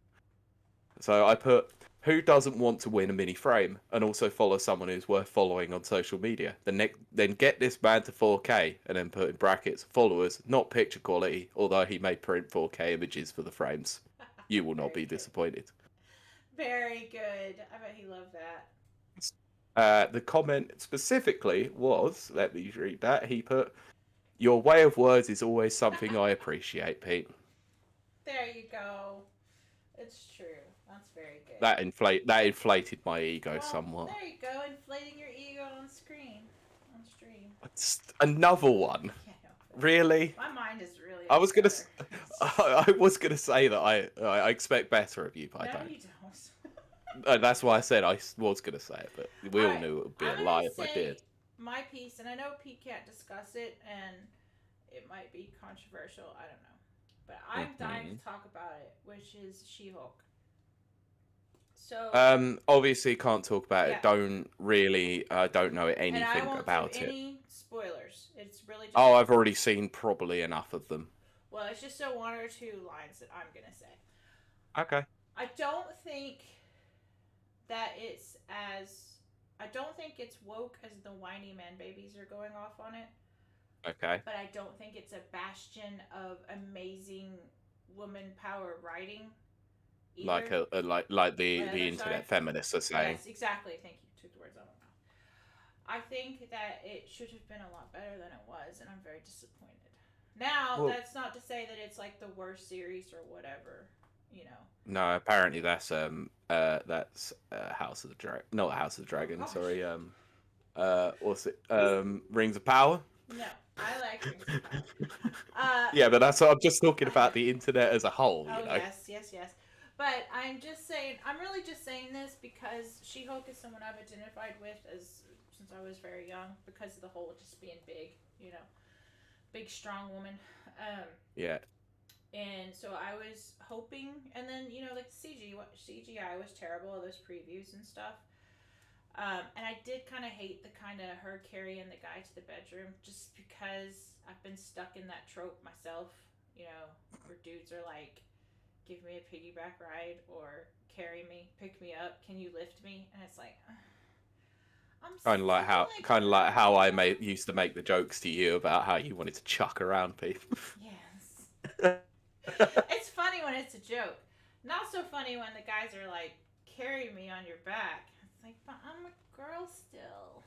So I put, who doesn't want to win a mini frame and also follow someone who's worth following on social media? Then get this man to 4K and then put in brackets followers, not picture quality, although he may print 4K images for the frames. You will not be disappointed. Very good. I bet he loved that. The comment specifically was, let me read that. He put, "Your way of words is always something I appreciate, Pete." There you go. It's true. That's very good. That inflated my ego somewhat. There you go, inflating your ego on screen, on stream. It's another one. Really? My mind is really. I was gonna say that I expect better of you, but no, I don't. You don't. That's why I said I was gonna say it, but we all knew it would be a lie if I did. My piece, and I know Pete can't discuss it, and it might be controversial. I don't know, but I'm dying to talk about it, which is She-Hulk. So obviously can't talk about it. Don't know anything and I won't about do it. Any spoilers? It's really just I've already seen probably enough of them. Well, it's just a one or two lines that I'm gonna say. Okay. I don't think it's woke as the whiny man babies are going off on it. Okay. But I don't think it's a bastion of amazing woman power writing. Either. Like the internet feminists are saying. Yes, exactly. Thank you. Took the words out of my mouth. I think that it should have been a lot better than it was, and I'm very disappointed. Now, that's not to say that it's like the worst series or whatever, you know. No, apparently that's House of the Dragon, not House of the Dragon. Sorry, what's it? Rings of Power. No, I like Rings of Power. Yeah, but that's I'm just talking about the internet as a whole. Oh, you know? yes. But I'm really just saying this because She-Hulk is someone I've identified with since I was very young because of the whole just being big, you know, big strong woman. Yeah. And so I was hoping, and then you know, like CGI was terrible, those previews and stuff. And I did kind of hate the kind of her carrying the guy to the bedroom, just because I've been stuck in that trope myself. You know, where dudes are like, "Give me a piggyback ride," or "Carry me, pick me up, can you lift me?" And it's like, I'm kind of like how I used to make the jokes to you about how you wanted to chuck around people. Yes. It's funny when it's a joke. Not so funny when the guys are like, "Carry me on your back." It's like, but I'm a girl still.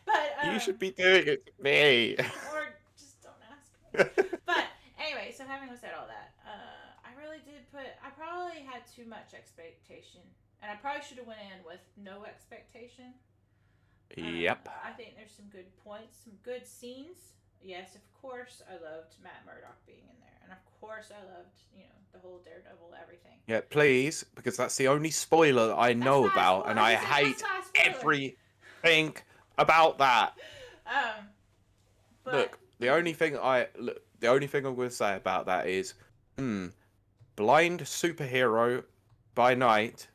But you should be doing it to me. Or just don't ask me. But anyway, so having said all that, I probably had too much expectation, and I probably should have went in with no expectation. Yep. I think there's some good points, some good scenes. Yes, of course, I loved Matt Murdock being in there, and of course, I loved the whole Daredevil everything. Yeah, please, because that's the only spoiler that I know about, and I hate everything about that. Look, the only thing I'm going to say about that is, blind superhero by night,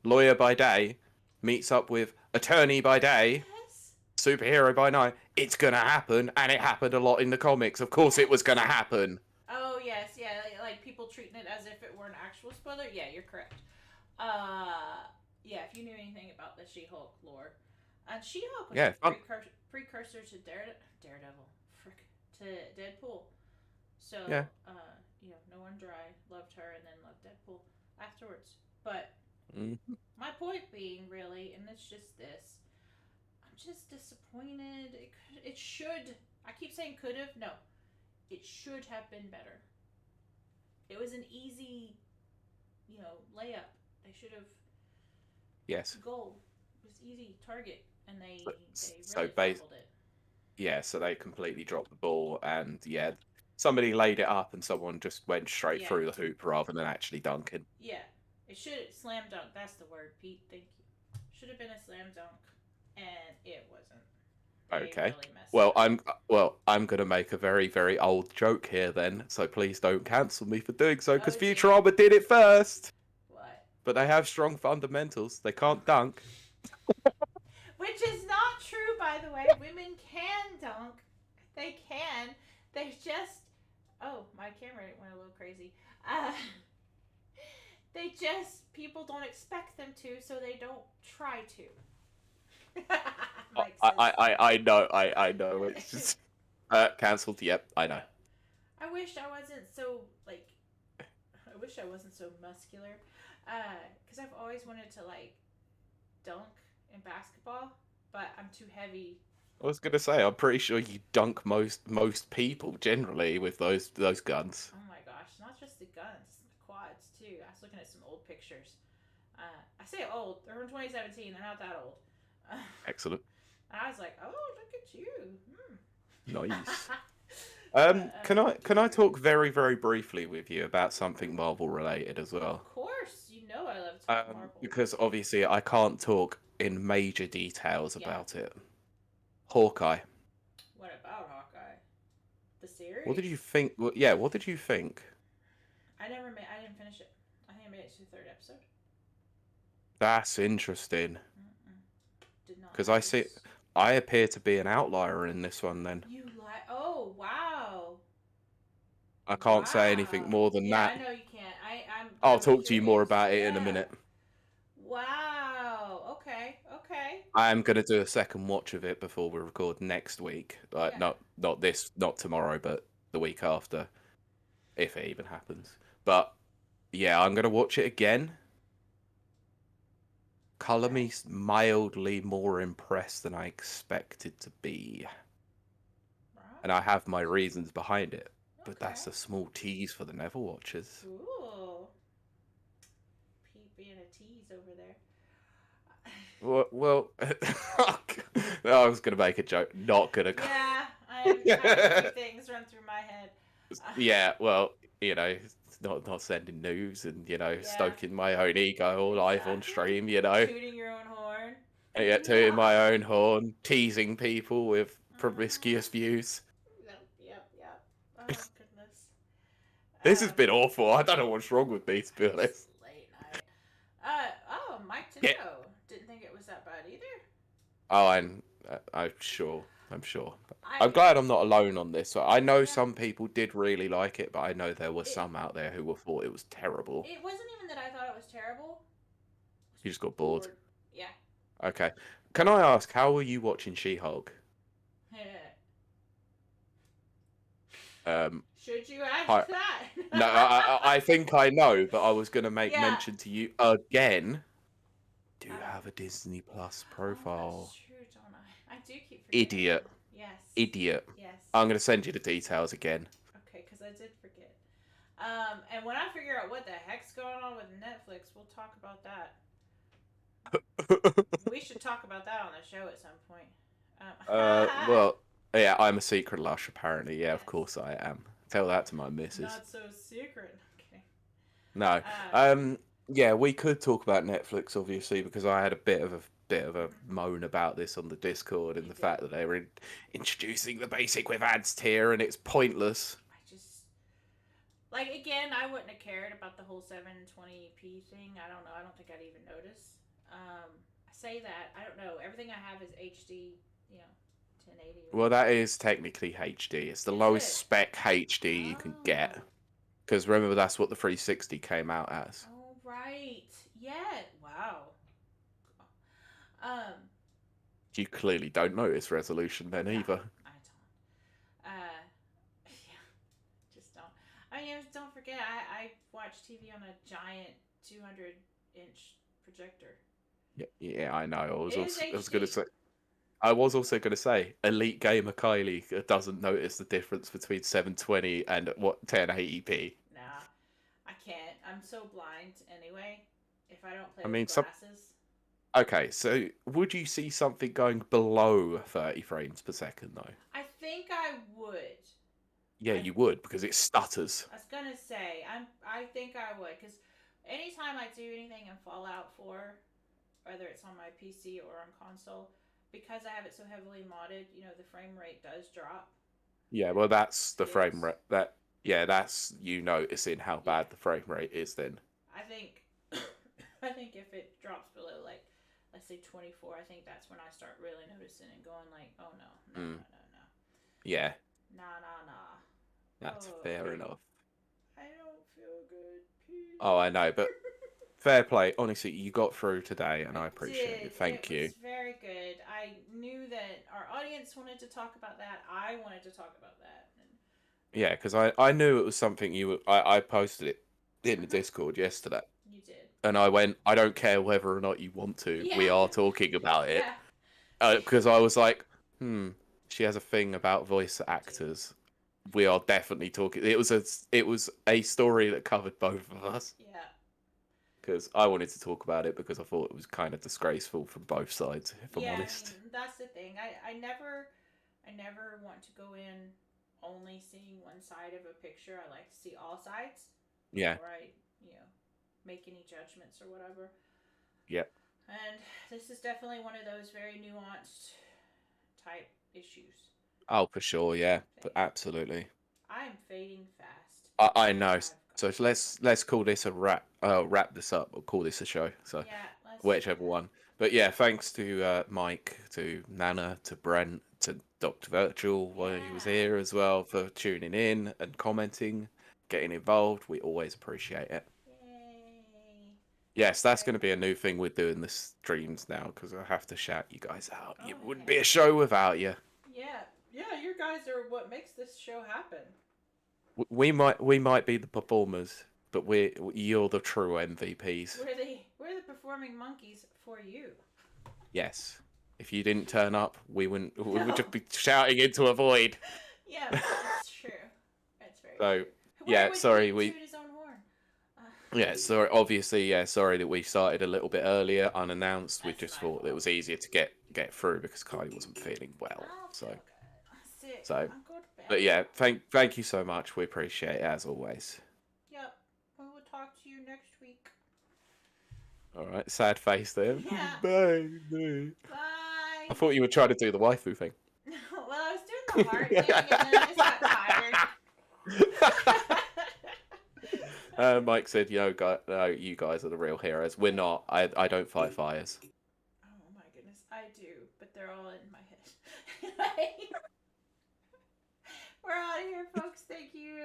lawyer by day, meets up with attorney by day. Yes. Superhero by night. It's gonna happen, and it happened a lot in the comics. Of course, it was gonna happen. Oh yes, yeah, like people treating it as if it were an actual spoiler. Yeah, you're correct. Yeah, if you knew anything about the She-Hulk lore, and She-Hulk was a precursor to Daredevil, to Deadpool. So no one dry loved her and then loved Deadpool afterwards. But my point being, really, and it's just this. Just disappointed. It should. I keep saying could have. No, it should have been better. It was an easy, layup. They should have. Yes. Goal. It was easy target, and they really fumbled it. Yeah, so they completely dropped the ball, and somebody laid it up, and someone just went straight through the hoop rather than actually dunking. Yeah, it should slam dunk. That's the word, Pete. Thank you. Should have been a slam dunk. And it wasn't. They Okay. really messed Well, it up. I'm gonna make a very, very old joke here then, so please don't cancel me for doing so, because Oh dear. Futurama did it first. What? But they have strong fundamentals. They can't dunk. Which is not true, by the way. Women can dunk. They can. They just. Oh, my camera went a little crazy. Uh, they just. People don't expect them to, so they don't try to. Mike says. I know. It's just cancelled. Yep, I know. I wish I wasn't so like. I wish I wasn't so muscular, because I've always wanted to like dunk in basketball, but I'm too heavy. I was gonna say, I'm pretty sure you dunk most people generally with those guns. Oh my gosh, not just the guns, the quads too. I was looking at some old pictures. I say old, they're from 2017, they're not that old. Excellent. And I was like, oh, look at you. Nice. Can I Too. talk very, very briefly with you about something Marvel related as well? Of course, you know I love to talk Marvel. Because obviously I can't talk in major details Yeah. about it. Hawkeye. What about Hawkeye? The series? What did you think? Well, yeah, what did you think? I didn't finish it. I think I made it to the third episode. That's interesting. Did not. Because I appear to be an outlier in this one then. You lie. Oh, wow. I can't say anything more than that. I know you can't. I'll talk to you more about it in a minute. Wow. Okay. I'm gonna do a second watch of it before we record next week. Like not tomorrow, but the week after, if it even happens. But yeah, I'm gonna watch it again. Color me mildly more impressed than I expected to be. Right. And I have my reasons behind it. But that's a small tease for the Never Watchers. Ooh. Pete being a tease over there. Well, I was going to make a joke. Not going to. Yeah, I have a few things run through my head. Yeah, well, not sending news and, stoking my own ego live on stream, Tooting your own horn. Yeah, tooting my own horn, teasing people with promiscuous views. Yep. Oh, goodness. This has been awful. I don't know what's wrong with me, to be honest. Late night. Mike Tinto. Yeah. Didn't think it was that bad either. Oh, I'm sure. I'm glad I'm not alone on this. I know some people did really like it, but I know there were some out there who thought it was terrible. It wasn't even that I thought it was terrible. You just got bored. Yeah. Okay. Can I ask, how were you watching She-Hulk? Should you ask that? No, I think I know, but I was going to make mention to you again. Do you have a Disney Plus profile? That's true, don't I? I do keep forgetting. Idiot. Yes. Idiot. Yes. I'm going to send you the details again. Okay, because I did forget. And when I figure out what the heck's going on with Netflix, we'll talk about that. We should talk about that on the show at some point. Well, yeah, I'm a secret lush, apparently. Yeah, of course I am. Tell that to my missus. Not so secret. Okay. No. Yeah, we could talk about Netflix, obviously, because I had a bit of a moan about this on the Discord and the fact that they were introducing the basic with ads tier and it's pointless. Again, I wouldn't have cared about the whole 720p thing. I don't know. I don't think I'd even notice. I say that. I don't know. Everything I have is HD, 1080. Well, that is technically HD. It's the lowest spec HD you can get. Because remember, that's what the 360 came out as. Oh, right. Yeah. Wow. You clearly don't notice resolution then either. I don't. Just don't. I mean, don't forget, I watch TV on a giant 200-inch projector. Yeah, I know. I was also going to say, elite gamer Kiley doesn't notice the difference between 720 and 1080p. Nah, I can't. I'm so blind anyway. If I don't play with glasses. Okay, so would you see something going below 30 frames per second, though? I think I would. Yeah, you would, because it stutters. I was gonna say, I think I would, because anytime I do anything in Fallout 4, whether it's on my PC or on console, because I have it so heavily modded, the frame rate does drop. Yeah, well, that's the frame Skips. rate. That's you noticing how Yeah. bad the frame rate is then. I think I think if it drops below like let's say 24, I think that's when I start really noticing and going like, oh no, no, no, Mm. no, no. Yeah, Nah, nah, nah. that's fair enough. I don't feel good. Peace. Oh, I know, but fair play. Honestly, you got through today, and I I appreciate did. it. It Thank you. was very good. I knew that our audience wanted to talk about that. I wanted to talk about that. Yeah, because I knew it was something I posted it in the Discord yesterday, You did. and I went, I don't care whether or not you want to. Yeah. We are talking about it. Yeah. Because I was like, she has a thing about voice actors. We are definitely talking. It was a story that covered both of us. Yeah. Because I wanted to talk about it because I thought it was kind of disgraceful from both sides, if I'm Yeah, I honest. mean, that's the thing. I never want to go in only seeing one side of a picture. I like to see all sides Yeah. before I, make any judgments or whatever. Yep. And this is definitely one of those very nuanced type issues. Oh, for sure. Yeah. But Thing. absolutely. I'm fading fast. I know. I've So let's call this a wrap. Wrap this up or call this a show. So Yeah, let's do whichever that. one. But yeah, thanks to Mike, to Nana, to Brent, to Dr. Virtual while he was Yeah. here as well for tuning in and commenting, getting involved. We always appreciate it. Yay. Yes, that's going to be a new thing we're doing the streams now because I have to shout you guys out. Oh, It wouldn't be yeah. a show without you. Yeah. Yeah, you guys are what makes this show happen. We might be the performers, but you're the true MVPs. We're the performing monkeys for you. Yes. If you didn't turn up, we would No. just be shouting into a void. Yeah, that's true. That's very So, true. yeah, Why sorry, would he toot his own horn? yeah, sorry, obviously, yeah, sorry that we started a little bit earlier, unannounced. We That's just my thought it fault. was easier to get through because Kylie wasn't feeling well. I'll So, feel good. I'm sick. so, I'll go to bed. but yeah, thank you so much. We appreciate it as always. Yep. We will talk to you next week. All right, sad face there. Yeah. Bye. Bye. I thought you were trying to do the waifu thing. Well, I was doing the heart thing and then I just got tired. Mike said, you guys are the real heroes. We're not. I don't fight fires. Oh my goodness, I do, but they're all in my head. We're out of here, folks. Thank you.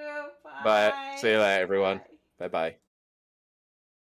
Bye. Bye. See you later, everyone. Bye bye.